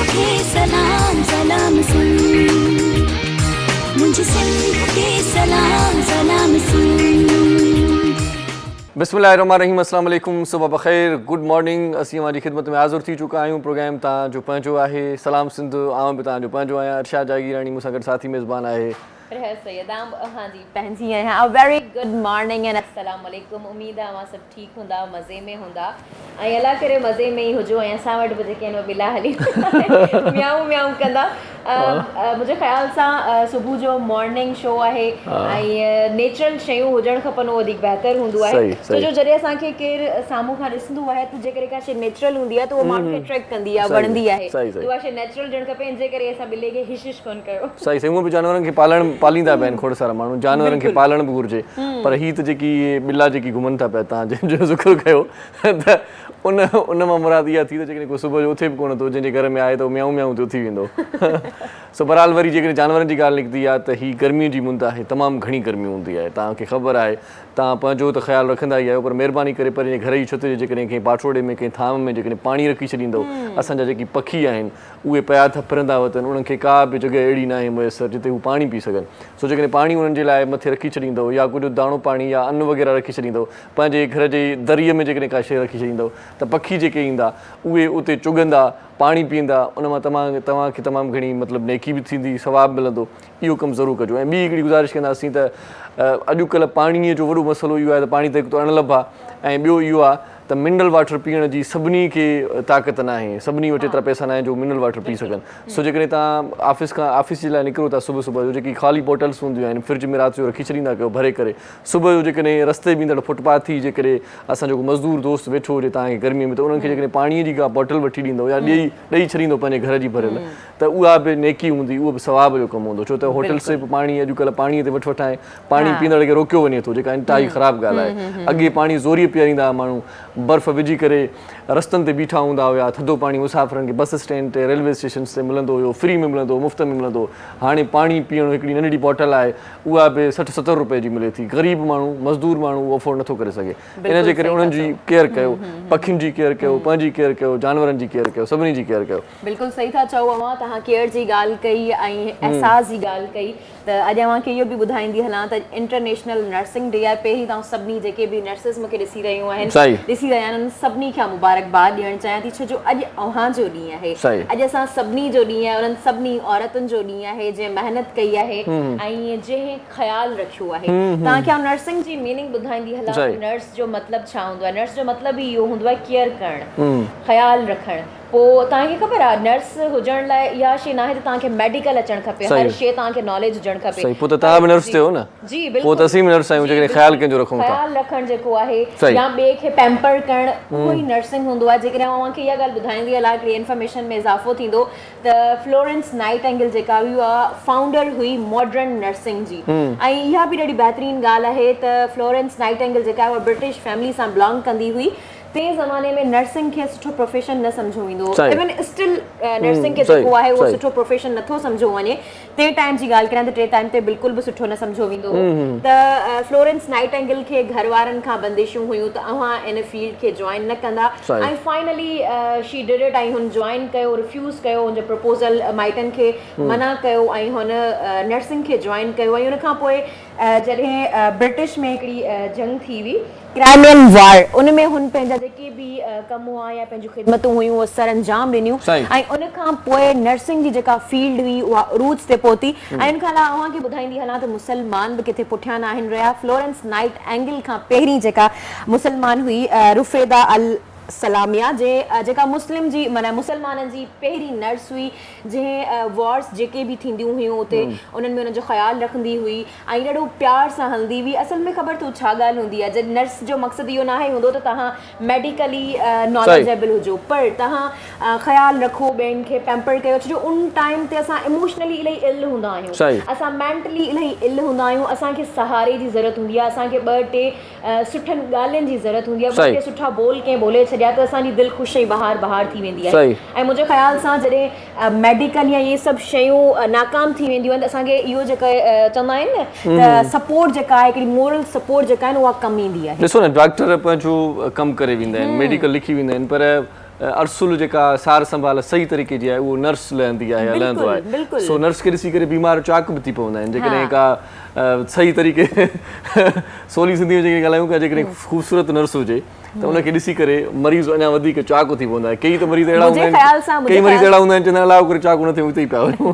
खे सलाम सलाम सुन मुझे सिंध खे सलाम सलाम सुन। बिस्मिल्लाहिर्रहमानिर्रहीम, अस्सलाम वालेकुम, सुबह बख़ैर, गुड मॉर्निंग। असीं अवां जी ख़िदमत में हाज़िर थी चुका आहियूं। प्रोग्राम तव्हांजो पंहिंजो आहे सलाम सिंध। आउं बि तव्हांजो पंहिंजो आहियां, अरशद जागीरानी मूंसां गॾु साथी मेज़बान आहे। हाँ जी पंहिंजी आहियां। वेरी गुड मॉर्निंग एंड अस्सलाम वालेकुम। उम्मीद आहे सभु ठीकु हूंदा, मज़े में हूंदा ऐं अल्लाह करे मज़े में ई हुजो। ऐं असां वटि बि जेके आहिनि बिला हली म्याऊं म्याऊं कंदा। मुंहिंजे ख़्याल सां सुबुह जो मॉर्निंग शो आहे ऐं नेचुरल शयूं हुजणु खपनि, उहो वधीक बहितरु हूंदो आहे। छो जो जॾहिं असांखे केरु साम्हूं खां ॾिसंदो आहे त जेकॾहिं का शइ नेचुरल हूंदी आहे त उहो माण्हू खे अट्रैक्ट कंदी आहे, वणंदी आहे। उहा शइ नेचुरल हुजणु खपे, इन जे करे असां ॿिले खे हिशिश कोन कयो। सही सही, उहो बि जानवरनि खे पालींदा पिया आहिनि खोड़ सारा माण्हू, जानवरनि खे पालणु बि घुरिजे। पर हीअ त जेकी ॿिला जेकी घुमनि था पिया, तव्हां जंहिंजो ज़िक्र कयो त उन मां मुराद इहा थी त जेकॾहिं को सुबुह जो उथे बि कोन थो, जंहिंजे घर में आहे त उहो म्याऊं म्याऊं ते उथी वेंदो। सो बहरहाल वरी जेकॾहिं जानवरनि जी ॻाल्हि निकिती आहे त हीअ गर्मीअ जी मुंद आहे, तमामु घणी गर्मी हूंदी आहे। तव्हांखे ख़बर आहे, तव्हां पंहिंजो त ख़्यालु रखंदा ई आहियो, पर महिरबानी करे पंहिंजे घर जी छित जे जेकॾहिं कंहिं पाठोड़े में कंहिं थाम में जेकॾहिं पाणी रखी छॾींदव, असांजा जेकी पखी आहिनि उहे पिया था फिरंदा वतन, उन्हनि खे का बि जॻह अहिड़ी न आहे मुयसरु जिते हू पाणी पी सघनि। सो जेकॾहिं पाणी उन्हनि जे लाइ मथे रखी छॾींदव या कुझु दाणो पाणी या अन्न वग़ैरह रखी छॾींदव, पंहिंजे घर जे दरीअ में जेकॾहिं का शइ रखी छॾींदव त पखी जेके ईंदा उहे उते चुगंदा, पाणी पीअंदा, उन मां तव्हांखे तमामु घणी मतिलबु नेकी बि थींदी, सवाबु मिलंदो। इहो कमु ज़रूरु कजो। ऐं ॿी हिकिड़ी गुज़ारिश कंदासीं त अॼुकल्ह पाणीअ जो वॾो मसइलो इहो आहे त पाणी त हिकु त अणलभ आहे, ऐं ॿियो इहो आहे त मिनरल वाटर पीअण जी सभिनी खे ताक़त न आहे, सभिनी वटि एतिरा पैसा न आहिनि जो मिनरल वाटर पी सघनि। सो जेकॾहिं तव्हां ऑफिस जे लाइ निकिरो था सुबुह जो, जेकी ख़ाली बॉटल्स हूंदियूं आहिनि फ्रिज में राति जो रखी छॾींदा कयो भरे करे। सुबुह जो जेकॾहिं रस्ते बीहंदड़ फुटपाथ थी जेकॾहिं असां जेको मज़दूर दोस्त वेठो हुजे तव्हांखे गर्मीअ में, त उन्हनि खे जेकॾहिं पाणीअ जी का बॉटल वठी ॾींदो या ॾेई छॾींदो पंहिंजे घर जी भरियल, त उहा बि नेकी हूंदी, उहो बि सवाब जो कमु हूंदो। छो त होटल से बि पाणी अॼुकल्ह पाणीअ ते वठि वठाए पाणी पीअंदड़ खे रोकियो वञे थो, जेका इंतिहाई ख़राबु ॻाल्हि आहे। अॻे पाणी ज़ोरीअ पीआरींदा हुआ माण्हू, बर्फ़ विझी करे रस्तनि ते बीठा हूंदा हुआ, थधो पाणी मुसाफ़िरनि खे बस स्टैंड ते रेलवे स्टेशन ते मिलंदो हुयो, फ्री में मिलंदो, मुफ़्त में मिलंदो। हाणे पाणी पीअण हिकिड़ी नंढड़ी बॉटल आहे, उहा बि 60-70 रुपए जी मिले थी। ग़रीब माण्हू, मज़दूर माण्हू उहो अफोर्ड नथो करे सघे। इन जे करे उन्हनि जी केयर कयो, पखियुनि जी केयर कयो, पंहिंजी केयर कयो, जानवरनि जी केयर कयो, सभिनी जी केयर कयो। बिल्कुलु सही था चओ अवां, तव्हां केयर जी ॻाल्हि कई ऐं एहसास जी ॻाल्हि कई, त अॼु अव्हांखे इहो बि ॿुधाईंदी हलां त इंटरनेशनल नर्सिंग डे आहे। पहिरीं त सभिनी जेके बि नर्सिस मूंखे ॾिसी रहियूं आहिनि, ॾिसी रहिया आहिनि, सभिनी खे मुबारकबाद ॾियणु चाहियां थी। छो जो अॼु अव्हांजो ॾींहुं आहे, अॼु असां सभिनी जो ॾींहुं आहे, उन्हनि सभिनी औरतुनि जो ॾींहुं आहे जंहिं महिनत कई आहे ऐं जंहिं ख़्यालु रखियो आहे। तव्हांखे आउं नर्सिंग जी मीनिंग ॿुधाईंदी हलां, नर्स जो मतिलबु छा हूंदो आहे। नर्स जो मतिलबु ई इहो हूंदो आहे केयर करणु, ख़्यालु रखणु। पोइ तव्हांखे ख़बर आहे नर्स हुजण लाइ इहा शइ न आहे त तव्हांखे मेडिकल अचणु खपे, हर शइ तव्हांखे नॉलेज हुजणु खपे। पोइ त तव्हां बि नर्स थियो न? जी बिल्कुलु, पोइ त असीं बि नर्स आहियूं जेकॾहिं ख़्यालु कंहिंजो रखूं था। ख़्यालु रखणु जेको आहे या ॿिए खे पैम्पर करणु, उहो ई नर्सिंग हूंदो आहे। जेकॾहिं अव्हांखे इहा ॻाल्हि ॿुधाईंदी हलां, हिकिड़ी इंफॉर्मेशन में इज़ाफ़ो थींदो त फ्लोरेंस नाइटिंगेल जेका हुई उहा फाउंडर हुई मॉडर्न नर्सिंग जी। ऐं इहा बि ॾाढी बहितरीनु ॻाल्हि आहे त फ्लोरेंस नाइटिंगेल जेका आहे उहा ब्रिटिश फैमिली सां बिलोंग कंदी हुई। ते ज़माने में नर्सिंग खे सुठो प्रोफेशन न सम्झो वेंदो, इवन स्टिल नर्सिंग खे जेको आहे उहो सुठो प्रोफेशन नथो सम्झो वञे। ते टाइम जी ॻाल्हि करियां त टे टाइम ते बिल्कुलु बि सुठो न सम्झो वेंदो त फ्लोरेंस नाइटिंगेल खे घर वारनि खां बंदिशूं हुयूं त अव्हां इन फील्ड खे जॉइन न कंदा। ऐं फाइनली शी डिड इट, ऐं हुन जॉइन कयो, रिफ्यूज़ कयो, हुनजो प्रपोज़ल माइटनि खे मना कयो ऐं हुन नर्सिंग खे जॉइन कयो। ऐं उनखां पोइ जॾहिं ब्रिटिश में हिकिड़ी जंग थी हुई, क्राइमियन वार, उन में हुन पंहिंजा जेके बि कम हुआ या पंहिंजूं ख़िदमतूं हुयूं उहे सर अंजाम ॾिनियूं। ऐं उनखां पोइ नर्सिंग जी जेका फील्ड हुई उहा अरूज ते पहुती। ऐं उनखां अलावा अव्हांखे ॿुधाईंदी हलां त मुसलमान बि किथे पुठियां न आहिनि रहिया। फ्लोरेंस नाइटिंगेल खां पहिरीं जेका मुसलमान हुई रुफेदा अल सलामिया, जेका मुस्लिम जी माना मुसलमाननि जी पहिरीं नर्स हुई, जंहिं वॉर्स जेके बि थींदियूं हुयूं उते उन्हनि में उनजो ख़्यालु रखंदी हुई ऐं ॾाढो प्यार सां हलंदी हुई। असल में ख़बर अथव छा ॻाल्हि हूंदी आहे, जॾहिं नर्स जो मक़सदु इहो न आहे हूंदो त तव्हां मेडिकली नॉलेजेबल हुजो, पर तव्हां ख़्यालु रखो, ॿियनि खे पैम्पर कयो। छो जो उन टाइम ते असां इमोशनली इलाही इल हूंदा आहियूं, असां मेंटली इलाही इल हूंदा आहियूं, असांखे सहारे जी ज़रूरत हूंदी आहे, असांखे ॿ टे सुठनि ॻाल्हियुनि जी ज़रूरत हूंदी आहे। ॿ टे सुठा बोल कंहिं बोले छॾिया त असांजी दिलि ख़ुशी बहार थी वेंदी आहे। ऐं मुंहिंजे ख़्याल सां जॾहिं मेडिकल या इहे सभु शयूं नाकाम थी वेंदियूं आहिनि त असांखे इहो जेका चवंदा आहिनि न त सपोर्ट जेका आहे, हिकिड़ी मोरल सपोर्ट जेका आहे उहा कम ईंदी आहे। ॾिसो न, डॉक्टर पंहिंजो कमु करे वेंदा आहिनि, मेडिकल लिखी वेंदा आहिनि, पर अरसुल जेका सार संभाल सही तरीक़े जी आहे उहो नर्स लहंदी आहे या लहंदो आहे सो नर्स खे ॾिसी करे बीमार चाक बि थी पवंदा आहिनि जेकॾहिं का सही तरीक़े सवली सिंधी में जेके ॻाल्हायूं पिया जेकॾहिं ख़ूबसूरत नर्स हुजे त उनखे ॾिसी करे मरीज़ अञा वधीक चाक थी पवंदा आहिनि कई त मरीज़ अहिड़ा हूंदा आहिनि कई मरीज़ अहिड़ा हूंदा आहिनि चवंदा अलाउ करे चाकू न थिए उते ई पिया वञूं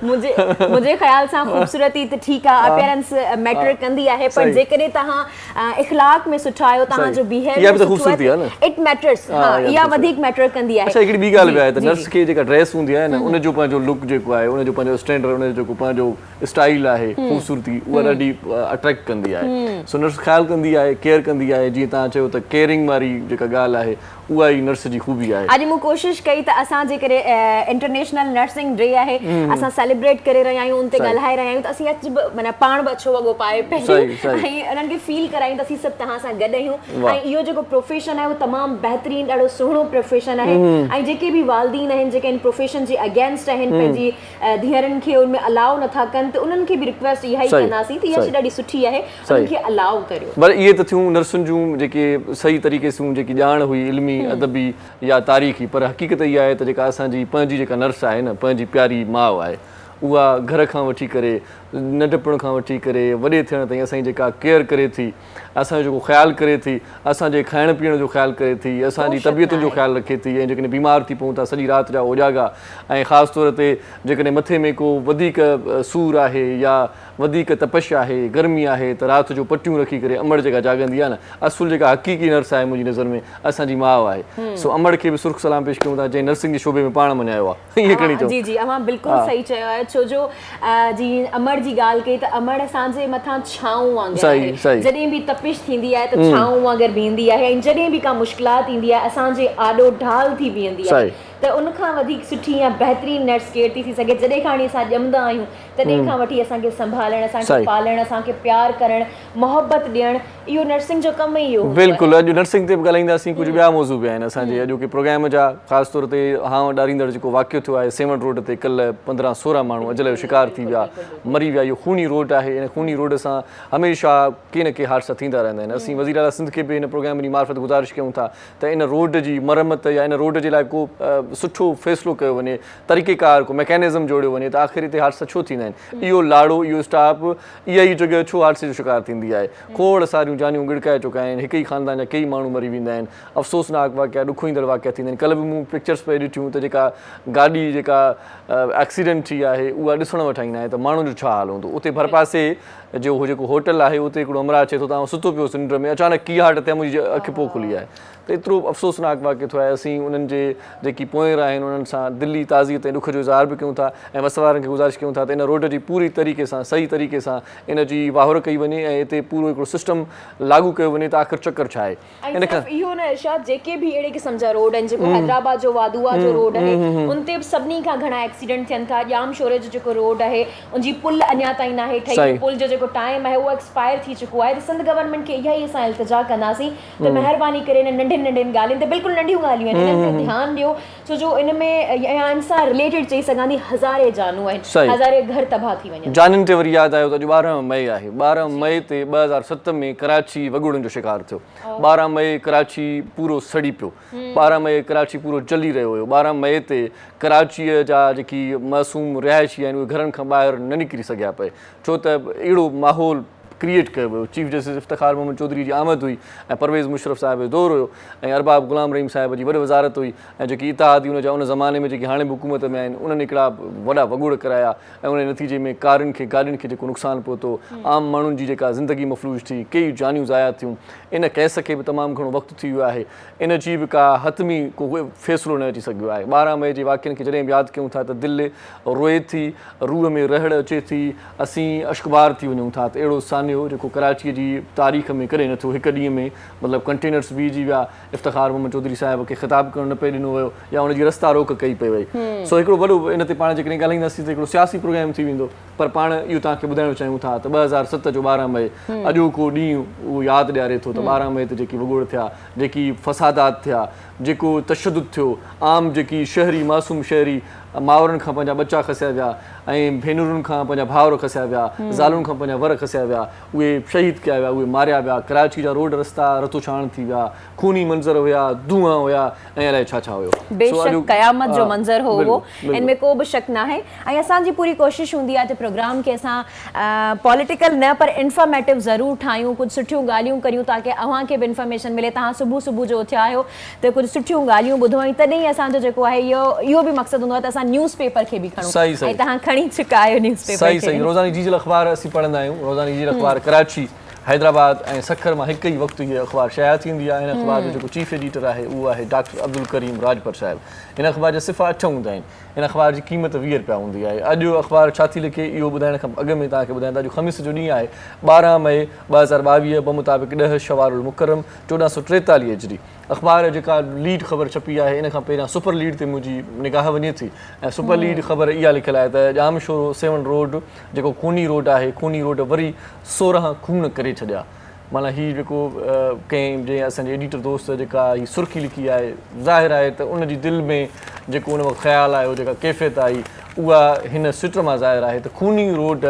मुंहिंजे ख़्याल सां ख़ूबसूरती त ठीकु आहे अपीयरेंस मैटर कंदी आहे पर जेकॾहिं तव्हां इख़लाक़ में सुठा आहियो तव्हांजो बिहेवियर इट मैटर्स इहा वधीक मैटर कंदी आहे अच्छा हिकिड़ी ॿी ॻाल्हि बि आहे त नर्स खे जेका ड्रेस हूंदी आहे न उनजो पंहिंजो लुक जेको आहे उनजो पंहिंजो स्टैंडर्ड उनजो जेको पंहिंजो स्टाइल आहे ख़ूबसूरती उहा ॾाढी अट्रैक्ट कंदी आहे सो नर्स ख़्यालु कंदी आहे केयर कंदी आहे जीअं तव्हां चयो त केयरिंग वारी जेका ॻाल्हि आहे उहा ई नर्स जी ख़ूबी आहे अॼु मूं कोशिशि कई त असां जेकॾहिं इंटरनेशनल नर्सिंग डे आहे असां सेलिब्रेट करे रहिया आहियूं उन ते ॻाल्हाए रहिया आहियूं त असीं अॼु माना पाण बि अछो वॻो पाए पहिरियों ऐं उन्हनि खे फील करायूं त असीं सभु तव्हां सां गॾु आहियूं ऐं इहो जेको प्रोफेशन आहे उहो तमामु बहितरीनु ॾाढो सुहिणो प्रोफेशन आहे ऐं जेके बि वालदीन आहिनि जेके इन प्रोफेशन जे अगेंस्ट आहिनि पंहिंजी धीअरुनि खे उनमें अलाउ नथा कनि त उन्हनि खे बि रिक्वेस्ट इहा ई कंदासीं त इहा शइ ॾाढी सुठी आहे उन्हनि खे अलाउ करियो पर इहे त थियूं नर्सुनि जूं जेके सही तरीक़े सां जेकी ॼाण हुई इल्मी अदबी या तारीख़ी पर हक़ीक़त इहा आहे त जेका असांजी पंहिंजी जेका नर्स आहे न पंहिंजी प्यारी माउ आहे उहा घर खां वठी करे नंढपण खां वठी करे वॾे थियण ताईं असांजी जेका केयर करे थी असांजो जेको ख़्यालु करे थी असांजे खाइण पीअण जो ख़्यालु करे थी असांजी तबियतुनि जो ख़्यालु रखे थी ऐं जेकॾहिं बीमार थी पऊं था सॼी राति जा ओजागा ऐं ख़ासि तौर ते जेकॾहिं मथे में को वधीक सूरु आहे या वधीक तपश आहे गर्मी आहे त राति जो पटियूं रखी करे अमड़ जेका जाॻंदी आहे न असुल जेका हक़ीक़ी नर्स आहे मुंहिंजी नज़र में असांजी माउ आहे सो अमड़ खे बि सुर्ख सलाम पेश कयूं था जंहिं नर्सिंग जे शोबे में पाण मञायो आहे ईअं खणी चओ जी जी अव्हां बिल्कुलु सही चयो आहे छो जो जीअं अमड़ जी ॻाल्हि कई त अमड़ असांजे मथां छाऊं वांगुरु आहे जॾहिं बि तपिश थींदी आहे त छाऊं वांगुरु बीहंदी आहे ऐं जॾहिं बि का मुश्किलात ईंदी आहे असांजे आॾो ढाल थी बीहंदी आहे त उनखां वधीक सुठी या बहितरीनु नर्स केयर थी सघे जॾहिं खां असां ॼमंदा आहियूं तॾहिं खां वठी असांखे संभालणु असांखे पालणु असांखे प्यार करणु मोहबत ॾियणु इहो नर्सिंग जो कमु ई इहो बिल्कुलु अॼु नर्सिंग ते बि ॻाल्हाईंदासीं कुझु ॿिया मौज़ू बि आहिनि असांजे अॼोके प्रोग्राम जा ख़ासि तौर ते हां ॾारींदड़ जेको वाक़ियो थियो आहे सेवन रोड ते कल्ह 15-16 माण्हू अजल जो शिकार थी विया मरी विया इहो खूनी रोड आहे इन खूनी रोड सां हमेशह के न के हादसा थींदा रहंदा आहिनि असीं वज़ीर आला सिंध खे बि हिन प्रोग्राम जी मार्फत गुज़ारिश कयूं था त इन रोड जी मरम्मत या इन रोड जे लाइ को सुठो फ़ैसिलो कयो वञे तरीक़ेकार को मैकेनिज़म जोड़ियो वञे त आख़िर हिते हादसा छो थींदा आहिनि इहो लाड़ो इहो स्टाफ इहा ई जॻह छो हादसे जो शिकार थींदी आहे खोड़ सारियूं जानियूं गिड़काए चुका आहिनि हिकु ई ख़ानदान जा कई माण्हू मरी वेंदा आहिनि अफ़सोसनाक वाक़िया ॾुखो ईंदड़ वाक़िया थींदा आहिनि कल्ह बि मूं पिक्चर्स पे ॾिठियूं त जेका गाॾी जेका एक्सीडेंट थी आहे उहा ॾिसण वटि ईंदा आहिनि त माण्हुनि जो छा हाल हूंदो उते भर पासे जो जेको होटल आहे उते हिकिड़ो अमरा अचे थो तव्हां सुतो पियो सिंड में अचानक की हार्ट ते मुंहिंजी अखि पोइ खुली आहे त एतिरो अफ़सोसनाक वाक़ियो थियो आहे असीं उन्हनि जे जेकी पोइर आहिनि उन्हनि सां दिली ताज़ीअ ते ॾुख जो इज़हार बि कयूं था ऐं वस वारनि खे गुज़ारिश कयूं था त इन रोड जी पूरी तरीक़े सां सही तरीक़े सां इन जी वाहुर कई वञे ऐं हिते पूरो हिकिड़ो सिस्टम लागू कयो वञे त आख़िर चकर छा आहे इन खां इहो न इरशाद जेके बि अहिड़े क़िस्म जा रोड आहिनि जेको हैदराबाद जो वादुआ जो रोड आहे उन ते सभिनी खां घणा एक्सीडेंट थियनि था जाम शोरे जो जेको रोड आहे उनजी पुल अञा ताईं नाहे ठही पुल जो जेको टाइम आहे उहो एक्सपायर थी चुको आहे त सिंध गवर्नमेंट खे इहा ई असां इल्तिजा कंदासीं त महिरबानी करे इन नंढियुनि नंढियुनि ॻाल्हियुनि ते बिल्कुलु नंढियूं ॻाल्हियूं आहिनि इन्हनि ते ध्यानु ॾियो छो जो इन में या इन सां रिलेटेड चई सघां थी हज़ारे जानूं आहिनि हज़ारे घर तबाह थी वञनि जाननि ते वरी यादि आयो त अॼु 12 मई आहे 12 मई ते 2007 में कराची वॻुड़नि जो शिकार थियो 12 मई कराची पूरो सड़ी पियो 12 मई कराची पूरो जली रहियो हुयो 12 मई ते कराचीअ जा जेकी मासूम रिहाइशी आहिनि उहे घरनि खां ॿाहिरि न निकिरी सघिया पए छो त अहिड़ो माहौल क्रिएट कयो वियो चीफ जस्टिस इफ्तिखार मोहम्मद चौधरी जी आमद हुई ऐं परवेज़ मुशरफ साहिब जो दौरु हुयो ऐं अरबाब गुलाम रहीम साहिब जी वॾी वज़ारत हुई ऐं जेकी इतिहादी हुन जा उन ज़माने में जेकी हाणे बि हुकूमत में आहिनि उन्हनि हिकिड़ा वॾा वॻुड़ कराया ऐं उन नतीजे में कारुनि खे गाॾियुनि खे जेको नुक़सानु पहुतो आम माण्हुनि जी जेका ज़िंदगी मफ़लूज थी कई जानियूं ज़ाया थियूं इन केस खे बि तमामु घणो वक़्तु थी वियो आहे इन जी बि का हतमी को फ़ैसिलो न अची सघियो आहे 12 मई जे वाक़िअनि खे जॾहिं बि यादि कयूं था त दिलि रोए थी रूह में रहड़ अचे थी असीं अश्कबार थी वञूं था त अहिड़ो सानियो जेको कराची जी तारीख़ में कॾहिं न थियो हिकु ॾींहं में मतिलबु कंटेनर्स बीहजी विया इफ्तिखार मोहम्मद चौधरी साहिब खे ख़िताब करणु न पियो ॾिनो वियो या हुनजी रस्ता रोक कई पई वई सो हिकिड़ो वॾो इन ते पाण जेकॾहिं ॻाल्हाईंदासीं त हिकिड़ो सियासी प्रोग्राम थी वेंदो पर पाण इहो तव्हांखे ॿुधाइणु चाहियूं था त 2007 जो 12 मई अॼोको ॾींहुं उहो यादि ॾियारे थो त 12 मई ते जेकी वॻुड़ थिया जेकी फसादात थिया जेको तशदुद थियो आम जेकी शहरी मासूम शहरी मावरनि खां पंहिंजा बचा खसिया विया ऐं भेनरुनि खां पंहिंजा भाउर खसिया विया ज़ालुनि खां पंहिंजा वर खसिया विया उहे शहीद कया विया, उहे मारिया विया, कराची जा रोड रस्ता रतो छाण थी विया, खूनी मंज़र हुया, धुआं हुया ऐं अलाए छा छा हुयो। बेशक क़यामत जो मंज़र हो उहो, इनमें को बि शक नाहे। ऐं असांजी पूरी कोशिशि हूंदी आहे त प्रोग्राम खे असां पॉलिटिकल न पर इंफॉर्मेटिव ज़रूरु ठाहियूं, कुझु सुठियूं ॻाल्हियूं करियूं ताकी अव्हांखे बि इंफॉर्मेशन मिले। तव्हां सुबुह जो उथिया आहियो त कुझु सुठियूं ॻाल्हियूं ॿुधो ऐं तॾहिं असांजो जेको आहे इहो बि मक़सदु हूंदो आहे त असां न्यूज़ पेपर खे बि खणूं ऐं तव्हां खणी चुका आहियो न्यूज़ पेपर। सही सही, रोज़ानी जी अख़बार असीं पढ़ंदा आहियूं। रोज़ानी जी अख़बार कराची, हैदराबाद ऐं सखर मां हिकु ई वक़्तु हीअ अख़बार शाया थींदी आहे। हिन अख़बार जो जेको चीफ एडिटर आहे उहो आहे डॉक्टर अब्दुल करीम राजपर साहिबु। हिन अख़बार जा सिफ़ा 8 हूंदा आहिनि। हिन अख़बार जी क़ीमत 20 रुपया हूंदी आहे। अॼु अख़बार छा थी लिखे इहो ॿुधाइण खां अॻु में तव्हांखे ॿुधायां त अॼु ख़मीस जो ॾींहुं आहे 12 मई 2022 बमुताबिक़ 10 शवारुल मुकरम 1443 हिजरी। अख़बार जेका लीड ख़बर छपी आहे इन खां पहिरियां सुपर लीड ते मुंहिंजी निगाह वञे थी ऐं सुपर लीड ख़बर इहा लिखियलु आहे त जाम शोरो 7 रोड जेको खूनी रोड आहे, खूनी रोड वरी 16 खून करे छॾिया। माना हीउ जेको कंहिं जीअं असांजे एडिटर दोस्त जेका हीअ सुर्खी लिखी आहे, ज़ाहिर आहे त उनजी दिलि में जेको उन वक़्तु ख़्यालु आयो, जेका कैफ़ियत आई उहा हिन सिट मां ज़ाहिर आहे त खूनी रोड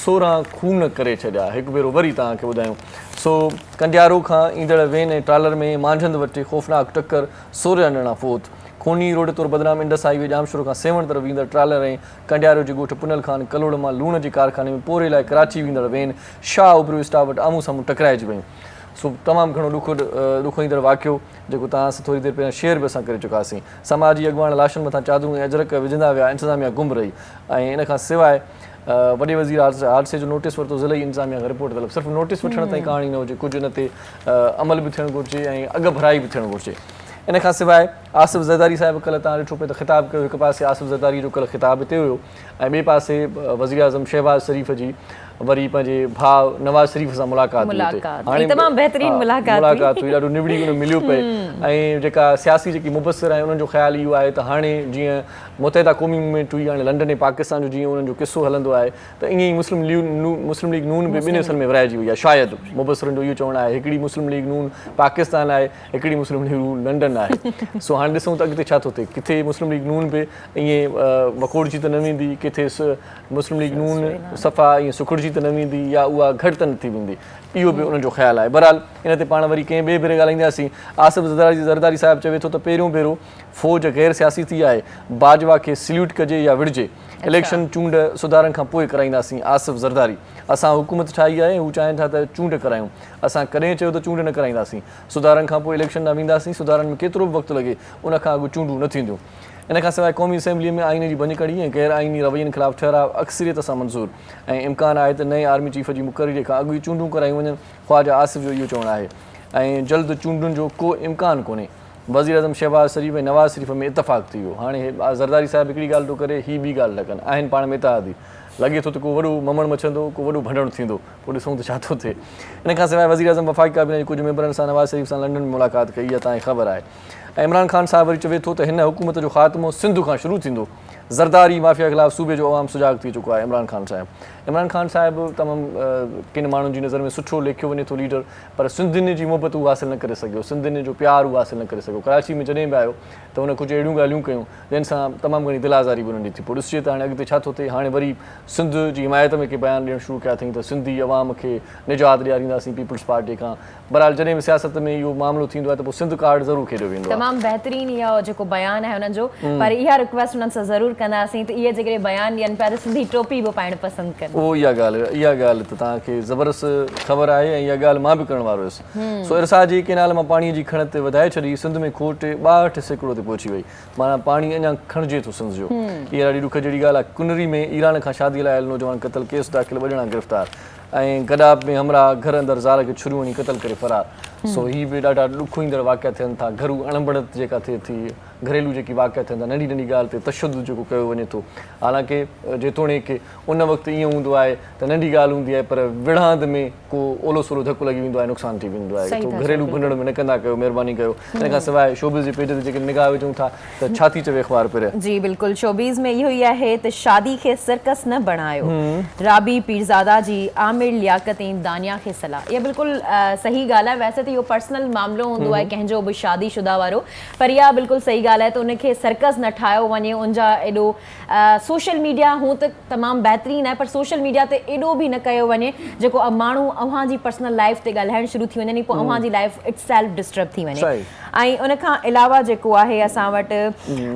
16 खून करे छॾिया। हिकु भेरो वरी तव्हांखे ॿुधायूं। सो कंडियारो खां ईंदड़ वेन ऐं ट्रालर में मांझंद वटि ख़ौफ़नाक टक्कर, 16 ॼणा फ़ौत। खूनी रोड तौरु बदनाम इंडस हाईवे जामशोर खां सेवण तरफ़ ईंदड़ ट्रालर ऐं कंडियारो जे ॻोठ पुनल खान कलोड़ मां लूण जे कारखाने में पोरे लाइ कराची वेंदड़ वेन शाह उबरो स्टाफ वटि आम्हूं साम्हूं टकराइजी वियूं। सो तमामु घणो ॾुखो ईंदड़ वाक़ियो जेको तव्हां सां थोरी देरि पहिरियां शेयर बि असां करे चुकासीं। समाजी अॻुवान लाशनि मथां चादरूं ऐं अजरक विझंदा विया, इंतिज़ामिया गुम रही। ऐं इन खां सवाइ वॾे वज़ीर हादसे जो नोटिस वरितो ज़िलई इंतिज़ामिया खां रिपोर्ट तलब। सिर्फ़ु नोटिस वठण ताईं कहाणी न हुजे, कुझु इन ते अमल बि थियणु घुरिजे ऐं अॻु भराई बि थियणु घुरिजे। इन खां सवाइ आसिफ़ ज़रदारी साहिबु कल्ह तव्हां ॾिठो पिए त ख़िताबु कयो। हिकु पासे आसिफ़ ज़रदारी जो कल्ह ख़िताबु हिते हुयो ऐं ॿिए पासे वज़ीर आज़म शहबाज़ शरीफ़ जी वरी पंहिंजे भाउ नवाज़ शरीफ़ सां मुलाक़ात हुई। मुलाक़ात हुई, ॾाढो निबड़ी उन मिलियो पए। ऐं जेका सियासी जेकी मुबसर आहे उन्हनि जो ख़्यालु इहो आहे त हाणे जीअं मुतहिदा क़ौमी मूवमेंट हुई, हाणे लंडन ऐं पाकिस्तान जो जीअं उन्हनि जो किसो हलंदो आहे त ईअं ई मुस्लिम लीग नून बि ॿिनि हिसनि में विराइजी वई आहे। शायदि मुबसरनि जो इहो चवणु आहे हिकिड़ी मुस्लिम लीग नून पाकिस्तान आहे, हिकिड़ी मुस्लिम लीग नून लंडन आहे। सो हाणे ॾिसूं त अॻिते छा थो थिए। किथे मुस्लिम लीग नून बि ईअं वकोड़जी त न वेंदी, किथे मुस्लिम लीग नून सफ़ा ईअं सुखड़जी त न वेंदी या उहा घटि त न थी वेंदी, इहो बि उन्हनि जो ख़्यालु आहे। बहरहाल इन ते पाण वरी कंहिं ॿिए भेरे ॻाल्हाईंदासीं। आसिफ़ ज़रदारी साहिबु चवे थो त पहिरियों भेरो फ़ौज गैर सियासी थी आहे, बाजवा खे सल्यूट कजे या विढ़जे। इलेक्शन चूंड सुधारनि खां पोइ कराईंदासीं। आसिफ़ ज़रदारी असां हुकूमत ठाही आहे, हू चाहिनि था त चूंड करायूं। असां कॾहिं चयो त चूंड न कराईंदासीं। सुधारनि खां पोइ इलेक्शन न वेंदासीं। सुधारनि में केतिरो बि वक़्तु लॻे, उन खां अॻु चूंडूं न थींदियूं। इन खां सवाइ क़ौमी असेंबलीअ में आईन जी भञकड़ी ऐं गैर आईनी रवैयनि ख़िलाफ़ु ठहराव अक्सरियत सां मंज़ूर ऐं इम्कानु आहे त नए आर्मी चीफ जी मुक़ररी खां अॻु ई चूंडूं करायूं वञनि। ख़्वाजा आसिफ़ जो इहो चवणु आहे ऐं जल्द चूंडुनि जो को इम्कानु कोन्हे। वज़ीर आज़म शहबाज़ शरीफ़ ऐं नवाज़ शरीफ़ में इतफ़ाक़ थी वियो। हाणे ज़रदारी साहिबु हिकिड़ी ॻाल्हि थो करे, हीअ ॿी ॻाल्हि न कनि, आहिनि पाण में इतिहादी। लॻे थो त को वॾो ममण मचंदो, को वॾो भंडण थींदो, पोइ ॾिसूं त छा थो थिए। इन खां सवाइ वज़ीर आज़म वफ़ाक़ी काबिने जे कुझु मेंबरनि सां नवाज़ शरीफ़ सां लंडन में मुलाक़ात कई, इहा तव्हांखे ख़बर आहे। ऐं इमरान ख़ान साहिबु वरी चवे थो त हिन हुकूमत जो ख़ात्मो सिंध खां शुरू थींदो। ज़रदारी माफ़िया ख़िलाफ़ु सूबे जो अवाम सुजाग थी चुको आहे। इमरान ख़ान साहिबु तमामु किन माण्हुनि जी नज़र में सुठो लेखियो वञे थो लीडर, पर सिंधियुनि जी मोहबत उहो हासिलु न करे सघियो, सिंधियुनि जो प्यारु उहो हासिलु न करे सघियो। कराची में जॾहिं बि आयो त हुन कुझु अहिड़ियूं ॻाल्हियूं कयूं जंहिं सां तमामु घणी दिलि आज़ारी बि हुननि ॾिठी। पोइ ॾिसिजे त हाणे अॻिते छा थो थिए। हाणे वरी सिंध जी हिमायत में के बयान ॾियणु शुरू कया अथई त सिंधी अवाम खे निजात ॾियारींदासीं पीपल्स पार्टी खां। बहरहाल जॾहिं बि सियासत में इहो मामिलो थींदो आहे त पोइ सिंध कार्ड ज़रूरु खेॾियो वेंदो आहे। तमामु बहितरीनु इहो जेको बयानु आहे हुननि जो, पर इहा रिक्वेस्ट हुननि सां ज़रूरु कंदासीं त इहे जेकॾहिं बयानु ॾियनि पिया त सिंधी टोपी बि पाइणु पसंदि कनि। उहो इहा ॻाल्हि त तव्हांखे ज़बरदस्त ख़बर आहे ऐं इहा ॻाल्हि मां बि करण वारो हुयुसि। सो इरसा जी केनाल मां पाणीअ जी खणत ते वधाए छॾी, सिंध में खोट 62% ते पहुची वई। माना पाणी अञा खणिजे थो सिंध जो। इहा ॾाढी ॾुख जहिड़ी ॻाल्हि आहे। कुनरी में ईरान खां शादी लाइ आयल नौजवान क़तल, केस दाख़िल, 2 ॼणा गिरफ़्तार ऐं गडाब में हमराह, घर अंदरि ज़ाल खे छुरियूं हणी क़तल करे फरार। सो हीअ बि ॾाढा ॾुख ईंदड़ वाक़िया थियनि था। घरू अणबणत जेका थिए थी, घरेलू जेकी वाक़िया थियनि था, नंढी नंढी ॻाल्हि ते तशदुद जेको कयो वञे थो। हालांकि जेतोणीकि उन वक़्तु ईअं हूंदो आहे त नंढी ॻाल्हि हूंदी आहे, पर विढ़ांद में को ओलो सोलो धकु लॻी वेंदो आहे, नुक़सानु थी वेंदो आहे। तो घरेलू भंडण में न कंदा कयो, महिरबानी कयो। इन खां सवाइ शोबिज़ जे पेज ते जेके निगाह विझूं था त छा थी चवे अख़बार पहिरियों? जी बिल्कुलु, शोबिज़ में इहो ई आहे त शादी खे सर्कस न बणायो। राबी पीरज़ादा जी आमिर लियाकत ऐं दानिया खे सलाह। इहा बिल्कुलु सही ॻाल्हि आहे। वैसे त इहो पर्सनल मामिलो हूंदो आहे कंहिंजो बि शादीशुदा वारो, पर इहा बिल्कुलु सही ॻाल्हि आहे त उनखे सर्कस न ठाहियो वञे। उनजा एॾो सोशल मीडिया हूं त तमामु बहितरीनु आहे, पर सोशल मीडिया ते एॾो बि न कयो वञे जेको माण्हू अव्हां जी पर्सनल लाइफ ते ॻाल्हाइणु शुरू थी वञनि, पोइ अव्हां जी लाइफ इट्स सेल्फ डिस्टर्ब थी वञे। ऐं उनखां अलावा जेको आहे असां वटि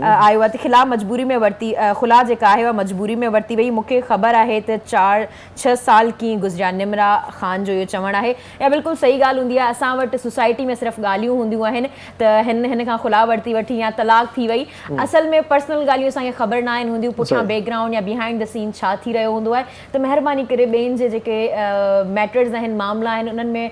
आयो आहे त ख़िला मजबूरी में वरिती, ख़ुला जेका आहे उहा मजबूरी में वरिती वई। मूंखे ख़बर आहे त 4-6 साल कीअं गुज़रिया। निमरा ख़ान जो इहो चवणु आहे। इहा बिल्कुलु सही ॻाल्हि हूंदी आहे। असां वटि सोसाइटी में सिर्फ़ु ॻाल्हियूं हूंदियूं आहिनि त हिन खां ख़ुला वरिती वठी या तलाक थी वई। असल में पर्सनल ॻाल्हियूं असांखे ख़बर न आहिनि हूंदियूं, पुठियां बैकग्राउंड या बिहाइंड द सीन छा थी रहियो हूंदो आहे। त महिरबानी करे ॿियनि जे जेके मैटर्स आहिनि, मामला आहिनि, उन्हनि में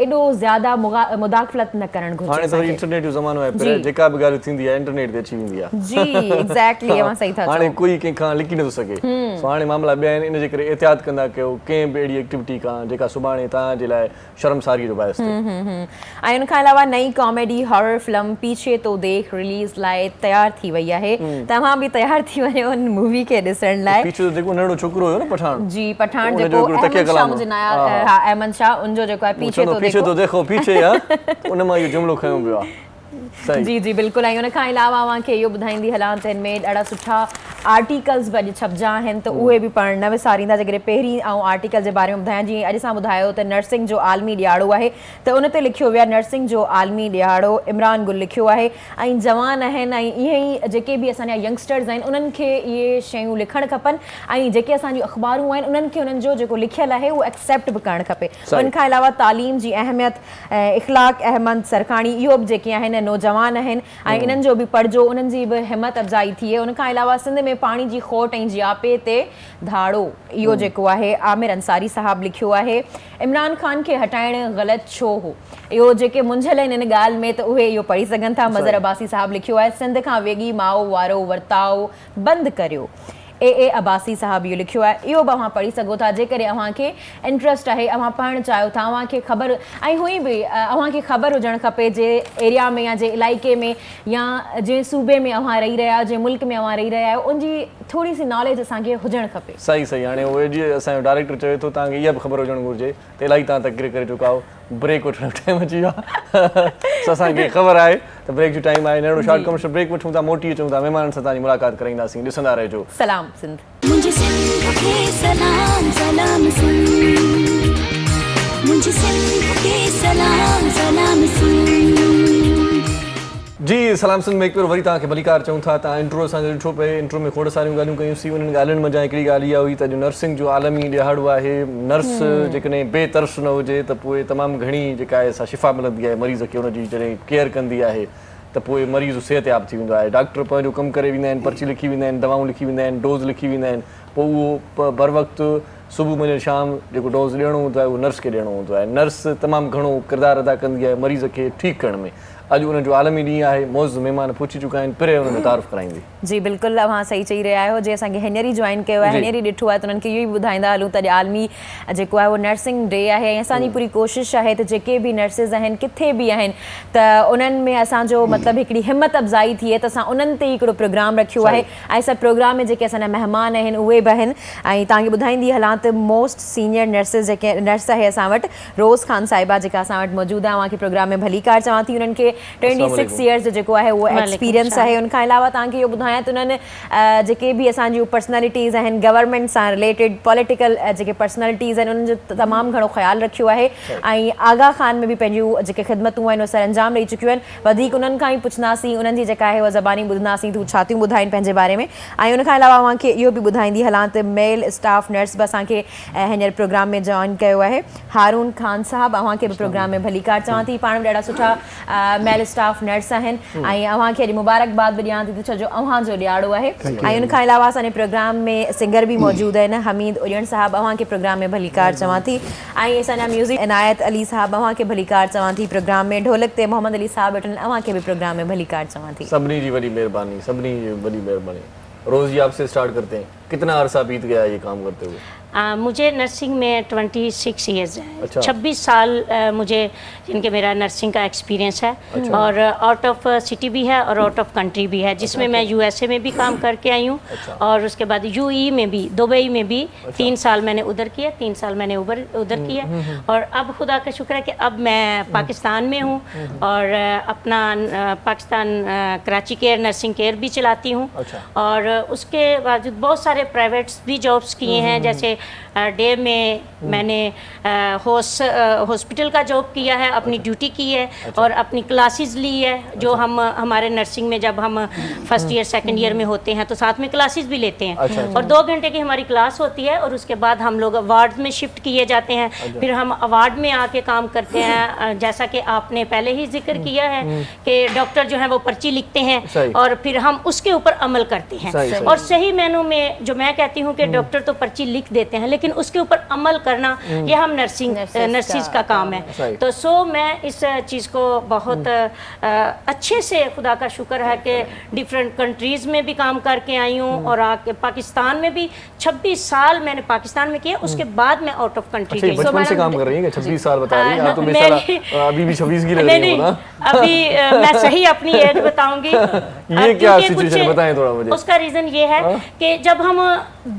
एॾो ज़्यादा मुदाख़लत न करणु घुरिजे। इंटरनेट जो ज़मानो आहे, पर जेका बि ॻाल्हि थींदी आहे इंटरनेट ते अची वेंदी आहे। जी एग्जैक्टली, अवां सही था चओ। हाणे कोई कंहिंखां लिकी नथो सघे। सो हाणे मामला ॿिया आहिनि, इन जे करे एहतियात कंदा कयो कंहिं बि अहिड़ी एक्टिविटी खां जेका सुभाणे तव्हांजे लाइ शर्मसारी जो बाइस थिए। ऐं उनखां अलावा नई कॉमेडी हॉरर फिल्म पीछे तो देख रिलीज़ लाइ तयार थी वई आहे। तव्हां बि तयार थी वञो उन मूवी खे ॾिसण लाइ। पीछे तो जेको नंढो छोकिरो हुयो न पठान, जी पठान जेको अहमद शाह मुंहिंजो नया अहमद शाह उनजो जेको आहे पीछे तो देखो पीछे आहे, उन मां इहो जुमिलो खयो वियो आहे। जी जी बिल्कुलु। ऐं उनखां अलावा अव्हांखे इहो ॿुधाईंदी हलां त हिन में ॾाढा सुठा आर्टिकल्स बि अॼु छपजा आहिनि, त उहे बि पढ़णु न विसारींदा। जेकॾहिं पहिरीं आर्टिकल जे बारे में ॿुधायां, जीअं अॼु असां ॿुधायो त नर्सिंग जो आलमी ॾियारो आहे, त उन ते लिखियो वियो आहे नर्सिंग जो आलमी ॾियारो। इमरान गुल लिखियो आहे। ऐं जवान आहिनि ऐं ईअं ई जेके बि असांजा यंगस्टर्स आहिनि उन्हनि खे इहे शयूं लिखणु खपनि, ऐं जेके असांजियूं अख़बारूं आहिनि उन्हनि खे उन्हनि जो जेको लिखियलु आहे उहो एक्सेप्ट बि करणु खपे। उनखां अलावा तालीम जी अहमियत, इख़लाक़ अहमद सरखाणी, इहो बि जेके आहिनि नौजवान आहिनि ऐं इन्हनि जो बि पढ़जो, उन्हनि जी बि हिमत अफ़ज़ाई थिए। उनखां अलावा सिंध में पाणी जी खोट ऐं जियापे ते धाड़ो, इहो जेको आहे आमिर अंसारी साहब लिखियो आहे। इमरान ख़ान खे हटाइणु ग़लति छो हो, इहो जेके मुंझल आहिनि इन ॻाल्हि में त उहे इहो पढ़ी सघनि था। मज़र अब्बासी साहब लिखियो आहे। सिंध खां वेॻी माओ वारो वर्ताओ बंदि करियो। ए अब्बासी साहब इहो लिखियो आहे। इहो बि अव्हां पढ़ी सघो था जेकॾहिं अव्हांखे इंट्रस्ट आहे, अव्हां पढ़णु चाहियो था, अव्हांखे ख़बर ऐं हुई बि अव्हांखे ख़बर हुजणु खपे जे एरिया में या जे इलाइक़े में या जंहिं सूबे में अव्हां रही रहिया आहियो, जंहिं मुल्क में अव्हां रही रहिया आहियो, उनजी थोरी सी नॉलेज असांखे हुजणु खपे। सही। हाणे उहे जीअं असांजो डायरेक्टर चवे थो तव्हांखे इहा बि ख़बर हुजणु घुरिजे त इलाही तव्हां तकरीर करे चुका आहियो। ब्रेक वठण जो टाइम अची वियो आहे। असांखे ख़बर आहे त ब्रेक जो टाइम आहे। नंढो शॉर्ट कमर्शियल ब्रेक वठूं था, मोटी अचूं था, महिमाननि सां तव्हांजी मुलाक़ात कराईंदासीं। ॾिसंदा रहिजो सलाम सिंध। मुझे सिंध के सलाम सलाम सिंध, मुझे सिंध के सलाम सलाम सिंध। जी सलाम सिंध में हिकु वरी तव्हांखे भलीकार चऊं था। तव्हां इंट्रो असांजो ॾिठो पए, इंट्रो में खोड़ सारियूं ॻाल्हियूं कयूंसीं। उन्हनि ॻाल्हियुनि मज़ा हिकिड़ी ॻाल्हि इहा हुई त अॼु नर्सिंग जो आलमी ॾियारो आहे। नर्स जेकॾहिं बेतर्स न हुजे त पोइ तमामु घणी जेका आहे असां शिफ़ा मिलंदी आहे मरीज़ खे, उनजी जॾहिं केयर कंदी आहे त पोइ मरीज़ सिहतयाब थी वेंदो आहे। डॉक्टर पंहिंजो कमु करे वेंदा आहिनि, पर्ची लिखी वेंदा आहिनि, दवाऊं लिखी वेंदा आहिनि, डोज़ लिखी वेंदा आहिनि, पोइ उहो बर वक़्तु सुबुह मंझंदि शाम जेको डोज़ ॾियणो हूंदो आहे उहो नर्स खे ॾियणो हूंदो आहे। नर्स तमामु घणो किरदारु अदा कंदी आहे मरीज़ खे ठीकु करण में। अॼु उनजो आलमी ॾींहुं आहे। मौज़ महिमान पहुची चुका आहिनि, पिरे हुन में तारीफ़ कराईंदी। जी बिल्कुलु, अव्हां सही चई रहिया आहियो। जे असांखे हींअर जॉइन कयो आहे, हींअर ॾिठो आहे, त उन्हनि खे इहो ई ॿुधाईंदा हलूं त अॼु आलमी जेको आहे उहो नर्सिंग डे आहे। ऐं असांजी पूरी कोशिशि आहे त जेके बि नर्सिस आहिनि किथे बि आहिनि त उन्हनि में असांजो मतिलबु हिकिड़ी हिमत अफ़ज़ाई थिए त असां उन्हनि ते हिकिड़ो प्रोग्राम रखियो आहे। ऐं सभु प्रोग्राम में जेके असांजा महिमान आहिनि उहे बि आहिनि। ऐं तव्हांखे ॿुधाईंदी हलां त मोस्ट सीनियर नर्सिस जेके नर्स आहे असां वटि रोज़ ख़ान साहिबा जेका असां वटि मौजूदु आहे, उनखे प्रोग्राम में भलीकार चवां थी। उन्हनि खे 26 ईयर्स जो जेको आहे उहो एक्सपीरियंस आहे। उनखां अलावा तव्हांखे इहो ॿुधायां त उन्हनि जेके बि असांजियूं पर्सनैलिटीज़ आहिनि, गवर्नमेंट सां रिलेटेड पॉलिटिकल जेके पर्सनैलिटीज़ आहिनि, उन्हनि जो तमामु घणो ख़्यालु रखियो आहे। ऐं आगा ख़ान में बि पंहिंजूं जेके ख़िदमतूं आहिनि उहे सर अंजाम ॾेई चुकियूं आहिनि। वधीक उन्हनि खां ई पुछंदासीं, उन्हनि जी जेका आहे उहा ज़बानी ॿुधंदासीं तूं छा थियूं ॿुधाइनि पंहिंजे बारे में। ऐं उनखां अलावा अव्हांखे इहो बि ॿुधाईंदी हलां त मेल स्टाफ नर्स बि असांखे हींअर प्रोग्राम में जॉइन कयो आहे। हारून ख़ान साहब, अव्हांखे बि प्रोग्राम में भलीकार चवां थी। पाण बि ॾाढा सुठा मेल स्टाफ नर्स आहिनि। ऐं अव्हांखे अॼु मुबारकबाद बि ॾियां थी त छो अव्हांजो ॾियारो आहे। ऐं उनखां अलावा असांजे प्रोग्राम में सिंगर बि मौजूदु आहिनि। हमीद उॼण साहब, अव्हांखे प्रोग्राम में भलीकार चवां थी। ऐं असांजा म्यूज़िक इनायत अली साहब, अव्हांखे भलीकार चवां थी प्रोग्राम में। ढोलक ते मोहम्मद अली साहब वेठल, अव्हांखे बि प्रोग्राम में भलीकार चवां थी। सभिनी जी वॾी महिरबानी, सभिनी जी वॾी महिरबानी। रोज़ ही आपसे स्टार्ट करते हैं। कितना अरसा बीत गया ये काम करते हुए? मुझे नर्सिंग में 26 ईयर्स है। अच्छा। 26 साल मुझे जिनके मेरा नर्सिंग का एक्सपीरियंस है। अच्छा। और आउट ऑफ सिटी भी है और आउट ऑफ कंट्री भी है, जिसमें मैं यूएसए में भी काम करके आई हूँ। अच्छा। और उसके बाद यूई में भी, दुबई में भी 3 साल मैंने उधर किया, 3 साल मैंने उधर किया। और अब खुदा का शुक्र है कि अब मैं पाकिस्तान में हूँ और अपना Pakistan Karachi care nursing care भी चलाती हूँ। अच्छा। और उसके बावजूद बहुत सारे प्राइवेट्स भी जॉब्स किए हैं, जैसे डे में मैंने हॉस्पिटल का जॉब किया है, अपनी ड्यूटी की है। अच्छा। और अपनी क्लासेस ली है, जो हम हमारे नर्सिंग में जब हम फर्स्ट ईयर सेकंड ईयर में होते हैं तो साथ में क्लासेस भी लेते हैं। अच्छा। और 2 घंटे की हमारी क्लास होती है और उसके बाद हम लोग अवार्ड में शिफ्ट किए जाते हैं। फिर हम अवार्ड में आके काम करते हैं। जैसा कि आपने पहले ही जिक्र किया है कि डॉक्टर जो है वो पर्ची लिखते हैं सही। और फिर हम उसके ऊपर अमल करते हैं। सही, सही। और सही मायनों में जो मैं कहती हूँ कि डॉक्टर तो पर्ची लिख देते हैं, लेकिन उसके ऊपर अमल करना ये हम नर्सिस का काम है। सही। तो मैं इस चीज़ को बहुत अच्छे से, खुदा का शुक्र है कि डिफरेंट कंट्रीज़ में भी काम करके आई हूँ और आके पाकिस्तान में भी 26 साल मैंने पाकिस्तान में किया। उसके बाद मैं आउट ऑफ कंट्री अच्छा, गई। बचपन से काम कर रही हैं? 26 साल बता रही हैं आप तो। मैं- बेचारा अभी भी 26 की लग रही हो ना। अभी मैं सही अपनी एज बताऊंगी। ये क्या सिचुएशन है, बताएं थोड़ा मुझे। उसका रीजन ये है कि जब हम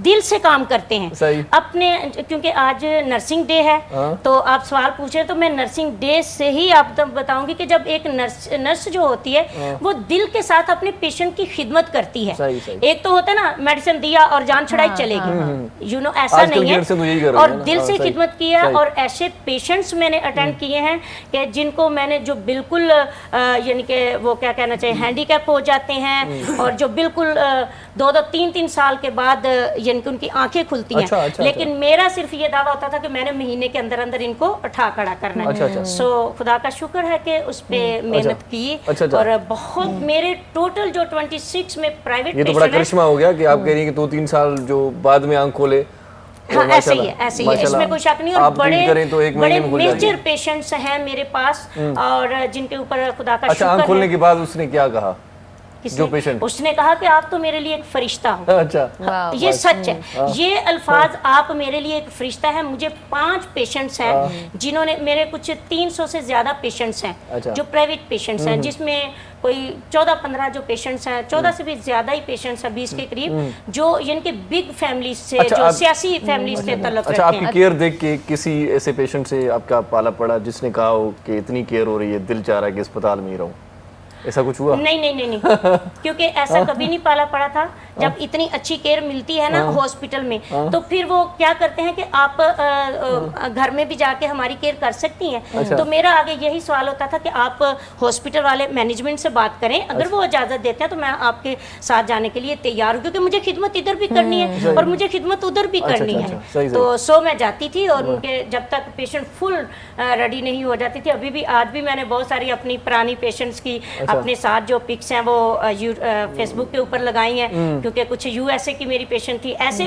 दिल से काम करते हैं सही। अपने, क्योंकि आज नर्सिंग डे है तो आप सवाल पूछे तो मैं नर्सिंग डे से ही आप तब बताऊंगी कि जब एक नर्स जो होती है वो दिल के साथ अपने पेशेंट की खिदमत करती है। सही, सही। एक तो होता है ना, मेडिसिन दिया और जान छुड़ाई चलेगी, यू नो, ऐसा आजकल नहीं केयर से तो यही कर रहे है। हैं और ना। दिल से सही, खिदमत किया। सही। और ऐसे पेशेंट्स मैंने अटेंड किए हैं कि जिनको मैंने, जो बिल्कुल यानी कि वो क्या कहना चाहिए, हैंडीकैप हो जाते हैं और जो बिल्कुल 2-2, 3-3 साल के बाद यानी कि उनकी आंखें खुलती हैं। अच्छा, लेकिन मेरा सिर्फ ये दावा होता था कि मैंने महीने के अंदर अंदर इनको उठा खड़ा करना है। अच्छा। सो खुदा का शुक्र है कि उस पे मेहनत की। अच्छा। और बहुत मेरे टोटल जो 26 में प्राइवेट ये तो बड़ा करिश्मा हो गया कि आप कह रही हैं कि 2-3 साल जो बाद में आंख खोले। हाँ, ऐसे ही है, ऐसे ही है, इसमें कोई शक नहीं। और आप ट्रीट करें तो एक बड़े महीने में खुल जाती है। मेजर पेशेंट्स हैं मेरे पास और जिनके ऊपर खुदा का अच्छा, आंख शुक्र खोलने है। के बाद उसने क्या कहा? किसने? जो पेशेंट। उसने कहा कि आप तो मेरे लिए एक फरिश्ता हो। अच्छा। ये सच है, ये अल्फाज, आप मेरे लिए एक फरिश्ता है। मुझे 5 पेशेंट्स हैं जिन्होंने, मेरे कुछ 300 से ज्यादा पेशेंट्स हैं। अच्छा। जो प्राइवेट पेशेंट्स हैं, जिसमें कोई 14-15 जो पेशेंट्स हैं, 14 से भी ज्यादा ही पेशेंट्स हैं, 20 के करीब, जो इनके बिग फैमिली से, अच्छा, जो सियासी फैमिली से तल्लुक अच्छा, रखते आपकी हैं। केयर देख के किसी ऐसे पेशेंट से आपका पाला पड़ा जिसने कहा हो कि इतनी केयर हो रही है, दिल चाह रहा है कि अस्पताल में ही रहूं? ऐसा कुछ हुआ? नहीं क्योंकि ऐसा कभी नहीं पाला पड़ा था। जब इतनी अच्छी केयर मिलती है ना हॉस्पिटल में, तो फिर वो क्या करते हैं कि आप घर में भी जाके हमारी केयर कर सकती हैं। अच्छा। तो मेरा आगे यही सवाल होता था कि आप हॉस्पिटल वाले मैनेजमेंट से बात करें, अगर वो इजाज़त देते हैं तो मैं आपके साथ जाने के लिए तैयार हूँ, क्योंकि मुझे खिदमत इधर भी करनी है और मुझे खिदमत उधर भी करनी अच्छा, सही, है। तो मैं जाती थी और उनके जब तक पेशेंट फुल रेडी नहीं हो जाती थी, अभी भी आज भी मैंने बहुत सारी अपनी पुरानी पेशेंट्स की अपने साथ जो पिक्स हैं वो फेसबुक के ऊपर लगाई हैं, क्योंकि कुछ यूएसए की मेरी पेशेंट थी। ऐसे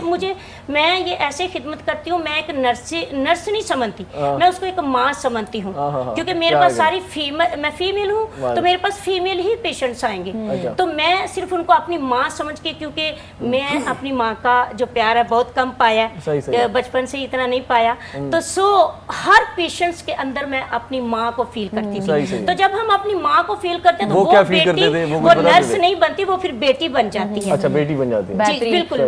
मैं ये ऐसे खिदमत करती हूँ, मैं एक नर्स नहीं समझती, मैं उसको एक माँ समझती हूँ, क्योंकि मेरे पास सारी मैं फीमेल हूँ, तो मेरे पास फीमेल ही पेशेंट्स आएंगे। तो मैं सिर्फ उनको अपनी माँ समझ के, क्योंकि मैं अपनी माँ का जो प्यार है बहुत कम पाया, बचपन से इतना नहीं पाया, तो हर पेशेंट्स के अंदर मैं अपनी माँ को फील करती थी। तो जब हम अपनी माँ को फील करते हैं तो वो बेटी, वो नर्स नहीं बनती, वो फिर बेटी बन जाती है। अच्छा, बेटी बन जाती है। जी, बिल्कुल।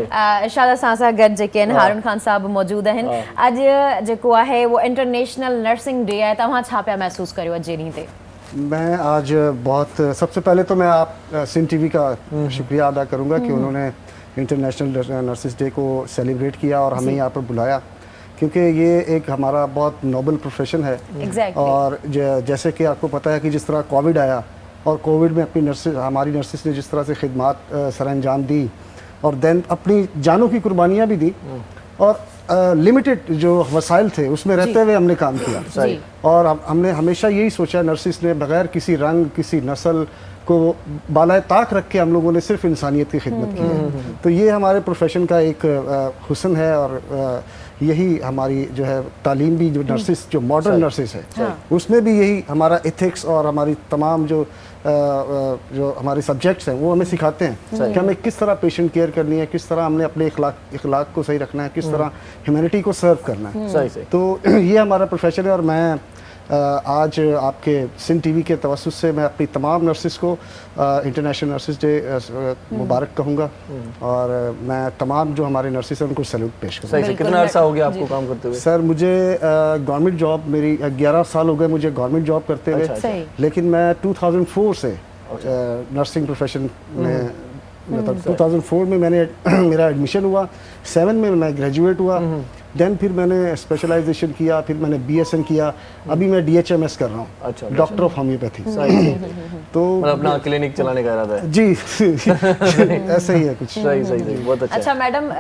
शादा सासा गॾु जेके आहिनि हारून खान साहब मौजूद आहिनि। अॼु जेको आहे वो इंटरनेशनल नर्सिंग डे आहे, तव्हां छा पिया महसूस करियो अॼु जे ॾींहं ते? मैं आज बहुत, सबसे पहले तो मैं आप सिन टीवी का शुक्रिया अदा करूंगा कि उन्होंने इंटरनेशनल नर्सिस डे को सेलिब्रेट किया और हमें यहाँ पर बुलाया, क्योंकि ये एक हमारा बहुत नोबल प्रोफेशन है। Exactly. और जैसे कि आपको पता है कि जिस तरह कोविड आया और कोविड में अपनी हमारी नर्सिस ने जिस तरह से खिदमात सरअंजाम दी और देन अपनी जानों की कुर्बानियाँ भी दी और लिमिटेड जो वसाइल थे उसमें रहते हुए हमने काम किया। और हमने हमेशा यही सोचा, नर्सिस ने बगैर किसी रंग, किसी नस्ल को बालाए ताक रख के हम लोगों ने सिर्फ इंसानियत की खिदमत की है। तो ये हमारे प्रोफेशन का एक हुस्न है और यही हमारी जो है तालीम भी, जो नर्सिस, जो मॉडर्न नर्सिस है, उसमें भी यही हमारा एथिक्स और हमारी तमाम जो हमारे सब्जेक्ट्स हैं वो हमें सिखाते हैं कि हमें किस तरह पेशेंट केयर करनी है, किस तरह हमने अपने इखलाक को सही रखना है, किस तरह ह्यूमैनिटी को सर्व करना है। तो ये हमारा प्रोफेशन है। और मैं आज आपके सिंध टीवी के तवस्सुस से मैं अपनी तमाम नर्सिस को इंटरनेशनल नर्सिस डे मुबारक कहूँगा, और मैं तमाम जो हमारे नर्सिस हैं उनको सैल्यूट पेश करूँगा। सही से कितना अर्सा हो गया आपको काम करते हुए? सर मुझे गवर्नमेंट जॉब, मेरी 11 साल हो गए मुझे गवर्नमेंट जॉब करते हुए, लेकिन मैं 2004 से नर्सिंग प्रोफेशन में, मतलब 2004 में मैंने मेरा एडमिशन हुआ, 7 में मैं ग्रेजुएट हुआ, देन फिर मैंने स्पेशलाइजेशन किया, फिर मैंने BSN किया, अभी मैं DHMS कर रहा हूँ, डॉक्टर ऑफ होम्योपैथी। तो अपना क्लिनिक चलाने का इरादा है? जी ऐसा ही है कुछ। सही बहुत अच्छा। अच्छा मैडम,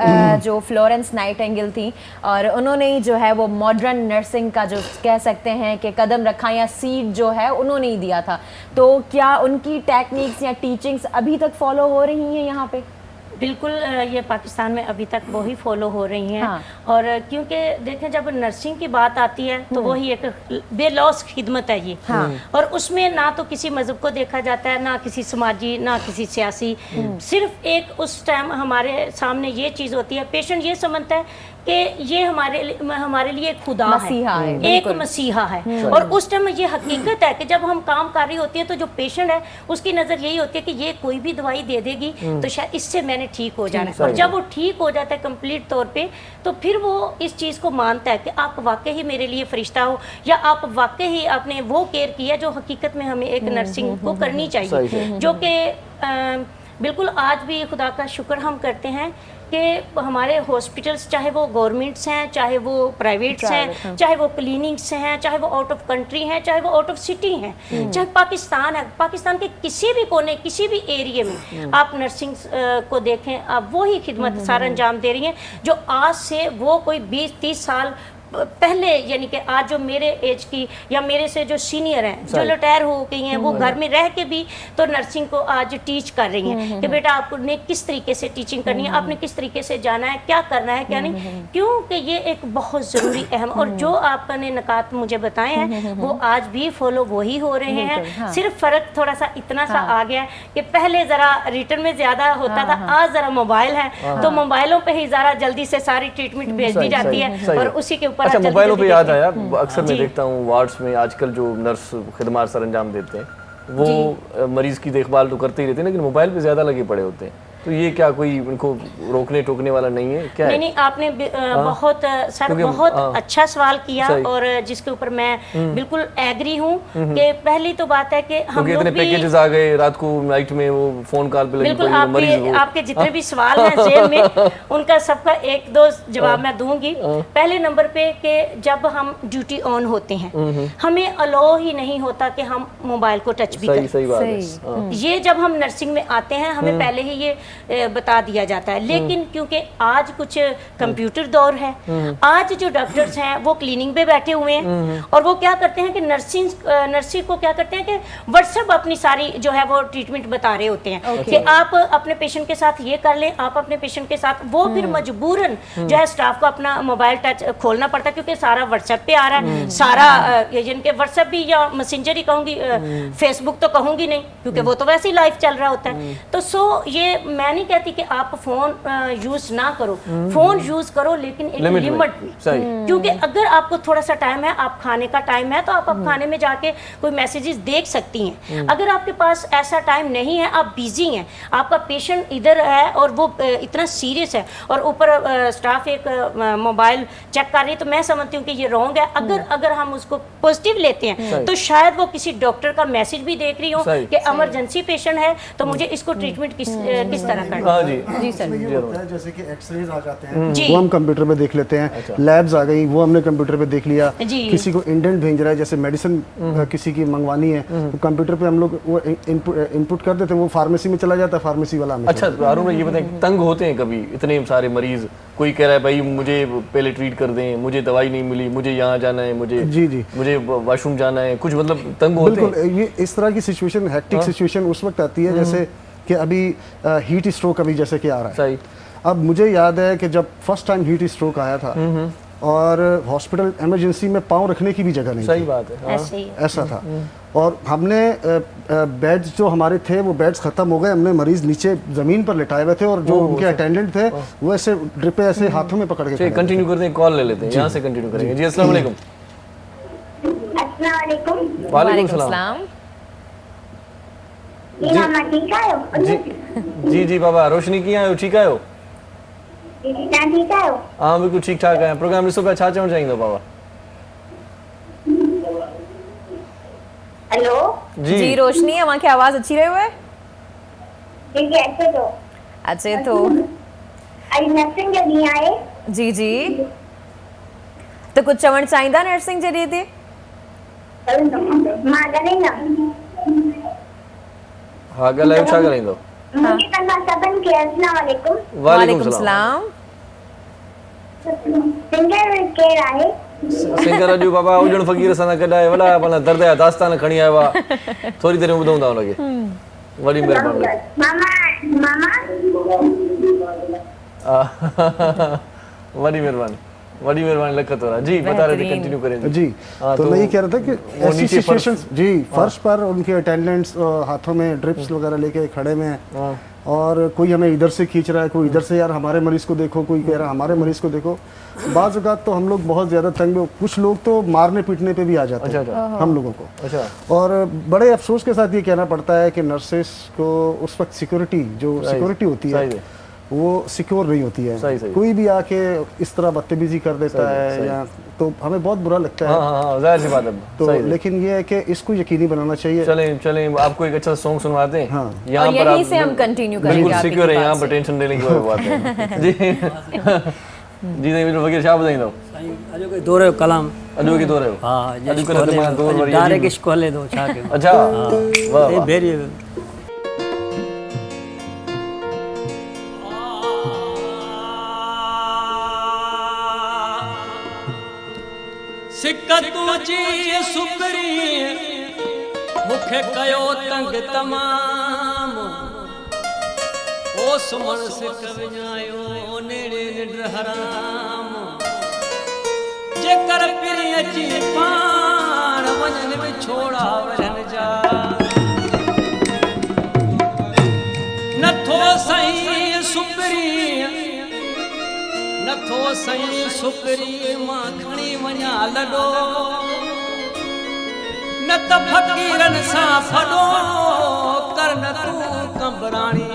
जो फ्लोरेंस नाइटिंगेल थी और उन्होंने ही जो है वो मॉडर्न नर्सिंग का जो कह सकते हैं कि कदम रखा या सीड जो है उन्होंने ही दिया था, तो क्या उनकी टेक्निक्स या टीचिंग्स अभी तक फॉलो हो रही हैं यहाँ पे? बिल्कुल, ये पाकिस्तान में अभी तक वही फॉलो हो रही हैं। हाँ। और क्योंकि देखें जब नर्सिंग की बात आती है तो वही एक बेलौस खिदमत है ये। हाँ। और उसमें ना तो किसी मजहब को देखा जाता है, ना किसी समाजी, ना किसी सियासी, सिर्फ एक उस टाइम हमारे सामने ये चीज़ होती है, पेशेंट ये समझता है कि ये हमारे लिए खुदा मसीहा है, एक बिल्कुल। मसीहा है। और उस टाइम ये हकीकत है कि जब हम काम कर रही होती है तो जो पेशेंट है उसकी नज़र यही होती है कि ये कोई भी दवाई दे देगी तो शायद इससे मैंने ठीक हो जाना है। और जब वो ठीक हो जाता है कंप्लीट तौर पे, तो फिर वो इस चीज़ को मानता है कि आप वाकई ही मेरे लिए फरिश्ता हो, या आप वाकई ही आपने वो केयर किया जो हकीकत में हमें एक नर्सिंग को करनी चाहिए। जो कि बिल्कुल आज भी खुदा का शुक्र हम करते हैं कि हमारे हॉस्पिटल्स, चाहे वो गवर्नमेंट्स हैं, चाहे वो प्राइवेट्स हैं, चाहे वो क्लिनिक्स हैं, चाहे वो आउट ऑफ कंट्री हैं, चाहे वो आउट ऑफ सिटी हैं, चाहे पाकिस्तान है, पाकिस्तान के किसी भी कोने, किसी भी एरिया में आप नर्सिंग को देखें, आप वही खिदमत सारा अंजाम दे रही हैं जो आज से वो कोई 20-30 साल पहले, यानी कि आज जो मेरे एज की या मेरे से जो सीनियर हैं, जो रिटायर हो गई हैं, वो घर में रह के भी तो नर्सिंग को आज टीच कर रही हैं कि बेटा आपने किस तरीके से टीचिंग करनी है, आपने किस तरीके से जाना है, क्या करना है, क्या नहीं, क्योंकि ये एक बहुत ज़रूरी अहम, और जो आपने नकात मुझे बताए हैं वो आज भी फॉलो वही हो रहे हैं। सिर्फ फ़र्क थोड़ा सा इतना सा आ गया है कि पहले ज़रा रिटर्न में ज़्यादा होता था, आज ज़रा मोबाइल है तो मोबाइलों पर ही ज़रा जल्दी से सारी ट्रीटमेंट भेज दी जाती है और उसी के। अच्छा, मोबाइलों पे याद आया, अक्सर मैं देखता हूँ वार्ड्स में आजकल जो नर्स खिदमत सर अंजाम देते हैं वो मरीज की देखभाल तो करते ही रहते हैं, लेकिन मोबाइल पे ज्यादा लगे पड़े होते हैं, तो ये क्या कोई उनको रोकने टोकने वाला नहीं है क्या? नहीं, आपने बहुत सर बहुत अच्छा सवाल किया और जिसके ऊपर मैं बिल्कुल एग्री हूँ कि पहली तो बात है कि हम लोग इतने पैकेजेस आ गए रात को नाइट में, वो फोन कॉल पे लगी बिल्कुल आपके जितने भी सवाल हैं जेल में उनका सबका एक दो जवाब मैं दूंगी। पहले नंबर पे कि जब हम ड्यूटी ऑन होते हैं हमें अलाउ ही नहीं होता कि हम मोबाइल को टच भी करें। सही बात है। ये जब हम नर्सिंग में आते हैं हमें पहले ही ये बता दिया जाता है, लेकिन क्योंकि आज कुछ कंप्यूटर दौर है, आज जो डॉक्टर्स हैं वो क्लिनिक पे बैठे हुए हैं और वो क्या करते हैं कि नर्सिंग को क्या करते हैं कि व्हाट्सएप अपनी सारी जो है वो ट्रीटमेंट बता रहे होते हैं कि आप अपने पेशेंट के साथ ये कर लें, आप अपने पेशेंट के साथ, वो फिर मजबूरन जो है स्टाफ को अपना मोबाइल टच खोलना पड़ता है क्योंकि सारा व्हाट्सएप पे आ रहा है, सारा जिनके व्हाट्सएप भी या मैसेंजर ही कहूँगी, फेसबुक तो कहूँगी नहीं क्योंकि वो तो वैसे ही लाइव चल रहा होता है। तो ये मैं नहीं कहती कि आप फोन यूज ना करो, फोन यूज करो लेकिन एक लिमिट में, क्योंकि अगर आपको थोड़ा सा टाइम है, आप खाने का टाइम है तो आप खाने में जाके कोई मैसेजेस देख सकती हैं। अगर आपके पास ऐसा टाइम नहीं है, आप बिजी हैं, आपका पेशेंट इधर है और वो इतना सीरियस है और ऊपर स्टाफ एक मोबाइल चेक कर रही है, तो मैं समझती हूँ कि ये रॉन्ग है। अगर हम उसको पॉजिटिव लेते हैं तो शायद वो किसी डॉक्टर का मैसेज भी देख रही हो कि इमरजेंसी पेशेंट है तो मुझे इसको ट्रीटमेंट किस तरह करना है। जी सर, ये होता है जैसे कि एक्सरेज आ जाते हैं वो हम कंप्यूटर पे देख लेते हैं, लैब्स आ गई वो हमने कंप्यूटर पे देख लिया, किसी को इंडेंट भेज रहा है, जैसे मेडिसिन किसी की मंगवानी है तो कंप्यूटर पे हम लोग वो इनपुट कर देते हैं, वो फार्मेसी में चला जाता है, फार्मेसी वाला हमें। अच्छा अरुण, ये बताएं, तंग होते हैं कभी इतने सारे मरीज, कोई कह रहा है भाई मुझे पहले ट्रीट कर दें, मुझे दवाई नहीं मिली, मुझे यहाँ जाना है, मुझे वॉशरूम जाना है, कुछ मतलब तंग होते हैं? बिल्कुल, ये इस तरह की सिचुएशन, हेक्टिक सिचुएशन उस वक्त आती है जैसे कि अभी हीट स्ट्रोक अभी जैसे कि आ रहा है। अब मुझे याद है कि जब फर्स्ट टाइम हीट स्ट्रोक आया था और हॉस्पिटल इमरजेंसी में पाँव रखने की भी जगह नहीं सही थी। बात है, हाँ। ऐसे ही ऐसा था। और हमने बेड्स जो हमारे थे वो बेड्स ख़त्म हो गए, हमने मरीज़ नीचे ज़मीन पर लिटाए हुए थे और जो उनके अटेंडेंट थे वो ऐसे ड्रिप ऐसे हाथों में पकड़ के चलिए खड़े थे। कंटिन्यू करते हैं, कॉल ले लेते हैं, यहाँ से कंटिन्यू करेंगे। जी अस्सलाम वालेकुम। अस्सलाम वालेकुम। वालेकुम सलाम। सलाम। जी मामा ठीक आयो? जी जी बाबा, रोशनी कीअं आहियो, ठीकु आहियो? तव्हां ठीक आयो? हाँ बिल्कुलु ठीकु ठाक आहियां। प्रोग्राम ॾिसो पिया, छा चवणु चाहींदो बाबा? हेलो जी रोशनी, अव्हांखे आवाज़ अची रहियो आहे? जी अचे थो। अचे थो। अॼु नर्सिंग जो ॾींहुं आहे। जी जी, त कुझु चवणु चाहींदा नर्सिंग जे ॾींहं ते? मां ॻाल्हाईंदमि। हाँ ॻाल्हायो, छा ॻाल्हाईंदो? मूंखे कंदा सभिनि खे अस्सलाम वालेकुम। वालेकुम सलाम। सिंगर केरु आहे? सिंगर अॼु बाबा हुजण फ़क़ीर सां कढाए वॾा पाण दर्द जा दास्तान खणी आयो आहे, थोरी देरि में ॿुधूं था हुनखे। वॾी महिरबानी। मामा मामा वॾी महिरबानी, वॾी महिरबानी, लख तोरा। जी बता रहे थे, कंटिन्यू करें। जी हाँ, तो मैं ये कह रहा था कि वो ऐसी नीचे फर्श- सिचुएशंस, जी फर्श पर उनके अटेंडेंट्स हाथों में ड्रिप्स वगैरह लेके खड़े में हैं, हाँ। और कोई हमें इधर से खींच रहा है, कोई इधर से, यार हमारे मरीज को देखो, कोई कह रहा है हमारे मरीज को देखो। बाज़ औक़ात तो हम लोग बहुत ज़्यादा तंग, कुछ लोग तो मारने पीटने पे भी आ जाते अच्छा, हैं हम लोगों को। अच्छा। और बड़े अफसोस के साथ ये कहना पड़ता है कि नर्सेस को उस वक्त सिक्योरिटी होती सही है है। वो सिक्योर नहीं होती है। सही। कोई भी आके इस तरह बदतमीजी कर देता है या तो हमें बहुत बुरा लगता है। हाँ, जाहिर सी बात है। तो सही है। लेकिन ये है कि इसको यकीनी बनाना चाहिए। चलें आपको एक अच्छा सॉन्ग सुनवाते हैं। हाँ। यहाँ और पर यहीं आप से हम कंटिन्यू करेंगे बिल्कुल आपकी सिक्योर है, बात यहाँ से। पर टेंशन लेने की कोई बात नहीं। जी जी नहीं बिल्कुल फ़क़ीर, छा ॿुधाईंदो? अॼु कोई दौरे कलाम अॼु की दौर है। हा अॼुकल्ह त मां दौर वरी डायरेक्ट अजीब- इश्क हले थो छा कयूं। अच्छा, वाह वाह। भेरी सिक तुंहिंजी सुपरी मूंखे कयो तंग तमामु ओस मन सिक विञायो नेड़े निंड हराम जेकर पिरी अची पाण वञनि विछोड़ा वरन जा नथो सही सुपरी नथो सही सुपरी मां खणी वञा लॾो न त फ़क़ीरनि सां फॾो कर न तूं कंबराणी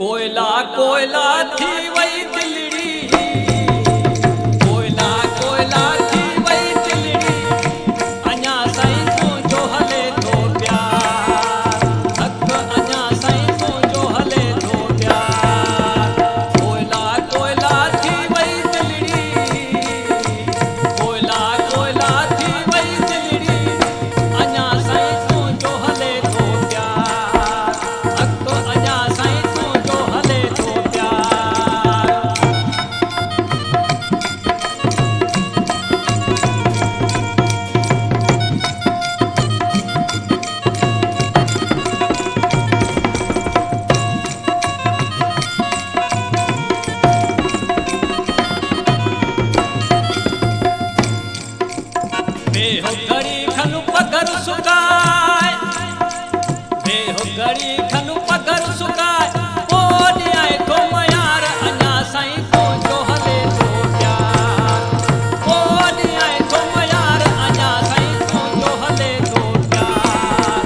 कोयला कोयला थी वई दिलड़ी कोयला कोयला थी वई दिलड़ी अञा साईं तुंहिंजो हले थो प्यार हक़ अञा साईं तुंहिंजो हले थो प्यार कोयला कोयला थी वई दिलड़ी कोयला कोयला थी वई दिलड़ी अञा साईं तुंहिंजो हले थो प्यार हक़ अञा साईं तुंहिंजो हले थो प्यार बेहो घड़ी खनु पगर सुकाए बेहो घड़ी खनु पगर सुकाए पोइ आए थो मयार अञा साईं तुंहिंजो हले थो प्यार पोइ आए थो मयार अञा साईं तुंहिंजो हले थो प्यार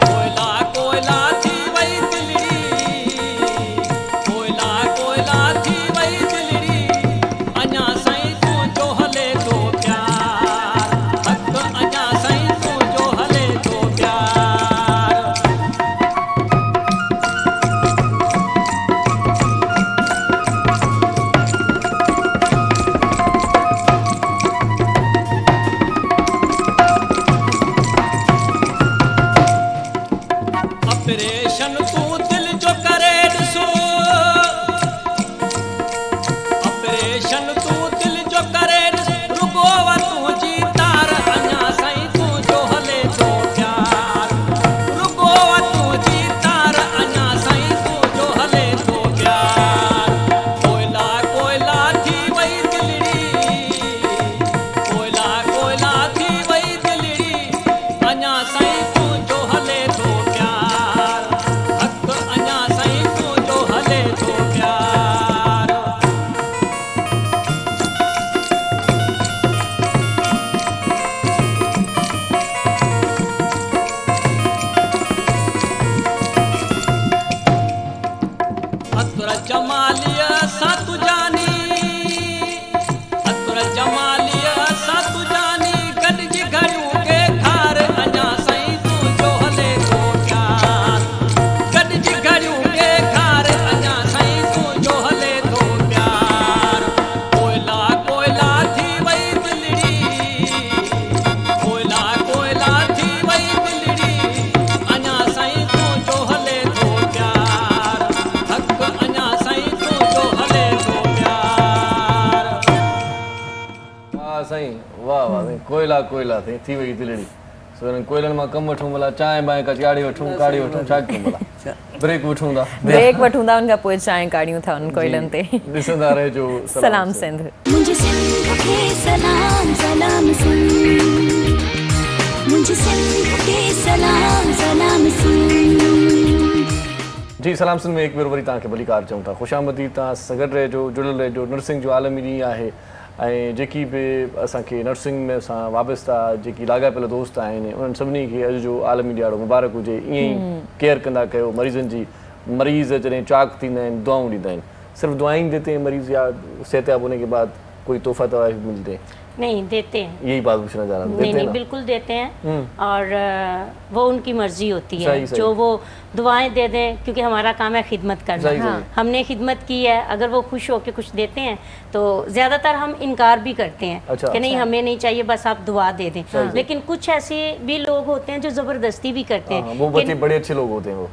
कोयला कोयला थी वई दिलड़ी कोयला कोयला थी वई दिलड़ी अञा साईं तुंहिंजो हले थो प्यार हक़ अञा साईं तुंहिंजो हले थो प्यार जमालिया सा तू जानी अतुर जमालिया सा तू जानी गॾिजी घड़ियूं के खार अञा साईं तू जो हले थो प्यार गॾिजी घड़ियूं के खार अञा साईं तू जो हले थो प्यार कोयला कोयला थी वई दिलड़ी कोयला कोयला थी वई दिलड़ी अञा साईं तू जो हले थो प्यार हक अञा साईं तू जो हले थो प्यार वाह साईं वाह वाह साईं कोयला कोयला थी वई दिलड़ी सो हिननि कोयलनि मां कमु वठूं भला चांहि बांहि कचाड़ी वठूं काढ़ी वठूं छा कयूं भला ब्रेक वठूं था ब्रेक वठूं था उनखां पोइ चांहि काढ़ियूं था उन कोयलनि ते ॾिसंदा रहिजो सलाम सिंध मुझे सिंध के सलाम सलाम सिंध मुझे सिंध के सलाम सलाम सिंध जी सलाम सिंध में हिकु भेरो वरी तव्हांखे भलीकार चऊं था ख़ुशामदी तव्हां सां गॾु रहिजो जुड़ियल रहिजो नर्सिंग जो आलमी ॾींहुं आहे ऐं जेकी बि असांखे नर्सिंग में सां वाबस्ता जेकी लाॻापियल दोस्त आहिनि उन्हनि सभिनी खे अॼु जो आलमी ॾियारो मुबारक हुजे ईअं ई केयर कंदा कयो मरीज़नि जी मरीज़ जॾहिं चाक थींदा आहिनि दुआऊं ॾींदा आहिनि सिर्फ़ दुआएं देते हैं मरीज़ या सेहतयाब होने के बाद कोई तोहफा तोहफा भी मिलते हैं नहीं देते हैं यही बात पूछना चाह रहा हूँ नहीं नहीं बिल्कुल देते हैं और वो उनकी मर्जी होती है सही, सही। जो वो दुआएं दे दें क्योंकि हमारा काम है खिदमत करना सही, सही। हमने खिदमत की है अगर वो खुश होकर कुछ देते हैं तो ज़्यादातर हम इनकार भी करते हैं अच्छा, कि नहीं हमें नहीं चाहिए बस आप दुआ दे दें सही। लेकिन कुछ ऐसे भी लोग होते हैं जो ज़बरदस्ती भी करते हैं वो बच्चे बड़े अच्छे लोग होते हैं वो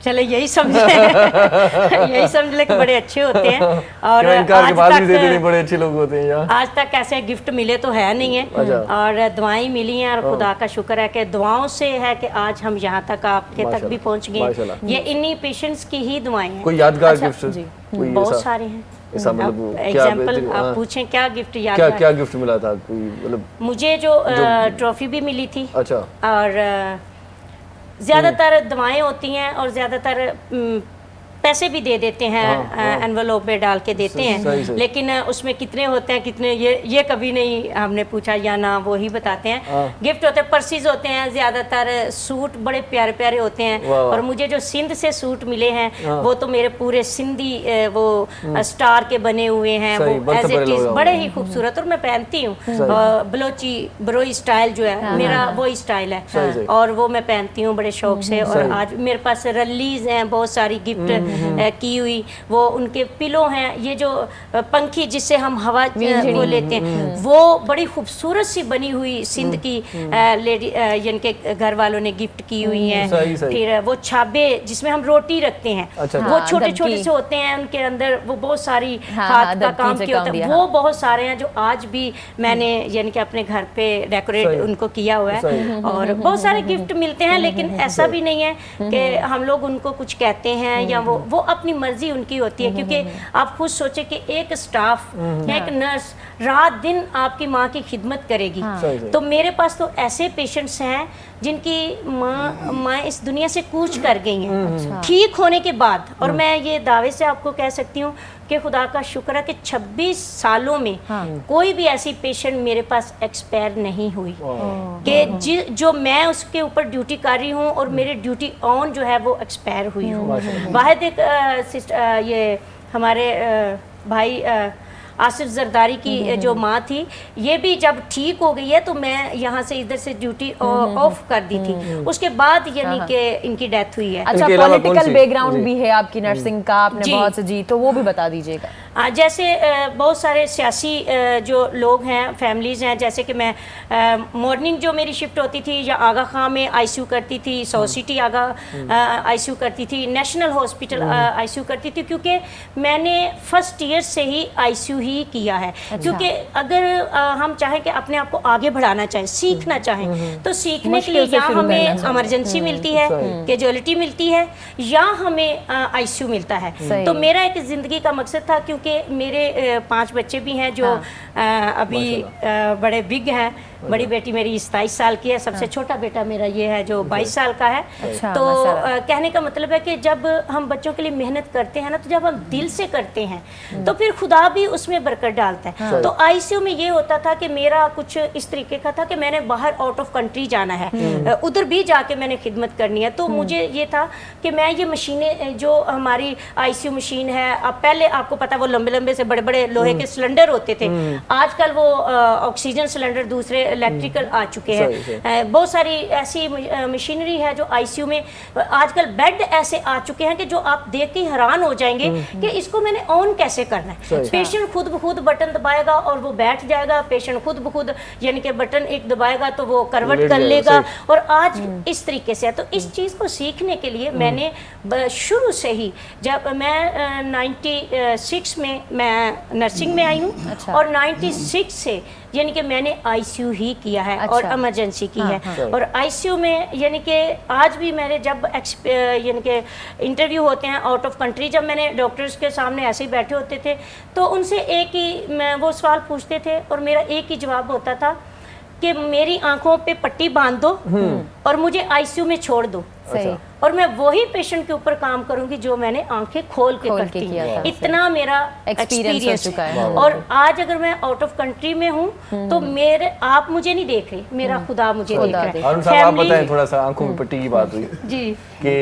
चलो यही समझ यही समझ ले कि बड़े अच्छे होते हैं और क्यों इनकार के बाद भी देते आज नहीं बड़े अच्छे लोग होते हैं यार आज तक ऐसे गिफ्ट मिले तो है नहीं है और दुआएं मिली हैं और खुदा का शुक्र है कि दुआओं से है कि आज हम यहाँ तक आपके तक भी पहुँच गए माशाल्लाह। ये इन्हीं पेशेंट्स की ही दुआएं हैं कोई यादगार गिफ्ट कोई बहुत ऐसा सारे हैं ऐसा मतलब क्या एग्जाम्पल हाँ। आप पूछें क्या गिफ्ट क्या याद क्या गिफ्ट मिला था कोई मतलब मुझे जो ट्रॉफी भी मिली थी अच्छा और ज़्यादातर दवाएं होती हैं और ज़्यादातर पैसे भी दे देते हैं एनवेलोप में डाल के देते हैं सही। लेकिन उसमें कितने होते हैं कितने ये कभी नहीं हमने पूछा या ना वो ही बताते हैं गिफ्ट होते हैं पर्सीज होते हैं ज़्यादातर सूट बड़े प्यारे प्यारे होते हैं और मुझे जो सिंध से सूट मिले हैं वो तो मेरे पूरे सिंधी वो स्टार के बने हुए हैं वो एज इट इज़ बड़े ही खूबसूरत और मैं पहनती हूँ बलोची बरोई स्टाइल जो है मेरा वही स्टाइल है और वो मैं पहनती हूँ बड़े शौक से और आज मेरे पास रलीज हैं बहुत सारी गिफ्ट की हुई वो उनके पिलो हैं ये जो पंखी जिससे हम हवा वो लेते हैं वो बड़ी खूबसूरत सी बनी हुई सिंध की लेडी जिनके घर वालों ने गिफ्ट की हुई हैं फिर वो छाबे जिसमें हम रोटी रखते हैं वो छोटे छोटे से होते हैं उनके अंदर वो बहुत सारी हाथ का काम किया होता है वो बहुत सारे हैं जो आज भी मैंने यानी कि अपने घर पे डेकोरेट उनको किया हुआ है और बहुत सारे गिफ्ट मिलते हैं लेकिन ऐसा भी नहीं है कि हम लोग उनको कुछ कहते हैं या वो अपनी मर्जी उनकी होती है क्योंकि आप खुद सोचे कि एक स्टाफ या एक नर्स रात दिन आपकी माँ की खिदमत करेगी तो मेरे पास तो ऐसे पेशेंट्स हैं जिनकी माँ इस दुनिया से कूच कर गई हैं ठीक होने के बाद और मैं ये दावे से आपको कह सकती हूँ कि खुदा का शुक्र है कि 26 सालों में कोई भी ऐसी पेशेंट मेरे पास एक्सपायर नहीं हुई कि जो मैं उसके ऊपर ड्यूटी कर रही हूँ और मेरी ड्यूटी ऑन जो है वो एक्सपायर हुई हो वाहिद एक ये हमारे भाई आसिफ जरदारी की जो माँ थी ये भी जब ठीक हो गई है तो मैं यहाँ से इधर से ड्यूटी ऑफ कर दी थी उसके बाद यानी कि इनकी डेथ हुई है अच्छा पॉलिटिकल बैकग्राउंड भी है आपकी नर्सिंग का आपने बहुत से जी तो वो भी बता दीजिएगा जैसे बहुत सारे सियासी जो लोग हैं फैमिलीज़ हैं जैसे कि मैं मॉर्निंग जो मेरी शिफ्ट होती थी या आगा खां में आईसीयू करती थी सौ सिटी आगा आईसीयू करती थी नेशनल हॉस्पिटल आईसीयू करती थी क्योंकि मैंने फर्स्ट ईयर से ही आईसीयू ही किया है क्योंकि अगर हम चाहें कि अपने आप को आगे बढ़ाना चाहें सीखना चाहें तो सीखने के लिए या हमें इमरजेंसी मिलती है कैजुअलिटी मिलती है या हमें आईसीयू मिलता है तो मेरा एक ज़िंदगी का मकसद था क्योंकि मेरे 5 बच्चे भी हैं जो अभी बड़े बिग हैं बड़ी बेटी मेरी 27 साल की है, सबसे छोटा बेटा मेरा ये है जो 22 साल का है। अच्छा, तो माशाल्लाह। कहने का मतलब है कि जब हम बच्चों के लिए मेहनत करते हैं ना, तो जब हम दिल से करते हैं तो फिर खुदा भी उसमें बरकत डालता है। तो आईसीयू में ये होता था कि मेरा कुछ इस तरीके का था कि मैंने बाहर आउट ऑफ कंट्री जाना है, उधर भी जाके मैंने खिदमत करनी है। तो मुझे ये था कि मैं ये मशीनें जो हमारी आईसीयू मशीन है, अब पहले आपको पता वो लंबे लंबे से बड़े बड़े लोहे के सिलेंडर होते थे, आजकल वो ऑक्सीजन सिलेंडर दूसरे इलेक्ट्रिकल आ चुके हैं। बहुत सारी ऐसी मशीनरी है जो आईसीयू में आजकल बेड ऐसे आ चुके हैं कि जो आप देख के हैरान हो जाएंगे कि इसको मैंने ऑन कैसे करना है। पेशेंट खुद ब खुद बटन दबाएगा और वो बैठ जाएगा, पेशेंट खुद ब खुद यानी कि बटन एक दबाएगा तो वो करवट कर लेगा, और आज इस तरीके से है। तो इस चीज़ को सीखने के लिए मैंने शुरू से ही, जब मैं 96 में मैं नर्सिंग में आई हूँ, अच्छा। और 96 से यानी कि मैंने आईसीयू ही किया है और अच्छा। इमरजेंसी की है। और आईसीयू में यानी कि आज भी मेरे जब यानी कि इंटरव्यू होते हैं आउट ऑफ कंट्री, जब मैंने डॉक्टर्स के सामने ऐसे ही बैठे होते थे तो उनसे एक ही वो सवाल पूछते थे और मेरा एक ही जवाब होता था कि मेरी आंखों पे पट्टी बांध दो और मुझे आईसीयू में छोड़ दो, सही। और मैं वही पेशेंट के ऊपर काम करूंगी जो मैंने आंखें खोल के करती किया था। इतना मेरा एक्सपीरियंस हो चुका है। और आज अगर मैं आउट ऑफ कंट्री में हूँ तो मेरे आप मुझे नहीं देख रहे, मेरा खुदा मुझे देख रहा है। अरुण साहब, आप बताएं थोड़ा सा, आंखों में पट्टी की बात हुई जी कि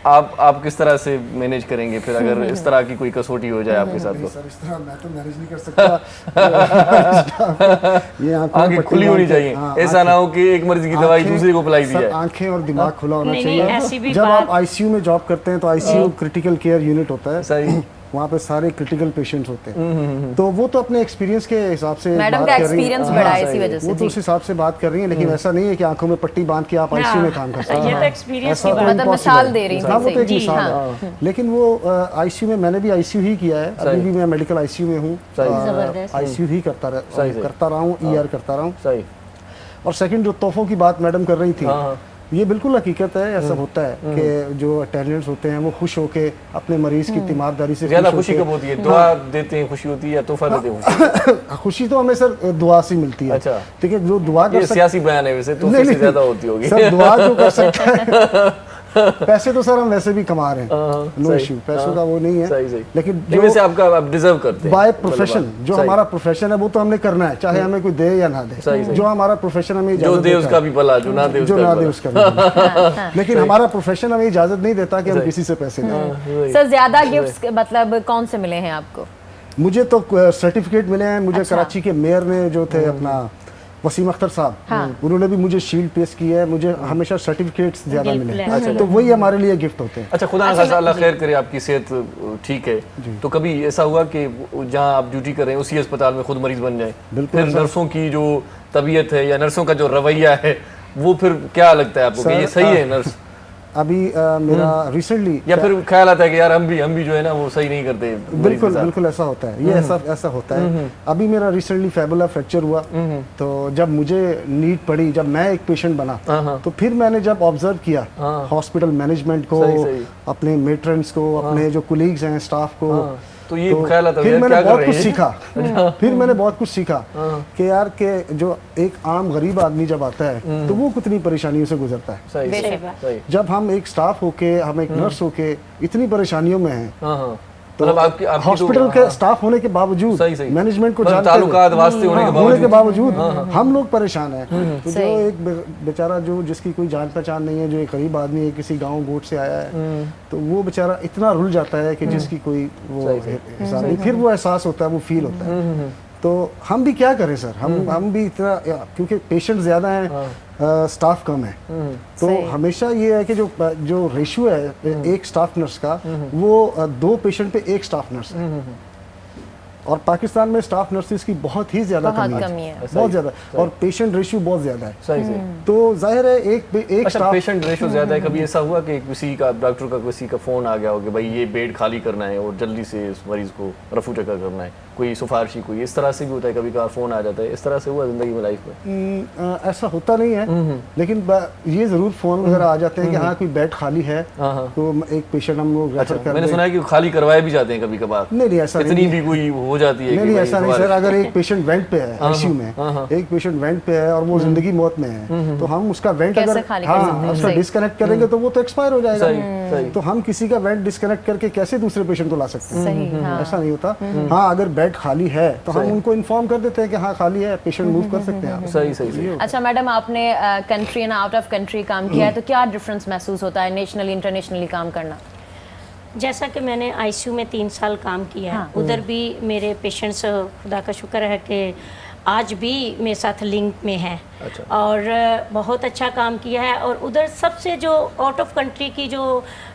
आप किस तरह से मैनेज करेंगे फिर अगर इस तरह की कोई कसौटी हो जाए आपके साथ? तो सर इस तरह मैं तो मैनेज नहीं कर सकता। ये आंखें खुली होनी चाहिए, ऐसा ना हो कि एक मरीज की दवाई दूसरे को पिलाई दी जाए। आंखें और दिमाग खुला होना नहीं, ऐसी भी चाहिए। जब बात- आप आईसीयू में जॉब करते हैं तो आईसीयू क्रिटिकल केयर यूनिट होता है, सही। वहाँ पे सारे क्रिटिकल पेशेंट्स होते हैं। तो वो तो अपने एक्सपीरियंस के हिसाब से मैडम बात का कर रही हैं। एक्सपीरियंस हाँ, बढ़ा है इसी वजह से। वो तो उस हिसाब से बात कर रही हैं, लेकिन ऐसा नहीं है कि आंखों में पट्टी बांध के आप आईसीयू में काम कर सकते ये हैं। तो एक्सपीरियंस ऐसा की तो बात मतलब impossible मिसाल है। दे रही हैं हाँ, वो तो एक जी, मिसाल हाँ। है। लेकिन वो आईसीयू में मैंने भी आईसीयू ही किया है, अभी भी मैं मेडिकल आईसीयू में हूँ, जबरदस्त। आईसीयू ही करता रहा हूँ, ईआर करता रहा हूँ। सही। और सेकंड जो तोहफों की बात मैडम कर रही थी, ये बिल्कुल हकीकत है, ऐसा होता है कि जो अटेंडेंट्स होते हैं वो खुश होके अपने मरीज की तीमारदारी से ज्यादा खुश खुशी होके- कब होती है? दुआ देते हैं खुशी होती है या तोहफा देते हैं? खुशी तो हमें सर दुआ से मिलती है। अच्छा। ठीक है, जो दुआ कर ये सियासी बयान है वैसे, तो नहीं, से नहीं। ज्यादा होती होगी। सर दुआ जो कर सकता है पैसे तो सर हम वैसे भी कमा रहे हैं, नो सही। इश्यू, पैसों का वो नहीं है। सही, सही। लेकिन नहीं, वैसे आपका आप डिजर्व करते हैं बाय मतलब प्रोफेशन, जो सही। हमारा प्रोफेशन है वो तो हमने करना है, चाहे हमें कोई दे या ना दे। सही, सही। जो हमारा प्रोफेशन हमें जो इजाजत दे देता उसका है, भी भला, जो ना दे जो उसका ना भी दे भला। उसका भी भला। लेकिन हमारा प्रोफेशन हमें इजाजत नहीं देता कि हम किसी से पैसे लें। सर ज्यादा गिफ्ट्स मतलब कौन से मिले हैं आपको? मुझे तो सर्टिफिकेट मिले हैं। मुझे कराची के मेयर ने जो थे अपना वसीम अख्तर साहब, उन्होंने भी मुझे शील्ड पेश की है। मुझे हमेशा सर्टिफिकेट्स ज्यादा मिले हैं, तो वही हमारे लिए गिफ्ट होते हैं। अच्छा, खुदा ना खास्ता अल्लाह खैर करे, आपकी सेहत ठीक है तो कभी ऐसा हुआ कि जहां आप ड्यूटी कर रहे हैं उसी अस्पताल में खुद मरीज बन जाए? बिल्कुल फिर सर। नर्सों की जो तबीयत है या नर्सों का जो रवैया है वो फिर क्या लगता है आपको कि ये सही है नर्स, अभी मेरा रिसेंटली या फिर ख्याल आता है कि यार हम भी जो है ना वो सही नहीं करते मरीज के बिल्कुल साथ? बिल्कुल ऐसा होता है, ये ऐसा होता है। अभी मेरा रिसेंटली फैबुला फ्रैक्चर हुआ, तो जब मुझे नीड पड़ी, जब मैं एक पेशेंट बना, तो फिर मैंने जब ऑब्जर्व किया हॉस्पिटल मैनेजमेंट को, सही। अपने मेट्रन्स को, अपने जो कुलीग्स हैं, स्टाफ को, तो ये ख्याल आता है फिर यार मैंने क्या कर बहुत रहे कुछ हैं? सीखा। फिर मैंने बहुत कुछ सीखा कि यार के जो एक आम गरीब आदमी जब आता है तो वो कितनी परेशानियों से गुजरता है। सही, सही बात। सही। जब हम एक स्टाफ होके, हम एक नर्स होके इतनी परेशानियों में हैं, हाँ। तो मतलब आपकी हॉस्पिटल के स्टाफ होने के बावजूद, सही, सही। मैनेजमेंट को मतलब जानते ताल्लुकात वास्ते होने के बावजूद हम लोग परेशान हैं। तो जो सही। एक बेचारा जो जिसकी कोई जान पहचान नहीं है, जो एक गरीब आदमी है, किसी गांव गोट से आया है, तो वो बेचारा इतना रुल जाता है कि जिसकी कोई वो हिसाब नहीं, फिर वो एहसास होता है, वो फील होता है। तो हम भी क्या करें सर, हम भी इतना, क्योंकि पेशेंट ज्यादा हैं, स्टाफ कम है, तो हमेशा ये है कि जो रेशियो है एक स्टाफ नर्स का, वो 2 पेशेंट पे 1 स्टाफ नर्स है। और पाकिस्तान में स्टाफ नर्सेज की बहुत ही ज्यादा बहुत कमी कमी है, है। बहुत ज्यादा, और पेशेंट रेशियो बहुत ज्यादा है। सही से। तो जाहिर है एक अच्छा, स्टाफ, पेशेंट रेशो ज्यादा है, कभी ऐसा हुआ कि किसी का डॉक्टर का किसी का फोन आ गया हो कि भाई ये बेड खाली करना है और जल्दी से इस मरीज को रफू चक्कर करना है, कोई सिफारिशी कोई, इस तरह से भी होता है, कभी कभार फ़ोन आ जाता है, इस तरह से हुआ ज़िंदगी में, लाइफ में? ऐसा होता नहीं है, लेकिन ये ज़रूर फ़ोन वगैरह आ जाते हैं कि हाँ कोई बेड खाली है, तो एक पेशेंट हम लोग रेफर कर मैंने सुना है कि खाली करवाए भी जाते हैं कभी कभार। नहीं ऐसा इतनी भी कोई हो जाती है? नहीं ऐसा नहीं सर, अगर एक पेशेंट वेंट पे है आईसीयू में, एक पेशेंट वेंट पे है और वो जिंदगी मौत में है, तो हम उसका वेंट अगर उसका डिस्कनेक्ट करेंगे तो वो तो एक्सपायर हो जाएगा, तो हम किसी का वेंट डिस्कनेक्ट करके कैसे दूसरे पेशेंट को ला सकते हैं? ऐसा नहीं होता। हाँ अगर बेड खाली है तो हम उनको इन्फॉर्म कर देते हैं कि हाँ खाली है, पेशेंट मूव कर सकते हैं। सही। अच्छा मैडम, आपने country and out of country काम किया है, तो क्या डिफरेंस महसूस होता है नेशनली इंटरनेशनली काम करना? जैसा कि मैंने आईसीयू में 3 साल काम किया है, उधर भी मेरे पेशेंट्स खुदा का शुक्र है कि आज भी मेरे साथ लिंक में हैं। और बहुत अच्छा काम किया है। और उधर सबसे जो आउट ऑफ कंट्री की जो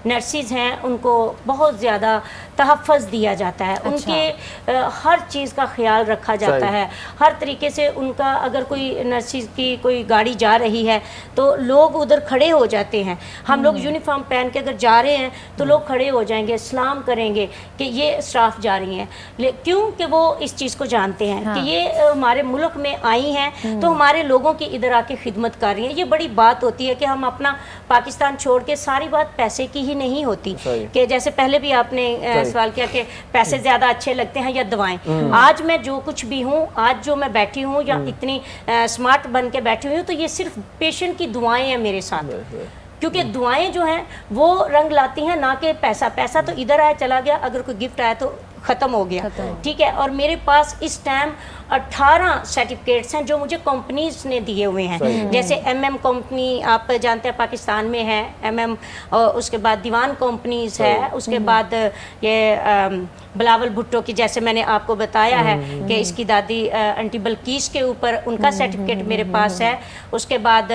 नर्सिस हैं उनको बहुत ज़्यादा तहफ़्फ़ुज़ दिया जाता है, उनके हर चीज़ का ख्याल रखा जाता है, हर तरीके से उनका, अगर कोई नर्सिस की कोई गाड़ी जा रही है तो लोग उधर खड़े हो जाते हैं। हम लोग यूनिफॉर्म पहन के अगर जा रहे हैं तो लोग खड़े हो जाएंगे, सलाम करेंगे कि ये स्टाफ जा रही हैं, क्यों कि वो इस चीज़ को जानते हैं कि ये हमारे मुल्क में आई हैं तो हमारे लोगों की इधर आके खिदमत कर रही हैं। ये बड़ी बात होती है कि हम अपना पाकिस्तान छोड़ के, सारी बात पैसे की ही नहीं होती कि जैसे पहले भी आपने सवाल किया कि पैसे ज़्यादा अच्छे लगते हैं या दवाएं। आज मैं जो कुछ भी हूँ, आज जो मैं बैठी हूँ या इतनी स्मार्ट बन के बैठी हुई हूँ, तो ये सिर्फ पेशेंट की दुआएं हैं मेरे साथ, क्योंकि दुआएं जो हैं वो रंग लाती हैं, ना कि पैसा। पैसा तो इधर आया चला गया, अगर कोई गिफ्ट आया तो ख़त्म हो गया, ठीक है। और मेरे पास इस टाइम 18 सर्टिफिकेट्स हैं जो मुझे कंपनीज ने दिए हुए हैं। जैसे एमएम कंपनी आप जानते हैं पाकिस्तान में है, एमएम, उसके बाद दीवान कंपनीज है, उसके बाद ये बिलावल भुट्टो की, जैसे मैंने आपको बताया है कि इसकी दादी आंटी बल्कीस के ऊपर उनका सर्टिफिकेट मेरे पास है। उसके बाद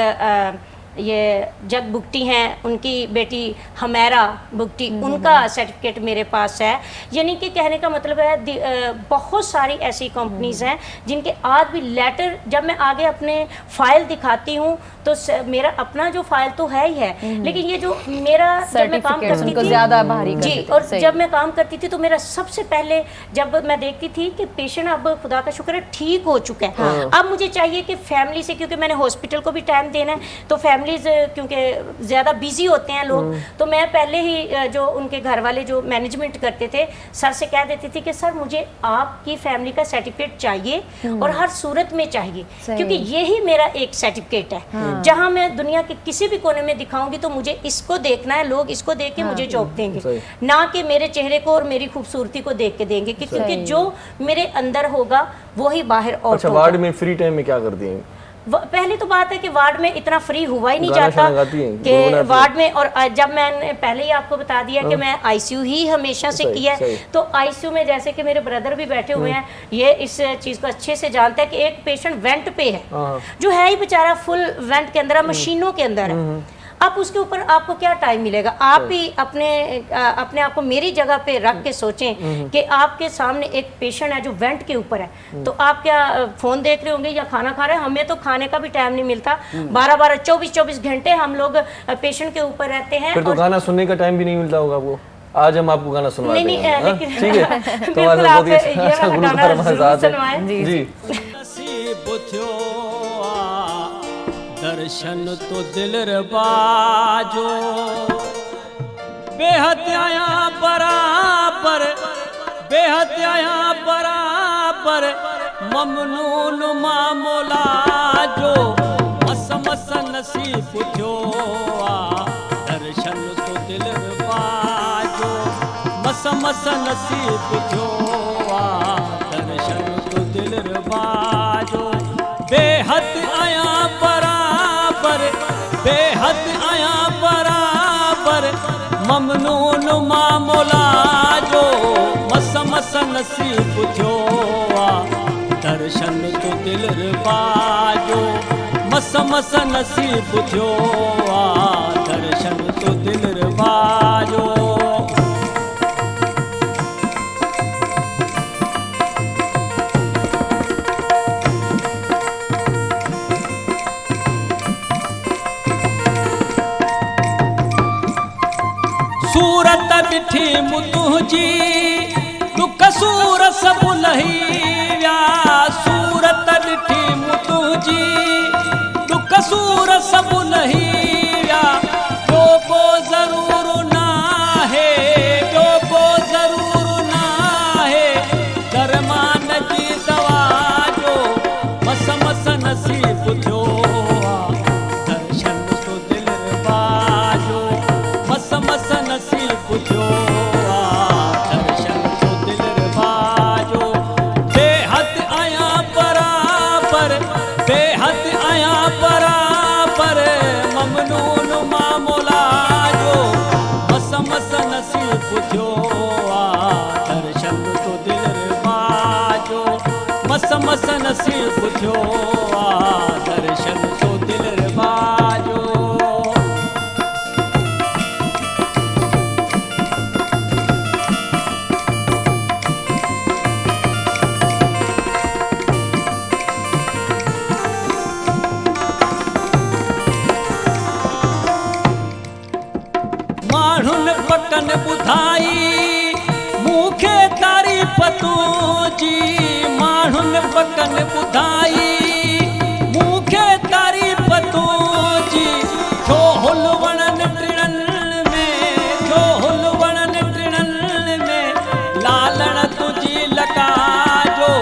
ये जग बुगटी हैं, उनकी बेटी हमेरा बुगटी, उनका सर्टिफिकेट मेरे पास है। यानी कि कहने का मतलब है बहुत सारी ऐसी कंपनीज़ हैं जिनके आज भी लेटर, जब मैं आगे अपने फाइल दिखाती हूँ तो मेरा अपना जो फाइल तो है ही है, लेकिन ये जो मेरा जब मैं काम करती थी ज़्यादा भारी जी, और जब मैं काम करती थी तो मेरा सबसे पहले जब मैं देखती थी कि पेशेंट अब खुदा का शुक्र है ठीक हो चुका है, अब मुझे चाहिए कि फैमिली से, क्योंकि मैंने हॉस्पिटल को भी टाइम देना है, तो फैमिलीज क्योंकि ज़्यादा बिजी होते हैं लोग, तो मैं पहले ही जो उनके घर वाले जो मैनेजमेंट करते थे, सर से कह देती थी कि सर मुझे आपकी फैमिली का सर्टिफिकेट चाहिए और हर सूरत में चाहिए, क्योंकि यही मेरा एक सर्टिफिकेट है। जहां मैं दुनिया के किसी भी कोने में दिखाऊंगी तो मुझे इसको देखना है, लोग इसको देख के मुझे जॉब देंगे, ना कि मेरे चेहरे को और मेरी खूबसूरती को देख के देंगे, क्योंकि जो मेरे अंदर होगा वही बाहर और। अच्छा, वार्ड में फ्री टाइम में क्या करती हैं? पहली तो बात है कि वार्ड में इतना फ्री हुआ ही नहीं जाता कि वार्ड में, और जब मैंने पहले ही आपको बता दिया कि मैं आईसीयू ही हमेशा से किया है, तो आईसीयू में जैसे कि मेरे ब्रदर भी बैठे हुए हैं, ये इस चीज़ को अच्छे से जानते हैं कि एक पेशेंट वेंट पे है, जो है ही बेचारा फुल वेंट के अंदर, मशीनों के अंदर है। अब उसके ऊपर आपको क्या टाइम मिलेगा? आप भी अपने आप को मेरी जगह पे रख के सोचें कि आपके सामने एक पेशेंट है जो वेंट के ऊपर है, तो आप क्या फ़ोन देख रहे होंगे या खाना खा रहे हैं? हमें तो खाने का भी टाइम नहीं मिलता, 12-12, 24-24 घंटे हम लोग पेशेंट के ऊपर रहते हैं। फिर तो गाना सुनने का टाइम भी नहीं मिलता होगा आपको। आज हम आपको गाना सुनवाते हैं। नहीं, ठीक है, तो आज बहुत ही अच्छा गुलजार मज़ाद है जी। दर्शन तो दिल रबाजो बेहद आया बराबर, बेहद आया बराबर, ममनून मामोला जो मस मस नसीब थियो दर्शन तो दिल रबाजो मस मस नसीब थियो दर्शन तो दिल रबाजो बेहद आया बेहद आया बराबर, ममनून मामोला जो मस मस नसीब थियो दर्शन तो दिल रबाजो मस मस नसीब थियो दर्शन तो दिल रबाजो। सूरत बिठी मुतुजी दुख कसूर सभु लही विया सूरत ॾिठी मूं तुंहिंजी तूं कसूर सभु लही विया ॿियो को ज़रूरु न आहे ॿियो को ज़रूरु न आहे दरमान जी दवा जो मस मस नसीब थियो दर्शन तो दिलरुबा जो मस मस नसीब थियो दर्शन तो दिलरुबा जो बेहद आया बराबर बेहद आया बराबर ममनून मामूला जो मस मस नसीब थियो दर्शन तो दिलरुबा जो मस मस नसीब थियो दर्शन तो दिलरुबा जो माण्हुनि पकन ॿुधाई मूंखे तारीफ़ तुंहिंजी माण्हुनि पकन ॿुधाई मूंखे तारीफ़ तुंहिंजी छो हुल वणनि टिणनि में छो हुल वणनि टिणनि में लालण तुंहिंजी लका जो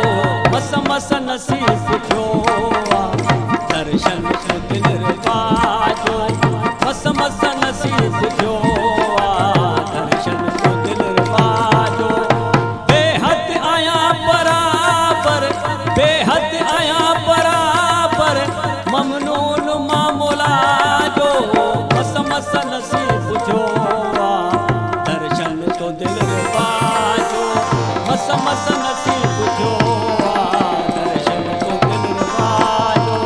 मस मस नसीब थियो दर्शन तो दिलरुबा जो मस मस नसीब थियो दर्शन तो दिलरुबा जो बेहद आया बराबर बेहद आया बराबर ममनून मामूला जो मस मस नसीब थियो दर्शन तो दिलरुबा जो मस मस नसीब थियो दर्शन तो दिलरुबा जो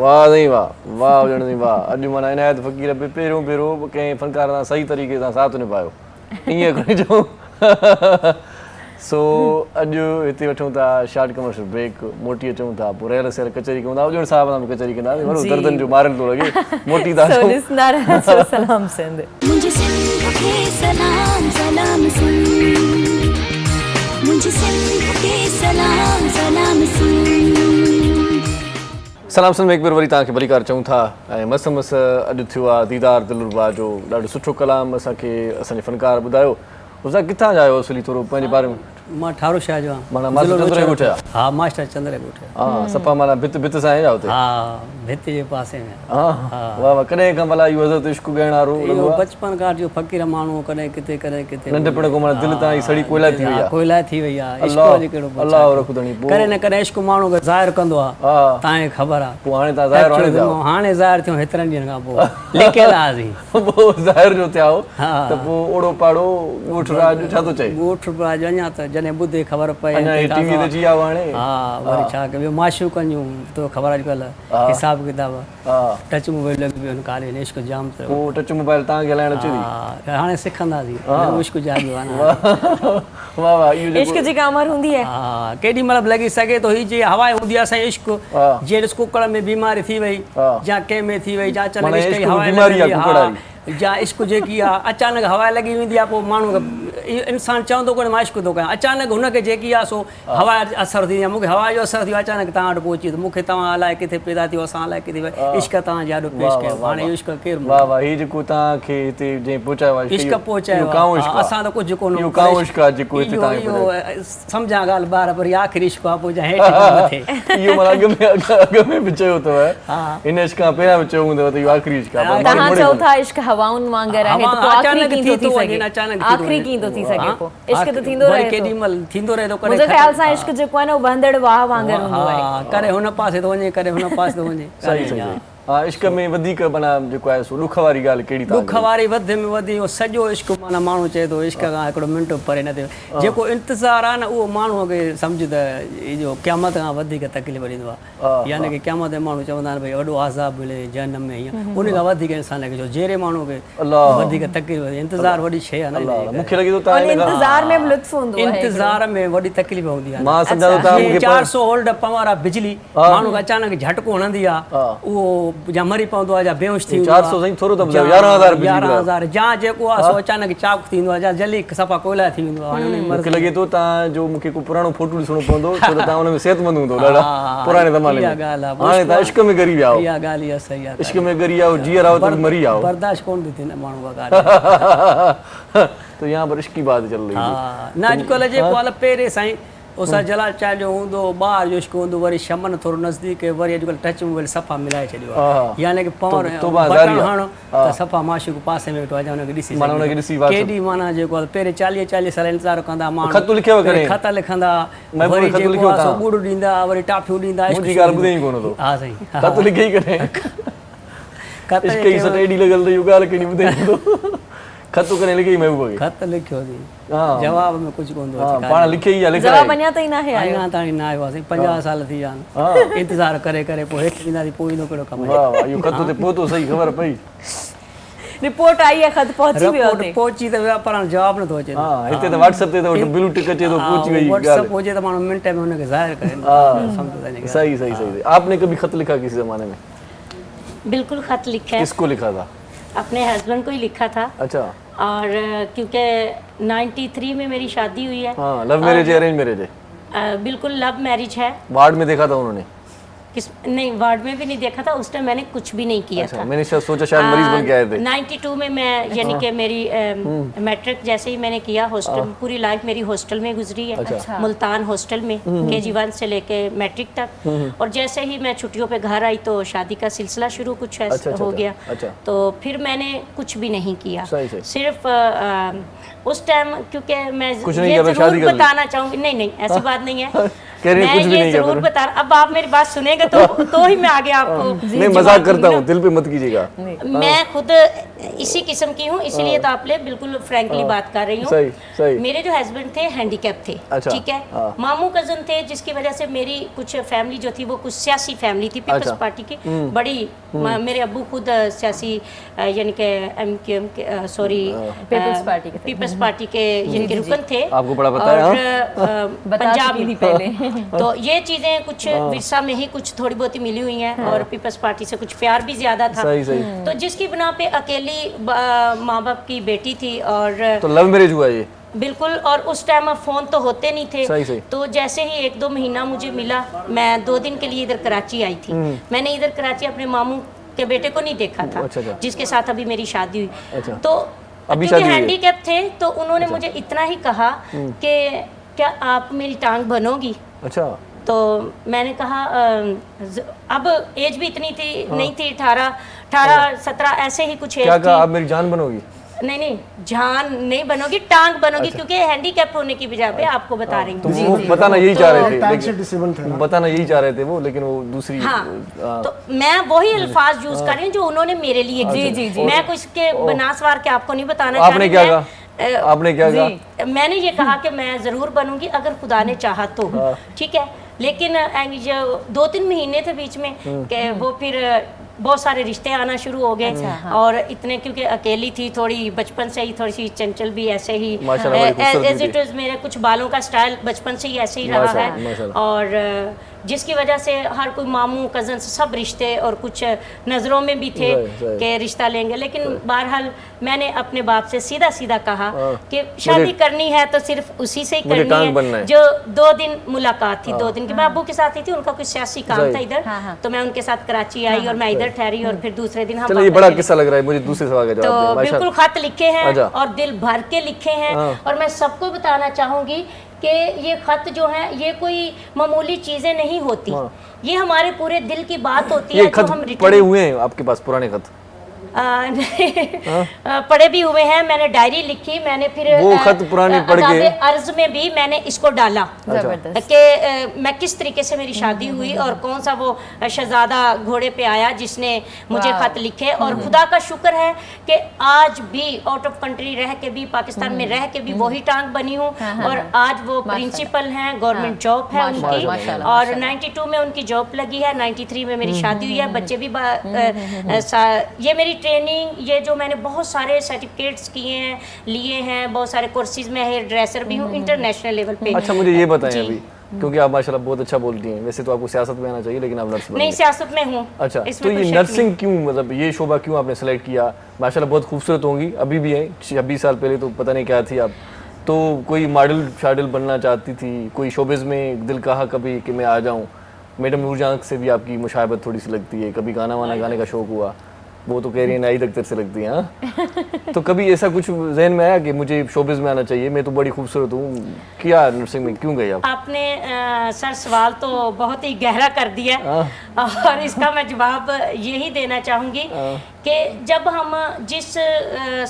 वाह नहीं वाह वाह ॼण नहीं वाह अॼु माना इनायत फ़क़ीर बि पहिरियों कंहिं फनकार सां सही तरीक़े सां साथ निभायो ईअं कोन्हे चऊं सो अॼु हिते वठूं था शॉर्ट कमर्शियल ब्रेक मोटी अचूं था पोइ रहियल सेल कचहरी कयूं था ॼण साहब सां कचहरी कंदासीं वॾो गर्दन जो मारियल थो लॻे मोटी था So listener, so salam send. मुझे सिंध के सलाम सलाम सुन मुझे सिंध के सलाम सलाम सुन सलाम सन में हिकु बार वरी तव्हांखे भलीकार चऊं था ऐं मस मस अॼु थियो आहे दीदार दिलरुबा जो ॾाढो सुठो कलाम असांखे असांजे फनकार ॿुधायो उसा किथां जा आहियो असली थोरो पंहिंजे बारे में मां ठारो शाह जो माना मास्टर चंद्र ॻोठ जा हा मास्टर चंद्र ॻोठ हा सफ़ा माना भित भित सां आहे हुते हा भित जे पासे में हा वाह वाह कॾहिं खां भला इहो हज़रत इश्क ॻाइण वारो इहो बचपन खां जो फ़क़ीर माण्हू कॾहिं किथे नंढपण खां माना दिलि तां सड़ी कोयला थी वई आहे कोयला थी वई आहे इश्क जो कहिड़ो अलाह रखुदणी कॾहिं न कॾहिं इश्क माण्हू खे ज़ाहिर कंदो आहे हा तव्हांखे ख़बर आहे पोइ हाणे तव्हां ज़ाहिर हाणे थियो हाणे ज़ाहिर थियो हेतिरनि ॾींहंनि खां पोइ लिकियल आहे पोइ ज़ाहिर जो थिया हो हा त पोइ ओड़ो पाड़ो ॻोठ राज छा थो चए ॻोठ राज अञा त जॾहिं ॿुधे ख़बर पए टीवी ते जी आयो हाणे हा वरी छा कयो माशूकनि जूं तो ख़बर अॼुकल्ह हिसाब किताब हा टच मोबाइल लॻी पियो काले इश्क जाम थियो पोइ टच मोबाइल तव्हांखे हलाइण अचे थी हा हाणे सिखंदासीं इश्क जाॻियो आहे न वाह वाह इहो इश्क जी का उमर हूंदी है हा केॾी महिल बि लॻी सघे थो हीअ जे हवा हूंदी आहे असांजी इश्क जीअं ॾिस कुकड़ में बीमारी थी वई या कंहिं में थी वई या अचानक इश्क जी हवा या इश्क जेकी आहे अचानक हवा लॻी वेंदी आहे पोइ माण्हू इंसानु चवंदो कोन्हे मां इश्क थो कयां अचानक हुनखे जेकी आहे सो हवा असरु थींदी आहे मूंखे हवा जो असरु थियो अचानक तव्हां वटि पहुची त मूंखे तव्हां अलाए किथे पैदा थियो असां अलाए किथे इश्क तव्हां जाॾो पेश कयो हाणे इश्क केरु वाह वाह हीउ जेको तव्हांखे हिते जंहिं पहुचायो आहे इश्क पहुचायो असां त कुझु कोन इहो सम्झां ॻाल्हि ॿार वरी आख़िरी इश्क आहे पोइ हेठि मथे इहो माना अॻ में बि चयो अथव हिन इश्क खां पहिरियां बि चयो हूंदव त इहो आख़िरी इश्क आहे तव्हां चओ था इश्क हवाउनि वांगुरु आहे त पोइ आख़िरी कीअं थो थी सघे आख़िरी कीअं थो थी सघे पोइ इश्क त थींदो रहे केॾी महिल थींदो रहे थो मुंहिंजे ख़्याल सां इश्क जेको आहे न वहंदड़ वाह वांगुरु हूंदो आहे करे हुन पासे थो वञे करे हुन पासे थो वञे सही सही हा इश्क में वधीक माना जेको आहे सो ॾुख वारी ॻाल्हि कहिड़ी ॾुख वारी वधि में वधी सॼो इश्क माना माण्हू चए थो इश्क खां हिकिड़ो मिंट परे न थियो जेको इंतज़ारु आहे न उहो माण्हूअ खे सम्झ त इहो क़यामत खां वधीक तकलीफ़ ॾींदो आहे यानी की क़यामत में माण्हू चवंदा आहिनि भई वॾो आज़ाब मिले जनम में हीअं उन खां वधीक इंसान खे जो जहिड़े माण्हू खे वधीक तकलीफ़ इंतज़ारु वॾी शइ आहे न मूंखे लॻे थो इंतज़ार में बि लुत्फ़ हूंदो आहे इंतज़ार में वॾी तकलीफ़ हूंदी आहे मां सम्झां थो 400 वोल्ट पावर आहे बिजली माण्हू खे अचानक झटको हणंदी आहे उहो जा मरी पवंदो आहे, जा बेहोश थी 400 साईं थोरो त ॿुधायो, 11,000 बिजली बिल। 11,000 जा जेको आहे सो अचानक चाक थी वेंदो आहे, जा जल्दी सफ़ा कोयला थी वेंदो आहे। हाणे उन मूंखे लॻे थो तव्हां जो मूंखे को पुराणो फोटो ॾिसणो पवंदो, छो त तव्हां हुन में सेहतमंद हूंदो ॾाढा पुराणे ज़माने में। हाणे तव्हां इश्क में ॻरी विया इहा ॻाल्हि इहा सही आहे, इश्क में ॻरी विया जीअर आओ त मरी आओ, बर्दाश्त कोन थी थिए माण्हू का ॻाल्हि। तो यहाँ पर इश्क की बात चल रही है। हा न अॼुकल्ह जेको आहे पहिरें साईं उसा जलाल चाह जो हूंदो, ॿार जो इश्क हूंदो, वरी शमन थोरो नज़दीक, वरी अॼुकल्ह टच में वरी सफ़ा मिलाए छॾियो आहे, यानी की पवण बटण हणो त सफ़ा माशूक पासे में वेठो आहे, हुनखे ॾिसी केॾी माना जेको आहे पहिरें 40 साल इंतज़ार कंदा माण्हू, खत लिखियो करे खत लिखंदा, वरी जेको आहे सो ॻुड़ ॾींदा, वरी टाफियूं ॾींदा। मुंहिंजी ॻाल्हि ॿुधई कोन थो। हा साईं खत लिखी करे खत इश्क जी सट एॾी लॻल त इहो ॻाल्हि कहिड़ी ॿुधई थो। खत करे लिखी महबूब खे, खत लिखियो थी, हाँ जवाब में कुछ कोन थो हाँ पाण लिखे ई लिखे जवाब अञा ताईं न आयो। अञा ताईं न आयो आहे, 50 साल थी विया आहिनि इंतज़ार करे करे, पोइ हेठि ईंदासीं, पोइ ईंदो कहिड़ो कमु। वाह वाह, इहो खत ते पहुतो सही, ख़बर पई। रिपोर्ट आई है, खत पहुंची वियो रिपोर्ट पहुची त विया, पर जवाब नथो अचे। हां हिते त व्हाट्सएप ते त ब्लू टिक अचे तो पहुची वई व्हाट्सएप हुजे त माण्हू मिंट में हुनखे ज़ाहिर करे हां सही सही सही। आपने कभी खत लिखा किसी जमाने में? बिल्कुल खत लिखा है, किसको लिखा था? अपने हस्बैंड को ही लिखा था। अच्छा। और क्योंकि 93 में मेरी शादी हुई है। हाँ लव मैरिज है अरेंज मैरिज है? बिल्कुल लव मैरिज है। वार्ड में देखा था उन्होंने? नहीं वार्ड में भी नहीं देखा था, उस टाइम मैंने कुछ भी नहीं किया था। मैंने सोचा शायद मरीज बन के आए थे। 92 में मैं यानी कि मेरी मैट्रिक जैसे ही मैंने किया, हॉस्टल पूरी लाइफ मेरी हॉस्टल में गुजरी है। अच्छा। मुल्तान हॉस्टल में KG1 से लेके मैट्रिक तक। और जैसे ही मैं छुट्टियों पे घर आई तो शादी का सिलसिला शुरू कुछ ऐसा हो गया। तो फिर मैंने कुछ भी नहीं किया, सिर्फ उस टाइम क्योंकि मैं ये जरूर बताना चाहूँगी, नहीं ऐसी बात नहीं है, मैं ये जरूर बता, अब आप मेरी बात सुनेंगे तो ही मैं आगे आपको मैं मजाक करता हूँ, दिल पे मत कीजिएगा। मैं खुद इसी किस्म की हूँ, इसीलिए तो आप ले बिल्कुल फ्रैंकली बात कर रही हूँ। मेरे जो हस्बैंड थे हैंडीकैप थे, ठीक है, मामू कजन थे, जिसकी वजह से मेरी कुछ फैमिली जो थी वो कुछ सियासी फैमिली थी, पीपल्स पार्टी की बड़ी। मेरे अब्बू खुद सियासी यानी कि MQM सॉरी पीपल्स पार्टी के जिनके रुकन थे, आपको बड़ा पता है, और पंजाब में पहले। तो ये चीजें कुछ विरसा में ही कुछ थोड़ी बहुत मिली हुई हैं, और पीपल्स पार्टी से कुछ प्यार भी ज्यादा था। तो जिसकी बिना पे अकेली माँ बाप की बेटी थी, और तो लव मैरिज हुआ ये? बिल्कुल। और उस टाइम फोन तो होते नहीं थे। सही। तो जैसे ही 1-2 महीना मुझे मिला, मैं 2 दिन के लिए इधर कराची आई थी। मैंने इधर कराची अपने मामू के बेटे को नहीं देखा था। अच्छा। जिसके साथ अभी मेरी शादी हुई। अच्छा। तो अभी हैंडीकैप थे, तो उन्होंने मुझे इतना ही कहा कि क्या आप मेरी टांग बनोगी? अच्छा। तो मैंने कहा अब एज भी इतनी थी नहीं थी, 18-17 ऐसे ही कुछ एज क्या थी। कहा आप मेरी जान बनोगी? नहीं जान नहीं बनोगी, टांग बनोगी। क्योंकि हैंडीकैप होने की वजह पे आपको बता रही हूँ। वो बताना यही चाह रहे थे, बताना यही चाह रहे थे वो, लेकिन वो दूसरी। हाँ तो मैं वही अल्फाज यूज कर रही हूँ जो उन्होंने मेरे लिए किए। मैं कुछ के बनासवार के आपको नहीं बताना चाहती। आपने क्या कहा? आपने क्या कहा? मैंने ये कहा कि मैं जरूर बनूंगी अगर खुदा ने चाहा तो, ठीक है। लेकिन जो 2-3 महीने थे बीच में कि वो फिर बहुत सारे रिश्ते आना शुरू हो गए। और इतने क्योंकि अकेली थी, थोड़ी बचपन से ही थोड़ी सी चंचल भी ऐसे ही, एज इट इज मेरे कुछ बालों का स्टाइल बचपन से ही ऐसे ही रहा है। और जिसकी वजह से हर कोई मामू कजन सब रिश्ते और कुछ नज़रों में भी थे कि रिश्ता लेंगे। लेकिन बहरहाल मैंने अपने बाप से सीधा सीधा कहा कि शादी करनी है तो सिर्फ उसी से ही करनी है जो 2 दिन मुलाकात थी। 2 दिन के मैं अब्बू के साथ ही थी, उनका कुछ सियासी काम था इधर, तो मैं उनके साथ कराची आई और मैं इधर ठहरी, और फिर दूसरे दिन हम। ये बड़ा किस्सा लग रहा है मुझे, दूसरे सवाल का जवाब। तो बिल्कुल खत लिखे हैं और दिल भर के लिखे हैं। और मैं सबको बताना चाहूँगी कि ये खत जो है ये कोई मामूली चीजें नहीं होती, ये हमारे पूरे दिल की बात होती है। जो हम पढ़े हुए हैं आपके पास पुराने खत? पढ़े भी हुए हैं, मैंने डायरी लिखी, मैंने फिर वो खत पुराने पढ़ के अर्ज में भी मैंने इसको डाला कि मैं किस तरीके से मेरी शादी हुई और कौन सा वो शहजादा घोड़े पे आया जिसने मुझे खत लिखे। और खुदा का शुक्र है कि आज भी आउट ऑफ कंट्री रह के भी, पाकिस्तान में रह के भी वही टांग बनी हूँ। और आज वो प्रिंसिपल हैं, गवर्नमेंट जॉब है उनकी, और 92 में उनकी जॉब लगी है, 93 में मेरी शादी हुई है, बच्चे भी ये मेरी ट्रेनिंग, ये जो मैंने बहुत सारे सर्टिफिकेट्स किए हैं, लिए हैं, बहुत सारे कोर्सेज में हेयर ड्रेसर भी हूँ इंटरनेशनल लेवल पे। अच्छा मुझे ये बताएं, अभी क्योंकि आप माशाल्लाह बहुत अच्छा बोलती हैं। वैसे तो आपको सियासत में आना चाहिए, लेकिन आप नर्स बन नहीं, गई। सियासत में हूँ। अच्छा, तो इसमें ये कोई शक नर्सिंग क्यों, मतलब ये शोबा क्यों आपने सेलेक्ट किया? माशाल्लाह बहुत खूबसूरत होंगी, अभी भी हैं। 26 साल पहले तो पता नहीं क्या थी आप। तो कोई मॉडल शाडल बनना चाहती थी, कोई शोबिज़ में दिल कहा कभी कि मैं आ जाऊँ? मैडम नूरजहां से भी आपकी मुशाबत थोड़ी सी लगती है, कभी गाना वाना गाने का शौक हुआ, वो तो कह रही है नाई अख्तर से लगती है। हाँ, तो कभी ऐसा कुछ जहन में आया कि मुझे शोबिज़ में आना चाहिए, मैं तो बड़ी खूबसूरत हूँ, क्या नर्सिंग में क्यों गई आप? आपने सर सवाल तो बहुत ही गहरा कर दिया, और इसका मैं जवाब यही देना चाहूँगी कि जब हम जिस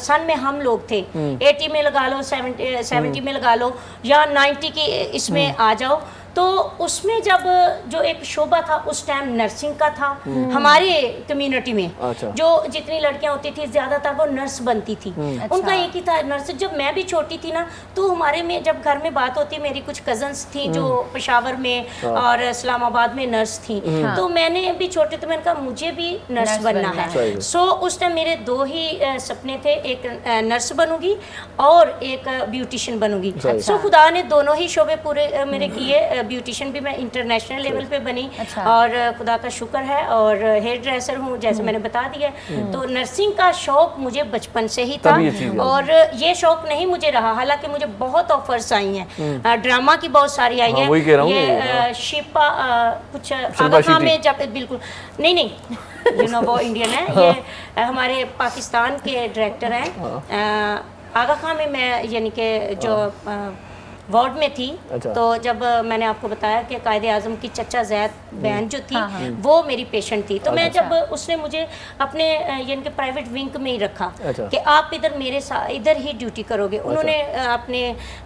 सन में हम लोग थे, 80 में लगा लो, 70 में लगा लो, या 90 की इसमें आ जाओ, तो उसमें जब जो एक शोबा था उस टाइम नर्सिंग का था हमारे कम्युनिटी में। अच्छा। जो जितनी लड़कियां होती थी ज्यादातर वो नर्स बनती थी। उनका एक ही था नर्स। जब मैं भी छोटी थी ना, तो हमारे में जब घर में बात होती, मेरी कुछ कजन्स थी जो पेशावर में और इस्लामाबाद में नर्स थी, तो मैंने भी छोटे, तो मैंने कहा मुझे भी नर्स बनना है। सो उस टाइम मेरे दो ही सपने थे, एक नर्स बनूंगी और एक ब्यूटिशियन बनूंगी। सो खुदा ने दोनों ही शोबे पूरे मेरे किए। ब्यूटिशियन भी मैं इंटरनेशनल लेवल पे बनी, और खुदा का शुक्र है, और हेयर ड्रेसर हूँ जैसे मैंने बता दिया। तो नर्सिंग का शौक मुझे बचपन से ही था, और ये शौक नहीं मुझे रहा। हालांकि मुझे बहुत ऑफर्स आई हैं, ड्रामा की बहुत सारी आई हैं। ये शिपा कुछ आगा खां में, जब बिल्कुल नहीं यू नो वो इंडियन है, ये हमारे पाकिस्तान के डायरेक्टर हैं। आगा खां में मैं यानी कि जो वार्ड में थी। अच्छा। तो जब मैंने आपको बताया कि कायदे आज़म की चचा जैद बहन जो थी, वो मेरी पेशेंट थी, तो मैं जब उसने मुझे अपने यानी कि प्राइवेट विंग में ही रखा कि आप इधर मेरे साथ इधर ही ड्यूटी करोगे। उन्होंने अपने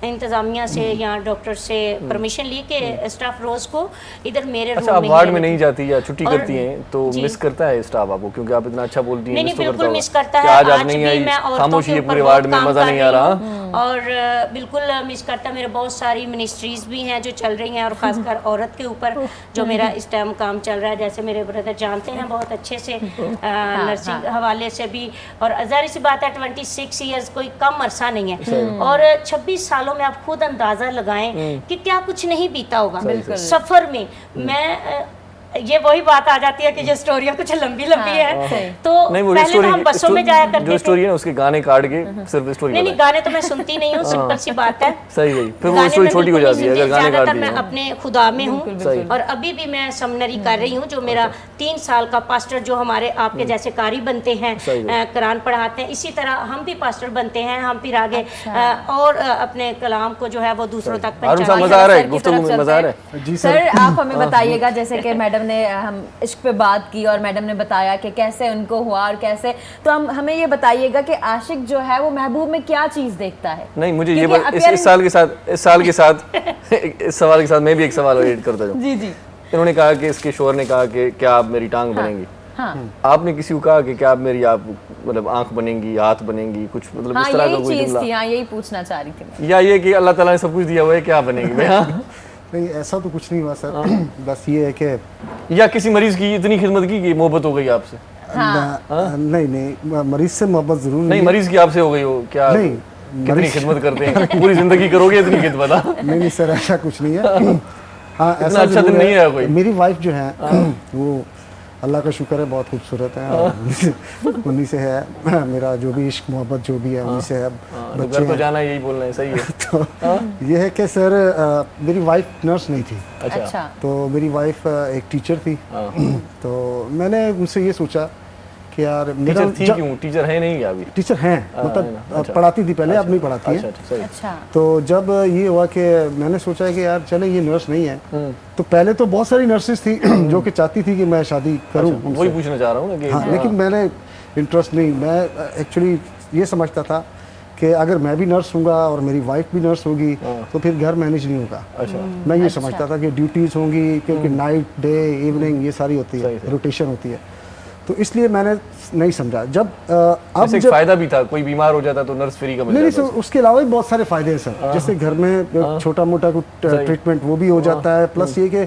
इंतज़ामिया से या डॉक्टर से परमिशन ली कि स्टाफ रोज़ को इधर मेरे अच्छा, आप वार्ड में नहीं जाती या छुट्टी करती हैं तो मिस करता है स्टाफ आपको, क्योंकि आप इतना अच्छा बोलती हैं? नहीं, बिल्कुल मिस करता है। आज भी मैं औरतों के ऊपर बहुत काम कर रही हूँ, और बिल्कुल मिस करता। मेरे बहुत सारी मिनिस्ट्रीज भी हैं जो चल रही हैं, और ख़ासकर औरत के ऊपर जो मेरा इस टाइम काम चल रहा है। जैसे मेरे ब्रदर जानते हैं बहुत अच्छे से, नर्सिंग हवाले से भी। और ज़ाहिर सी बात है 26 ईयर्स कोई कम अरसा नहीं है, और 26 सालों में आप खुद अंदाज़ा लगाएं कि क्या कुछ नहीं बीता होगा सफ़र में। मैं ये वही बात आ जाती है कि जो स्टोरियाँ कुछ लंबी है, तो पहले तो हम बसों में जाया करते थे। जो स्टोरी है ना उसके गाने काट के सिर्फ स्टोरी। नहीं, गाने तो मैं सुनती नहीं हूँ, सिंपल सी बात है। सही है, फिर वो स्टोरी छोटी हो जाती है अगर गाने काट दिए। मैं अपने खुदा में हूँ, और अभी भी मैं समनरी कर रही हूँ। जो मेरा 3 साल का पास्टर, जो हमारे आपके जैसे कारी बनते हैं, कुरान पढ़ाते हैं, इसी तरह हम भी पास्टर बनते हैं। हम फिर आगे और अपने कलाम को जो है वो दूसरों तक पहुंचाएंगे। मजा आ रहा है, गुफ्तगू में मजा आ रहा है। जी सर, आप हमें बताइएगा, जैसे कि मैडम ने हम इश्क पे बात की और मैडम ने बताया कि कैसे उनको हुआ और कैसे, तो हम हमें ये बताइएगा कि आशिक जो है वो महबूब में क्या चीज़ देखता है? नहीं, मुझे ये इस साल के साथ इस सवाल के साथ मैं भी एक सवाल ऐड करता हूँ। जी। इन्होंने कहा कि इसके शोहर ने कहा कि क्या आप मेरी टांग बनेंगी? आपने किसी को कहा कि क्या आप मेरी मतलब आंख बनेंगी, हाथ बनेंगी, कुछ मतलब इस तरह का कोई जुमला? यही पूछना चाह रही थी। या ये कि अल्लाह ताला ने सब कुछ दिया हुआ है, क्या बनेगी मैं? नहीं, ऐसा तो कुछ नहीं हुआ सर। बस ये है कि या किसी मरीज की इतनी खिदमत की कि मोहब्बत हो गई आपसे? नहीं, मरीज से मोहब्बत जरूर नहीं, मरीज की आपसे हो गई हो क्या? नहीं, कितनी खिदमत करते हैं, पूरी जिंदगी करोगे इतनी खिदमत? नहीं सर, ऐसा कुछ नहीं है। हाँ, ऐसा अच्छा दिन नहीं है कोई। मेरी वाइफ जो है वो अल्लाह का शुक्र है बहुत खूबसूरत है, और उन्हीं से है मेरा जो भी इश्क मोहब्बत जो भी है, उन्हीं से है। बच्चे तो जाना यही बोलना है, सही है। तो ये है कि सर मेरी वाइफ नर्स नहीं थी। अच्छा। तो मेरी वाइफ एक टीचर थी। तो मैंने उनसे ये सोचा कि यार मेरा टीचर है नहीं अभी? टीचर हैं, मतलब पढ़ाती थी पहले, अब नहीं पढ़ाती है। अच्छा। तो जब ये हुआ कि मैंने सोचा कि यार चले ये नर्स नहीं है, तो पहले तो बहुत सारी नर्सेज थी जो कि चाहती थी कि मैं शादी करूं। वही पूछना चाह रहा हूँ। हाँ, लेकिन मैंने इंटरेस्ट नहीं, मैं एक्चुअली ये समझता था कि अगर मैं भी नर्स हूँगा और मेरी वाइफ भी नर्स होगी तो फिर घर मैनेज नहीं होगा। अच्छा। मैं ये समझता था कि ड्यूटीज़ होंगी, क्योंकि नाइट डे इवनिंग ये सारी होती है, रोटेशन होती है, तो इसलिए मैंने नहीं समझा। जब अब जब फायदा भी था, कोई बीमार हो जाता तो नर्स फ्री का मिल जाता। नहीं सर, उसके अलावा भी बहुत सारे फायदे हैं सर। जैसे घर में छोटा मोटा कुछ ट्रीटमेंट वो भी हो जाता है, प्लस ये कि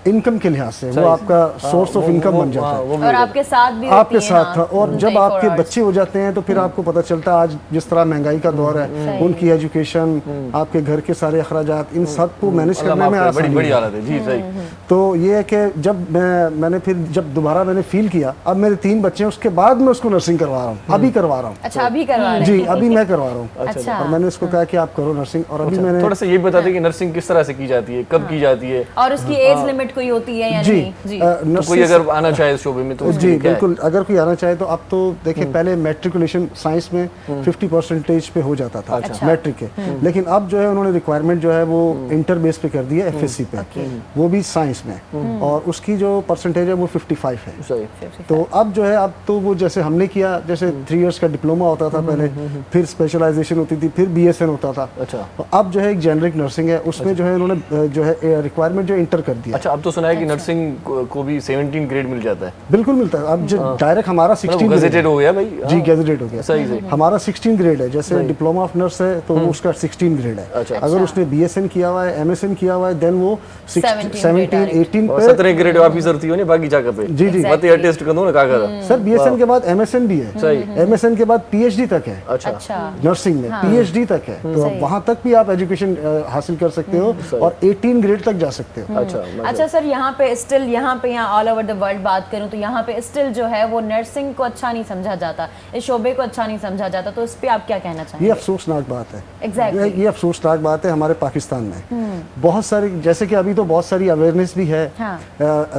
इनकम के लिहाज से वो आपका सोर्स ऑफ इनकम बन जाता है। और आपके साथ भी आपके होती है, साथ था। हाँ, और जब 24 आपके hours। बच्चे हो जाते हैं तो फिर आपको पता चलता है आज जिस तरह महंगाई का दौर है, उनकी एजुकेशन, आपके घर के सारे अखराजात, इन सब को मैनेज करने में बड़ी आसानी बड़ी है। हालत है जी। सही। तो ये है कि जब मैंने फिर जब दोबारा मैंने फील किया, अब मेरे 3 बच्चे हैं, उसके बाद मैं उसको नर्सिंग करवा रहा हूँ, अभी करवा रहा हूँ। अच्छा, अभी करवा रहे हैं? जी, अभी मैं करवा रहा हूँ। अच्छा। और मैंने उसको कहा कि आप करो नर्सिंग। और अभी मैंने थोड़ा सा ये बता दें कि नर्सिंग किस तरह से की जाती है, कब की जाती है, और उसकी एज लिमिट कोई होती है या जी नहीं? जी। तो कोई अगर आना चाहे इस शोबे में तो उसके जी लिए क्या है? बिल्कुल, अगर कोई आना चाहे तो अब तो देखिए, पहले मैट्रिकुलेशन साइंस में 50% पे हो जाता था मैट्रिक के, लेकिन अब जो है उन्होंने रिक्वायरमेंट जो है वो इंटर बेस पे कर दिया, एफएससी पे, वो भी साइंस में, और उसकी जो परसेंटेज है वो 55 है। सही। तो अब जो है, अब तो वो जैसे हमने किया, जैसे 3 इयर्स का डिप्लोमा होता था पहले, फिर स्पेशलाइजेशन होती थी, फिर बीएसएन होता था। अच्छा। तो अब जो है एक जेनरिक नर्सिंग है, उसमें जो है उन्होंने जो है रिक्वायरमेंट जो इंटर कर दिया। अच्छा, अब तो सुना है कि नर्सिंग को भी 17 ग्रेड मिल जाता है। बिल्कुल मिलता है अब जो डायरेक्ट हमारा 16 गजेटेड हो गया भाई। जी, गैजेटेड हो गया। सही सही। हमारा 16 ग्रेड है, जैसे डिप्लोमा ऑफ नर्स है तो वो उसका 16 ग्रेड है। अच्छा। अगर उसने बीएसएन किया हुआ है, एमएसएन किया हुआ है, देन वो 17 17 18 और पे। 17 ग्रेड ऑफिसर थी ने बाकी जगह पे। जी जी। मत यार टेस्ट कर दो ना काका। सर बीएसएन के बाद एमएसएन भी है। सही। एमएसएन के बाद पीएचडी तक है। अच्छा। अच्छा। नर्सिंग में पीएचडी तक है, तो वहां तक भी आप एजुकेशन हासिल कर सकते हो और 18 ग्रेड तक जा सकते हो। अच्छा। अच्छा सर, यहाँ पे स्टिल यहाँ ऑल ओवर द वर्ल्ड बात करूँ तो यहाँ पे स्टिल जो है वो नर्सिंग को अच्छा नहीं समझा जाता, इस शोबे को अच्छा नहीं समझा जाता, तो इस पे आप क्या कहना ये चाहेंगे? अफसोसनाक बात है। Exactly। ये अफसोसनाक बात है हमारे पाकिस्तान में। बहुत सारी, जैसे कि अभी तो बहुत सारी अवेयरनेस भी है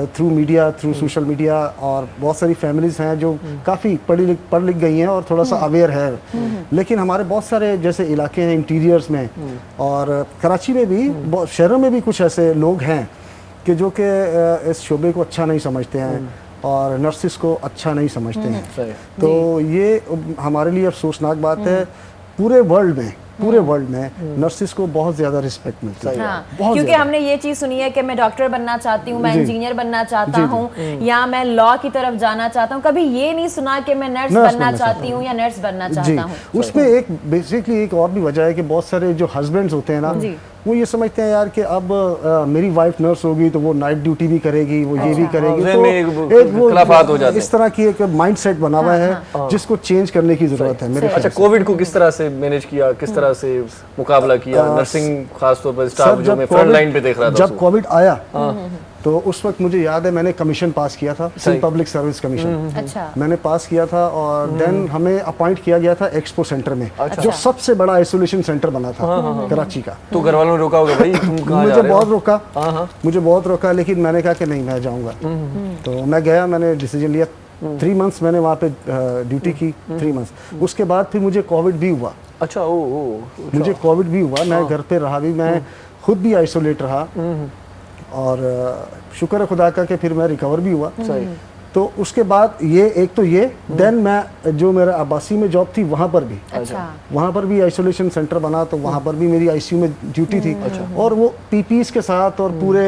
through media, through social media, और बहुत सारी फैमिलीज हैं जो काफ़ी पढ़ लिख गई हैं और थोड़ा सा अवेयर है, लेकिन हमारे बहुत सारे जैसे इलाके हैं इंटीरियर्स में और कराची में भी, शहरों में भी कुछ ऐसे लोग हैं कि जो कि इस शोबे को अच्छा नहीं समझते हैं और नर्सिस को अच्छा नहीं समझते हैं। तो ये हमारे लिए अफसोसनाक बात है। पूरे वर्ल्ड में नर्सिस को बहुत ज़्यादा रिस्पेक्ट मिलती है। हाँ, बहुत क्योंकि ज़्यादा। हमने ये चीज़ सुनी है कि मैं डॉक्टर बनना चाहती हूँ, मैं जी। इंजीनियर बनना चाहता जी, हूँ, या मैं लॉ की तरफ जाना चाहता हूँ, कभी ये नहीं सुना कि मैं नर्स बनना चाहती हूँ या नर्स बनना जी, चाहता हूँ। उसमें एक बेसिकली एक और भी वजह है कि बहुत सारे जो हस्बैंड्स होते हैं ना, वो ये समझते हैं यार कि अब मेरी वाइफ नर्स होगी तो वो नाइट ड्यूटी भी करेगी, वो ये भी करेगी, हाँ, तो एक वो खिलाफत हो जाते हैं। इस तरह की एक माइंडसेट बना हुआ है जिसको चेंज करने की जरूरत है मेरे ख्याल अच्छा, से। कोविड को किस तरह से मैनेज किया, किस तरह से मुकाबला किया नर्सिंग खास तौर पर स्टाफ सर, जो मैं फ्रंट लाइन पे देख रहा था जब कोविड आया तो उस वक्त मुझे याद है मैंने कमीशन पास किया था, सिंध पब्लिक सर्विस कमीशन अच्छा। मैंने पास किया था, और देन हमें अपॉइंट किया गया था एक्सपो सेंटर में, जो सबसे बड़ा आइसोलेशन सेंटर बना था कराची का। तो घर वालों ने रोका होगा भाई तुम कहाँ जा मुझे रहे हो? मुझे बहुत रोका, लेकिन मैंने कहा कि नहीं, मैं जाऊंगा। तो मैं गया, मैंने डिसीजन लिया। 3 मंथ्स मैंने वहाँ पे ड्यूटी की, 3 मंथ्स। उसके बाद फिर मुझे कोविड भी हुआ। अच्छा। ओ मुझे कोविड भी हुआ, मैं घर पे रहा भी, मैं खुद भी आइसोलेट रहा, और शुक्र है खुदा का कि फिर मैं रिकवर भी हुआ। तो उसके बाद ये एक तो ये, देन मैं जो मेरा अब्बासी में जॉब थी वहाँ पर भी, वहाँ पर भी आइसोलेशन सेंटर बना, तो वहाँ पर भी मेरी आईसीयू में ड्यूटी थी, और वो पीपीस के साथ और पूरे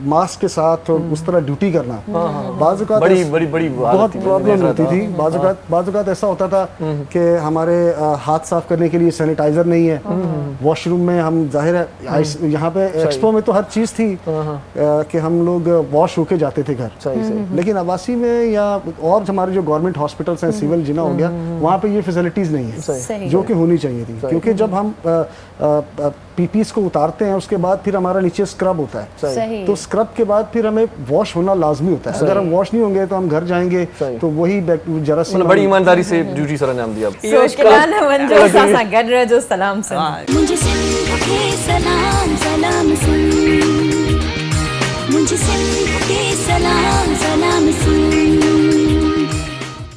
मास्क के साथ और उस तरह ड्यूटी करना, बाज़-औक़ात बड़ी बहुत प्रॉब्लम होती थी। बाज़-औक़ात ऐसा होता था कि हमारे हाथ साफ करने के लिए सैनिटाइजर नहीं है, वॉशरूम में हम, जाहिर है यहाँ पे एक्सपो में तो हर चीज़ थी कि हम लोग वॉश होके जाते थे घर, लेकिन अब्बासी में या और हमारे जो गवर्नमेंट हॉस्पिटल्स हैं, सिविल जिना हो गया, वहाँ पे ये फैसिलिटीज़ नहीं है जो कि होनी चाहिए थी, क्योंकि जब हम पीपीस को उतारते हैं उसके बाद फिर हमारा नीचे स्क्रब होता है, तो स्क्रब के बाद फिर हमें वॉश होना लाजमी होता है। अगर हम वॉश नहीं होंगे तो हम घर जाएंगे तो वही जरासीम। बड़ी ईमानदारी से ड्यूटी सर अंजाम दिया। सोच के ना मंजो सासा गड रहे जो सलाम सुन। मुझे सिंध के सलाम सलाम सुन, मुझे सिंध के सलाम सलाम सुन।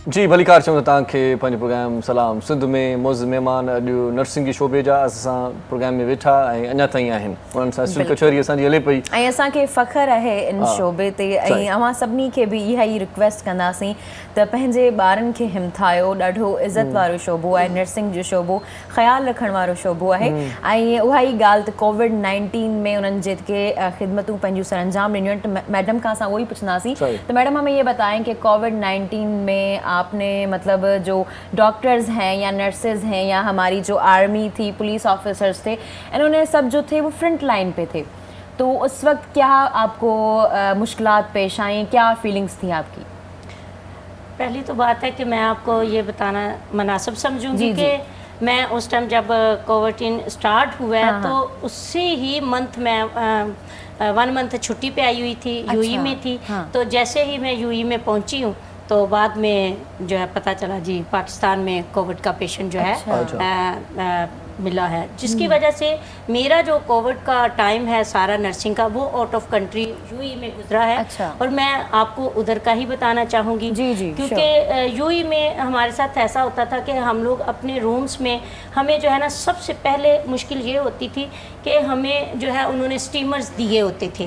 जी भली कार चऊं तव्हांखे पंहिंजो प्रोग्राम सलाम सिंध में मौज़ महिमान अॼु नर्सिंग जे शोबे जा असां प्रोग्राम में वेठा ऐं अञा ताईं आहिनि, उन्हनि सां सिल कचहरी असांजी हले पई ऐं असांखे फ़ख्रु आहे इन शोबे ते, ऐं अवां सभिनी खे बि इहा ई रिक्वेस्ट कंदासीं त पंहिंजे ॿारनि खे हिमथायो। ॾाढो इज़त वारो शोबो आहे नर्सिंग जो शोबो, ख़्यालु रखण वारो शोबो आहे। ऐं उहा ई ॻाल्हि त कोविड-19 में उन्हनि जेके ख़िदमतूं पंहिंजूं सर अंजाम ॾिनियूं आहिनि, त मैडम खां असां उहो ई पुछंदासीं। त मैडम हमें ये बताएं कि कोविड-19 में आपने मतलब जो डॉक्टर्स हैं या नर्सेज हैं या हमारी जो आर्मी थी, पुलिस ऑफिसर्स थे, इन्होंने सब जो थे वो फ्रंट लाइन पे थे, तो उस वक्त क्या आपको मुश्किलात पेश आई, क्या फीलिंग्स थी आपकी? पहली तो बात है कि मैं आपको ये बताना मुनासिब समझूंगी जी, कि मैं उस टाइम जब कोविड स्टार्ट हुआ है तो उससे ही मंथ में 1 मंथ छुट्टी पे आई हुई थी, यूई में थी। तो जैसे ही मैं यूई में पहुंची हूँ तो बाद में जो है पता चला जी पाकिस्तान में कोविड का पेशेंट जो है मिला है, जिसकी वजह से मेरा जो कोविड का टाइम है सारा नर्सिंग का वो आउट ऑफ कंट्री यूई में गुजरा है। और मैं आपको उधर का ही बताना चाहूँगी क्योंकि यूई में हमारे साथ ऐसा होता था कि हम लोग अपने रूम्स में हमें जो है ना सबसे पहले मुश्किल ये होती थी कि हमें जो है उन्होंने स्टीमर्स दिए होते थे।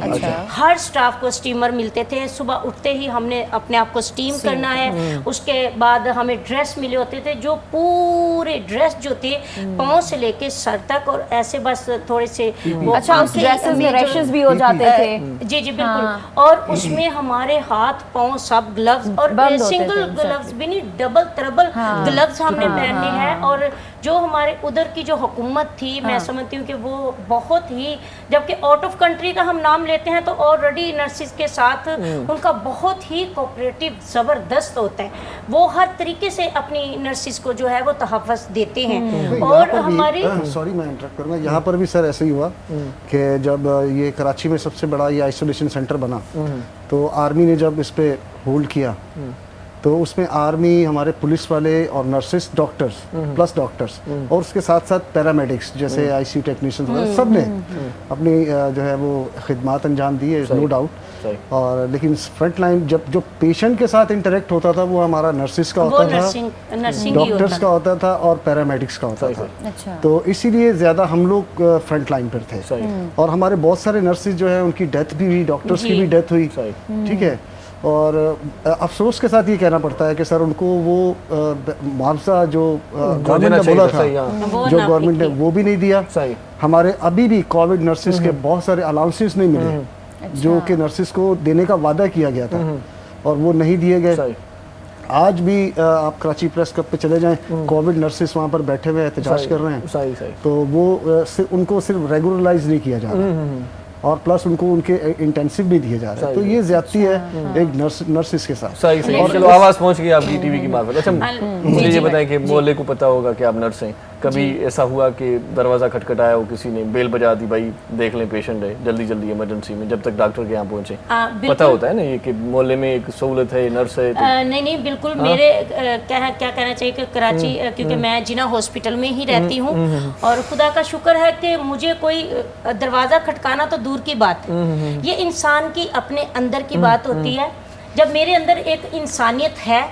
हर स्टाफ को स्टीमर मिलते थे, सुबह उठते ही हमने अपने आप को स्टीम करना है। उसके बाद हमें ड्रेस मिले होते थे जो पूरे ड्रेस जो थे पाँव से लेके सर तक और ऐसे बस थोड़े से अच्छा उस ड्रेसेस में रैशेस भी हो जाते थे। जी जी बिल्कुल। और उसमें हमारे हाथ पाँव सब ग्लव्स और सिंगल ग्लव्स भी नहीं डबल ट्रिपल ग्लव्स हमने पहनने हैं। और जो हमारे उधर की जो हुकूमत थी मैं समझती हूँ कि वो बहुत ही, जबकि आउट ऑफ कंट्री का हम नाम लेते हैं तो ऑलरेडी नर्सिस के साथ उनका बहुत ही कोऑपरेटिव ज़बरदस्त होता है। वो हर तरीके से अपनी नर्सिस को जो है वो तहफ़्फ़ुज़ देते हैं। और हमारी सॉरी मैं इंटरप्ट करूँगा, यहाँ पर भी सर ऐसे ही हुआ कि जब ये कराची में सबसे बड़ा ये आइसोलेशन सेंटर बना तो आर्मी ने जब इस पे होल्ड किया तो उसमें आर्मी, हमारे पुलिस वाले और नर्सेस, डॉक्टर्स प्लस डॉक्टर्स और उसके साथ साथ पैरामेडिक्स जैसे आईसीयू टेक्नीशियंस सब ने अपनी जो है वो खिदमत अंजाम दी है, नो डाउट। और लेकिन फ्रंट लाइन जब जो पेशेंट के साथ इंटरेक्ट होता था वो हमारा नर्सिस का होता था, डॉक्टर्स का होता था और पैरामेडिक्स का होता था। तो इसीलिए ज़्यादा हम लोग फ्रंट लाइन पर थे। और हमारे बहुत सारे नर्सिस जो है उनकी डेथ भी हुई, डॉक्टर्स की भी डेथ हुई, ठीक है। और अफसोस के साथ ये कहना पड़ता है कि सर उनको वो मुआवजा जो गवर्नमेंट ने बोला था, जो गवर्नमेंट ने वो भी नहीं दिया। हमारे अभी भी कोविड नर्सिस के बहुत सारे अलाउंसेस नहीं मिले जो कि नर्सिस को देने का वादा किया गया था और वो नहीं दिए गए। आज भी आप कराची प्रेस क्लब पे चले जाएं, कोविड नर्सिस वहाँ पर बैठे हुए एहतजाज कर रहे हैं। तो वो उनको सिर्फ रेगुलराइज नहीं किया जा रहा और प्लस उनको उनके इंटेंसिव भी दिए जा रहे हैं। तो ये ज्यादती है एक नर्सिस के साथ। सही और चलो आवाज़ पहुंच गई आपकी टीवी की मार्फत। अच्छा मुझे ये बताएं कि मोहल्ले को पता होगा कि आप नर्स हैं, कभी ऐसा हुआ कि दरवाज़ा खटखटाया हो, किसी ने बेल बजा दी, भाई देख लें पेशेंट है, जल्दी जल्दी इमरजेंसी में, जब तक डॉक्टर के यहाँ पहुँचे? पता होता है ना ये कि मोहल्ले में एक सहूलत है, नर्स है तो... नहीं बिल्कुल। मेरे क्या कहना चाहिए कि कराची, क्योंकि मैं जिना हॉस्पिटल में ही रहती हूँ और खुदा का शुक्र है कि मुझे कोई दरवाज़ा खटकाना तो दूर की बात है, ये इंसान की अपने अंदर की बात होती है। जब मेरे अंदर एक इंसानियत है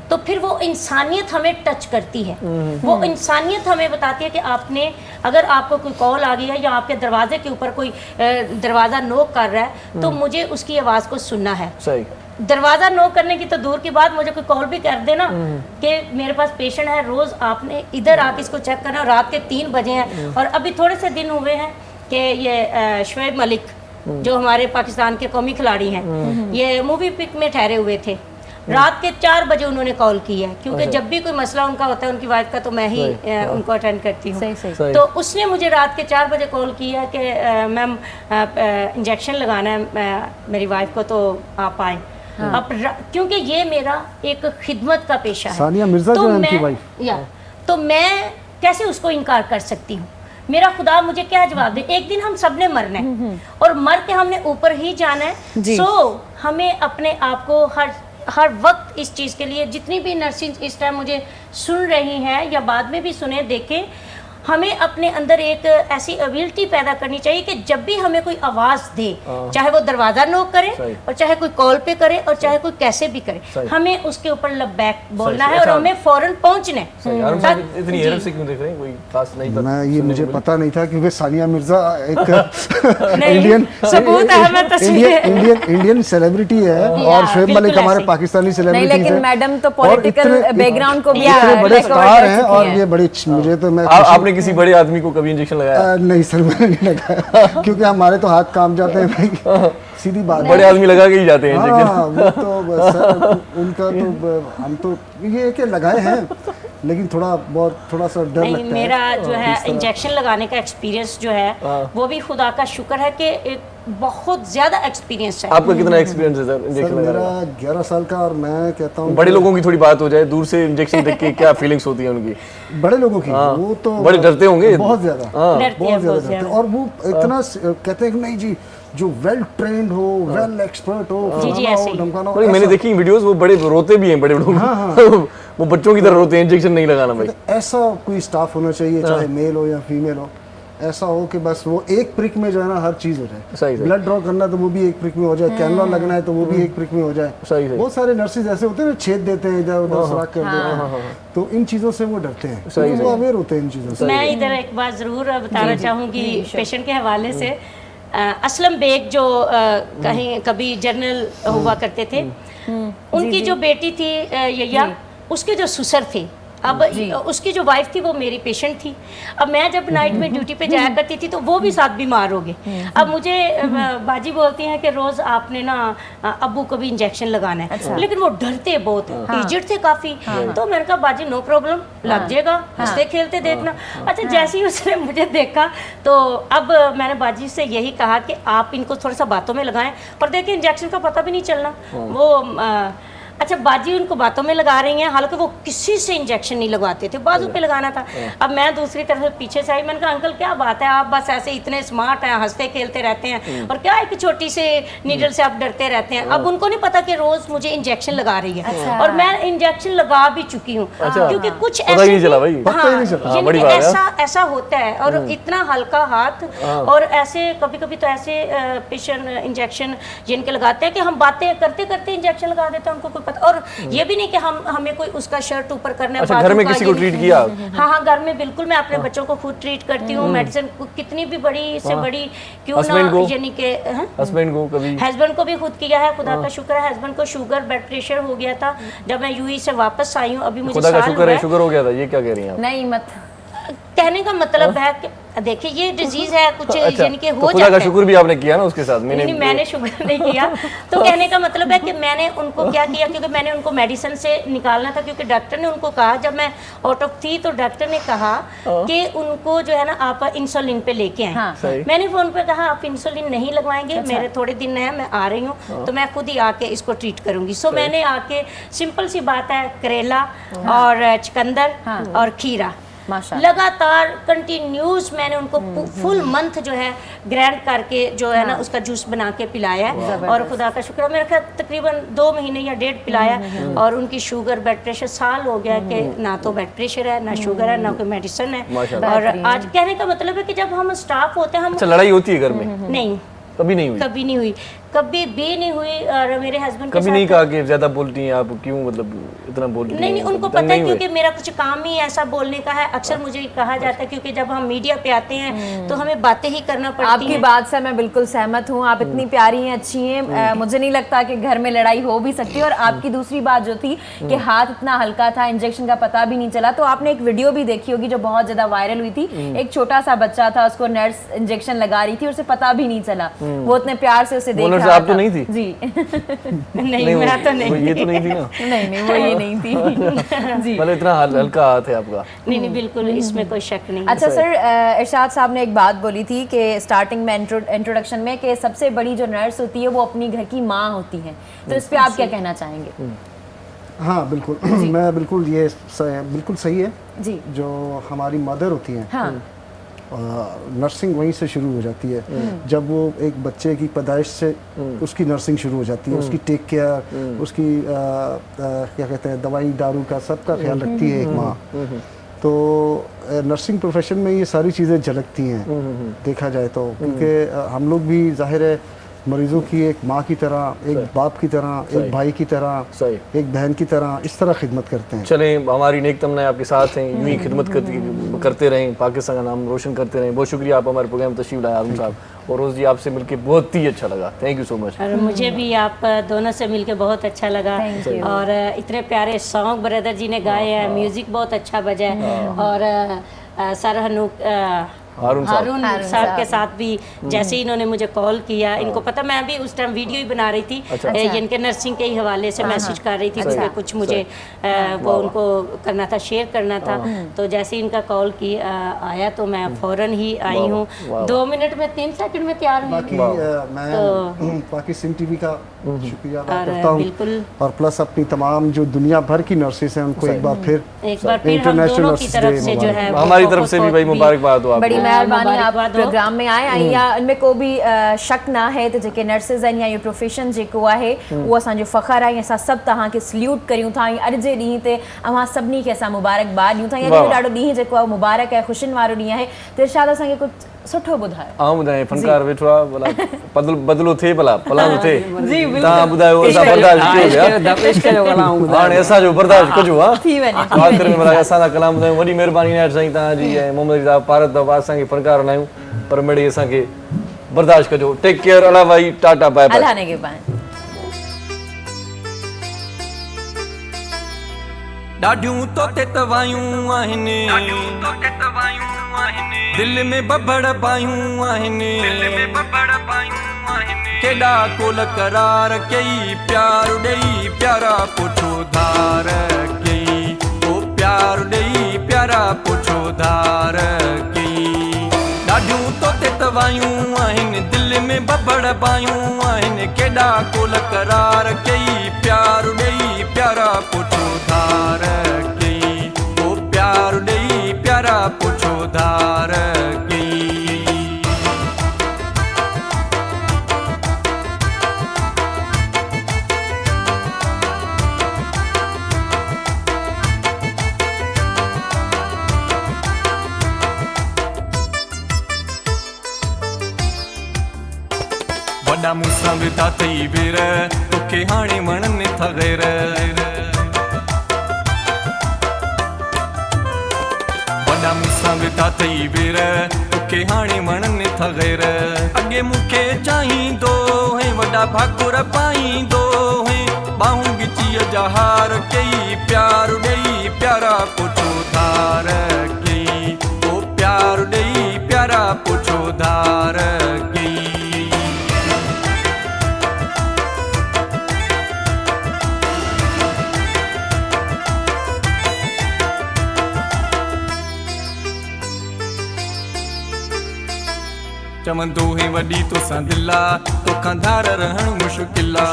तो फिर वो इंसानियत हमें टच करती है, वो इंसानियत हमें बताती है कि आपने, अगर आपको कोई कॉल आ गई है या आपके दरवाजे के ऊपर कोई दरवाज़ा नॉक कर रहा है तो मुझे उसकी आवाज़ को सुनना है। सही। दरवाज़ा नॉक करने की तो दूर की बात, मुझे कोई कॉल भी कर देना कि मेरे पास पेशेंट है, रोज़ आपने इधर आके इसको चेक करना, रात के 3 बजे हैं। और अभी थोड़े से दिन हुए हैं कि ये शुएब मलिक जो हमारे पाकिस्तान के कौमी खिलाड़ी हैं, ये मूवी पिक में ठहरे हुए थे, रात के 4 बजे उन्होंने कॉल की है, क्योंकि जब भी कोई मसला उनका होता है उनकी वाइफ का तो मैं ही उनको अटेंड करती हूँ। तो उसने मुझे रात के 4 बजे कॉल किया कि मैम इंजेक्शन लगाना है मेरी वाइफ को, तो आप आए। अब क्योंकि ये मेरा एक खिदमत का पेशा है, सानिया मिर्जा जो है उनकी वाइफ, तो मैं कैसे उसको इनकार कर सकती हूँ? मेरा खुदा मुझे क्या जवाब दे? एक दिन हम सब ने मरना है और मर के हमने ऊपर ही जाना है। सो हमें अपने आप को हर वक्त इस चीज़ के लिए, जितनी भी नर्सिंग इस टाइम मुझे सुन रही हैं या बाद में भी सुने देखें, हमें अपने अंदर एक ऐसी एबिलिटी पैदा करनी चाहिए कि जब भी हमें कोई आवाज़ दे, चाहे वो दरवाज़ा नॉक करे और चाहे कोई कॉल पे करे और चाहे कोई कैसे भी करे, हमें उसके ऊपर लबैक बोलना है और हमें फौरन पहुंचना है। इतनी हैरत से क्यों देख रहे हैं? कोई खास नहीं पता? मैं ये मुझे पता नहीं था क्योंकि सानिया मिर्जा एक इंडियन सेलिब्रिटी है और शुएब मलिक हमारे पाकिस्तानी सेलिब्रिटी है। लेकिन मैडम तो पॉलिटिकल बैकग्राउंड को भी बड़े स्टार हैं और ये बड़ी, मुझे तो मैं आपने किसी बड़े आदमी को कभी इंजेक्शन लगाया? नहीं सर मैंने नहीं लगाया क्योंकि हमारे तो हाथ काम जाते हैं भाई, सीधी बात। बड़े आदमी लगा के ही जाते हैं इंजेक्शन। हाँ, वो तो सर उनका तो हम तो ये कि लगाए हैं लेकिन थोड़ा सा डर लगता है। मेरा जो है इंजेक्शन लगाने का एक्सपीरियंस जो है वो भी खुदा का शुक्र है कि बहुत ज्यादा एक्सपीरियंस है। आपका कितना एक्सपीरियंस है सर सर इंजेक्शन मेरा लगाने 11 साल का, और मैं कहता हूँ बड़े लोगों की थोड़ी बात हो जाए, दूर से इंजेक्शन देख के क्या फीलिंग्स होती है उनकी? बड़े लोगों की वो तो बड़े डरते होंगे बहुत ज्यादा, डरते हैं, बहुत ज्यादा डरते हैं। और वो इतना कहते हैं कि नहीं जी, जो वेल ट्रेंड हो, वेल एक्सपर्ट हो, जी, फलाना ऐसे हो, ही। ढमकाना हो, नहीं, मैंने ऐसा- देखी वीडियोस, वो बड़े रोते भी हैं बड़े लोग वो बच्चों की तरह रोते हैं इंजेक्शन नहीं लगाना भाई। ऐसा कोई स्टाफ होना चाहिए, चाहे मेल हो या फीमेल हो, ऐसा हो कि बस वो एक प्रिक में जो है ना हर चीज हो सही, जाए। सही। ब्लड ड्रॉ करना तो वो भी एक प्रिक में हो जाए, कैनुला लगना है तो वो भी एक प्रिक में हो जाए। सही, सही। बहुत सारे नर्सेज ऐसे होते हैं ना, छेद देते हैं इधर उधर, सुराख कर देते हैं, तो इन चीजों से वो डरते हैं, क्योंकि वो अवेयर होते हैं इन चीजों से। मैं इधर एक बात ज़रूर बताना चाहूँगी पेशेंट के हवाले से। असलम बेग जो कहीं कभी जर्नल हुआ करते थे, उनकी जो बेटी थी यया, उसके जो ससुर थे, अब उसकी जो वाइफ थी वो मेरी पेशेंट थी। अब मैं जब नाइट में ड्यूटी पे जाया करती थी तो वो भी साथ बीमार हो गए। अब मुझे बाजी बोलती हैं कि रोज़ आपने ना अब्बू को भी इंजेक्शन लगाना है, लेकिन वो डरते बहुत, एजेड थे काफ़ी। तो मैंने कहा बाजी नो प्रॉब्लम, लग जाएगा, हंसते खेलते देखना। अच्छा, जैसे ही उसने मुझे देखा तो अब मैंने बाजी से यही कहा कि आप इनको थोड़ा सा बातों में लगाएं, और देखिए इंजेक्शन का पता भी नहीं चलना। वो अच्छा, बाजी उनको बातों में लगा रही हैं, हालांकि वो किसी से इंजेक्शन नहीं लगवाते थे, बाजू पे लगाना था। अब मैं दूसरी तरफ पीछे से आई, मैंने कहा अंकल क्या बात है, आप बस ऐसे इतने स्मार्ट हैं, हंसते खेलते रहते हैं, और क्या है कि छोटी से नीडल से आप डरते रहते हैं। अब उनको नहीं पता कि रोज मुझे इंजेक्शन लगा रही है, और मैं इंजेक्शन लगा भी चुकी हूँ, क्योंकि कुछ पता ही नहीं चला भाई। यानी कि ऐसा होता है, और इतना हल्का हाथ, और ऐसे कभी कभी तो ऐसे पेशेंट इंजेक्शन जिनके लगाते हैं कि हम बातें करते करते इंजेक्शन लगा देते हैं, उनको पता। और ये भी नहीं कि हमें कोई उसका शर्ट ऊपर करना है। अच्छा, घर में किसी को ट्रीट किया? हाँ, घर में बिल्कुल, मैं अपने बच्चों को खुद ट्रीट करती हूँ। मेडिसिन कितनी भी बड़ी से बड़ी क्यों ना, यानी कि हस्बैंड को कभी, हस्बैंड को भी खुद किया है, खुदा का शुक्र है। हस्बैंड को शुगर ब्लड प्रेशर हो गया था जब मैं यूएई से वापस आई हूँ, अभी मुझे खुदा का साल शुक्र हुआ है शुगर हो गया था, ये क्या कह रही हैं आप? नहीं मत कहने का मतलब है कि देखिए ये डिजीज है कुछ, यानी कि हो तो खुदा जाता का है। शुक्र भी आपने किया ना उसके साथ? मैंने शुगर नहीं किया। तो कहने का मतलब है कि मैंने उनको क्या किया, क्योंकि मैंने उनको मेडिसिन से निकालना था, क्योंकि डॉक्टर ने उनको कहा, जब मैं आउट ऑफ थी तो डॉक्टर ने कहा कि उनको जो है ना आप इंसुलिन पे लेके आए। हाँ। मैंने फोन पे कहा आप इंसुलिन नहीं लगवाएंगे, मेरे थोड़े दिन है, मैं आ रही हूँ, तो मैं खुद ही आके इसको ट्रीट करूंगी। सो मैंने आके, सिंपल सी बात है, करेला और चुकंदर और खीरा माशाल्लाह लगातार कंटिन्यूस मैंने उनको फुल मंथ जो है ग्राइंड करके जो है ना उसका जूस बना के पिलाया है, और खुदा का शुक्र है मेरे ख्याल तकरीबन 2 महीने या 1.5 पिलाया, और उनकी शुगर ब्लड प्रेशर साल हो गया कि ना तो ब्लड प्रेशर है, ना शुगर है, ना कोई मेडिसिन है। और आज कहने का मतलब है कि जब हम स्टाफ होते हैं, हम अच्छा, लड़ाई होती है घर में? नहीं, कभी नहीं हुई? कभी नहीं हुई, कभी भी नहीं हुई। और मेरे हस्बैंड के कभी नहीं कहा कि ज्यादा बोलती हैं आप, क्यों मतलब इतना बोलती हैं? नहीं, उनको पता है, क्योंकि मेरा कुछ काम ही ऐसा बोलने का है। अक्सर मुझे कहा जाता है, क्योंकि जब हम मीडिया पे आते हैं तो हमें बातें ही करना पड़ती आपकी हैं। बात से मैं बिल्कुल सहमत हूँ। आप इतनी प्यारी हैं, अच्छी हैं, मुझे नहीं लगता कि घर में लड़ाई हो भी सकती है। और आपकी दूसरी बात जो थी कि हाथ इतना हल्का था, इंजेक्शन का पता भी नहीं चला, तो आपने एक वीडियो भी देखी होगी जो बहुत ज्यादा वायरल हुई थी। एक छोटा सा बच्चा था, उसको नर्स इंजेक्शन लगा रही थी, उसे पता भी नहीं चला, वो इतने प्यार से उसे देख रहा था। आप तो नहीं थी? जी नहीं, मैं तो नहीं, ये तो नहीं थी ना? नहीं वो ये नहीं थी जी। मतलब इतना हल्का हाथ है आपका? नहीं, बिल्कुल इसमें कोई शक नहीं। अच्छा सर, इरशाद साहब ने एक बात बोली थी कि स्टार्टिंग में इंट्रोडक्शन में कि सबसे बड़ी जो नर्स होती है वो अपनी घर की माँ होती है, तो इस पे आप क्या कहना चाहेंगे? हाँ बिल्कुल, मैं बिल्कुल, ये बिल्कुल सही है जी। जो हमारी मदर होती हैं, हाँ नर्सिंग वहीं से शुरू हो जाती है। जब वो एक बच्चे की पैदाइश से उसकी नर्सिंग शुरू हो जाती है, उसकी टेक केयर, उसकी क्या कहते हैं, दवाई दारू का सबका ख्याल रखती है एक माँ। तो नर्सिंग प्रोफेशन में ये सारी चीज़ें झलकती हैं देखा जाए तो, क्योंकि हम लोग भी जाहिर है मरीजों की एक माँ की तरह, एक बाप की तरह, एक भाई की तरह, एक बहन की तरह, इस तरह खिदमत करते हैं। चले, हमारी नेक तमन्नाएं आपके साथ हैं, यूं ही खिदमत करते रहें, पाकिस्तान का नाम रोशन करते रहें। बहुत शुक्रिया, आप हमारे प्रोग्राम में तशरीफ लाए आज़म साहब, और रोज़ जी आपसे मिलके बहुत ही अच्छा लगा। Thank you so much. और मुझे भी आप दोनों से मिलके बहुत अच्छा लगा, और इतने प्यारे सॉन्ग ब्रदर जी ने गाए हैं, म्यूज़िक बहुत अच्छा बजा है, और सरहनुक हारून साहब। हारून साहब के साथ भी जैसे ही इन्होंने मुझे कॉल किया, इनको पता मैं भी उस टाइम वीडियो ही बना रही थी, इनके नर्सिंग के ही हवाले से मैसेज कर रही थी क्योंकि कुछ मुझे वो उनको करना था, शेयर करना था। तो जैसे ही इनका कॉल की आया तो मैं फ़ौरन ही आई हूँ, 2 मिनट में 3 सेकंड में तैयार हुई। बाकी मैं बाकी सिंह टीवी का शुक्रिया अदा करता हूँ, और प्लस अपनी तमाम जो दुनिया भर की नर्सेस हैं उनको एक बार फिर इंटरनेशनल नर्सेस डे से जो है हमारी तरफ से भी भाई मुबारकबाद हो आपको। बड़ी मेहरबानी, आप प्रोग्राम में आए या इनमें को भी शक ना है तो जेके नर्सेस आहिनि या इहो प्रोफेशन जेको आहे उहो असांजो फ़ख़्रु आहे, असां सभु तव्हांखे सल्यूट करियूं था। अॼु जे ॾींहं ते अवां सभिनी खे असां मुबारकबाद ॾियूं था। अॼु ॾाढो ॾींहुं जेको आहे मुबारक आहे, ख़ुशियुनि वारो ॾींहुं आहे। त इरशाद असांखे कुझु सुठो ॿुधायो। आऊं ॿुधायां, फनकार वेठो आहे भला बदिलो थिए, भला भला थिए, तव्हां ॿुधायो असां बर्दाश्त कयूं, हाणे असांजो बर्दाश्त कजो। हा थी वञे आख़िर में भला असां था कलाम ॿुधायूं। वॾी महिरबानी आहे साईं तव्हांजी ऐं मोहम्मद रिज़ा भारत दफ़ा असांखे फनकार न आहियूं, पर मिड़ई असांखे बर्दाश्त कजो। टेक केयर, अला भाई, टाटा, बाय बाय। अल्लाह ने के बाय। ॾाढियूं तो ते तवायूं आहिनि, दिल में बबड़ पायूं आहिनि, केॾा कोल करार कई, प्यार ॾेई प्यारा पुछो धार कई, ओ प्यार ॾेई प्यारा पुछो धार कई। ॾाढियूं तो ते तवायूं आहिनि, दिल में बबड़ पायूं आहिनि, केॾा कोल करार कई, प्यार ॾेई प्यारा पुछो धार कई, ओ प्यार ॾेई प्यारा पुछो धार कई। वॾा मूंसां बि था थई वेर, तोखे हाणे वणनि था ग़ैर, वॾा मूंसां बि था थई वेर, तोखे हाणे वणनि था ग़ैर। अॻे मूंखे चाहींदो है, वॾा भाकुर पाईंदो है, ॿाहूं ॻिचीअ जा हार कई, प्यार ॾेई प्यारा पुछो धार कई, ओ प्यार ॾेई प्यारा पुछो धार कई। चवंदो है वॾी तोसां दिला, तोखां धार रहण मुश्किल आ।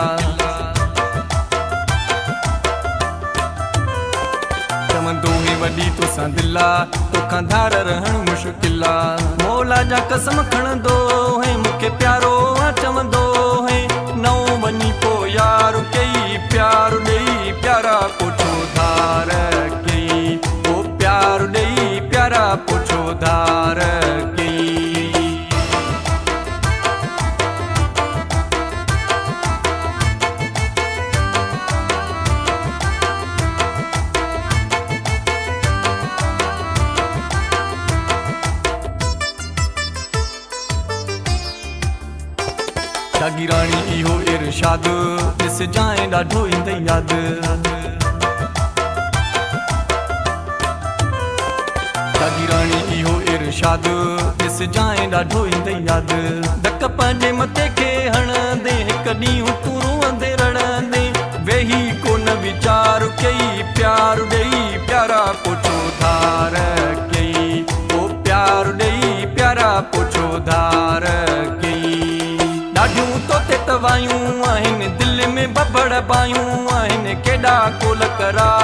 चवंदो है वॾी तोसां दिला, तोखां धार रहण मुश्किल आ। मौला जा कसम खणंदो है, मूंखे प्यारो आ चवंदो है, नओं वञी पोइ यार कई, प्यार ॾेई प्यारा पुछो धार कई, ओ प्यार ॾेई प्यारा पुछो धार कई। जागीराणी इहो इरशाद, ॾिस जाए ॾाढो ईंदई यादि। जागीराणी इहो इरशाद, ॾिस जाए ॾाढो ईंदई यादि। धक पंहिंजे मथे खे हणंदे, हिकु ॾींहुं तूं रोअंदे रड़ंदे, वेही कोन वीचार कई, प्यार ॾेई प्यारा पुछो धार कई, ओ प्यार ॾेई प्यारा पुछो धार कई। ॾाढियूं तो ते तवायूं आहिनि, दिल में बबड़ पायूं आहिनि, केॾा कोल करार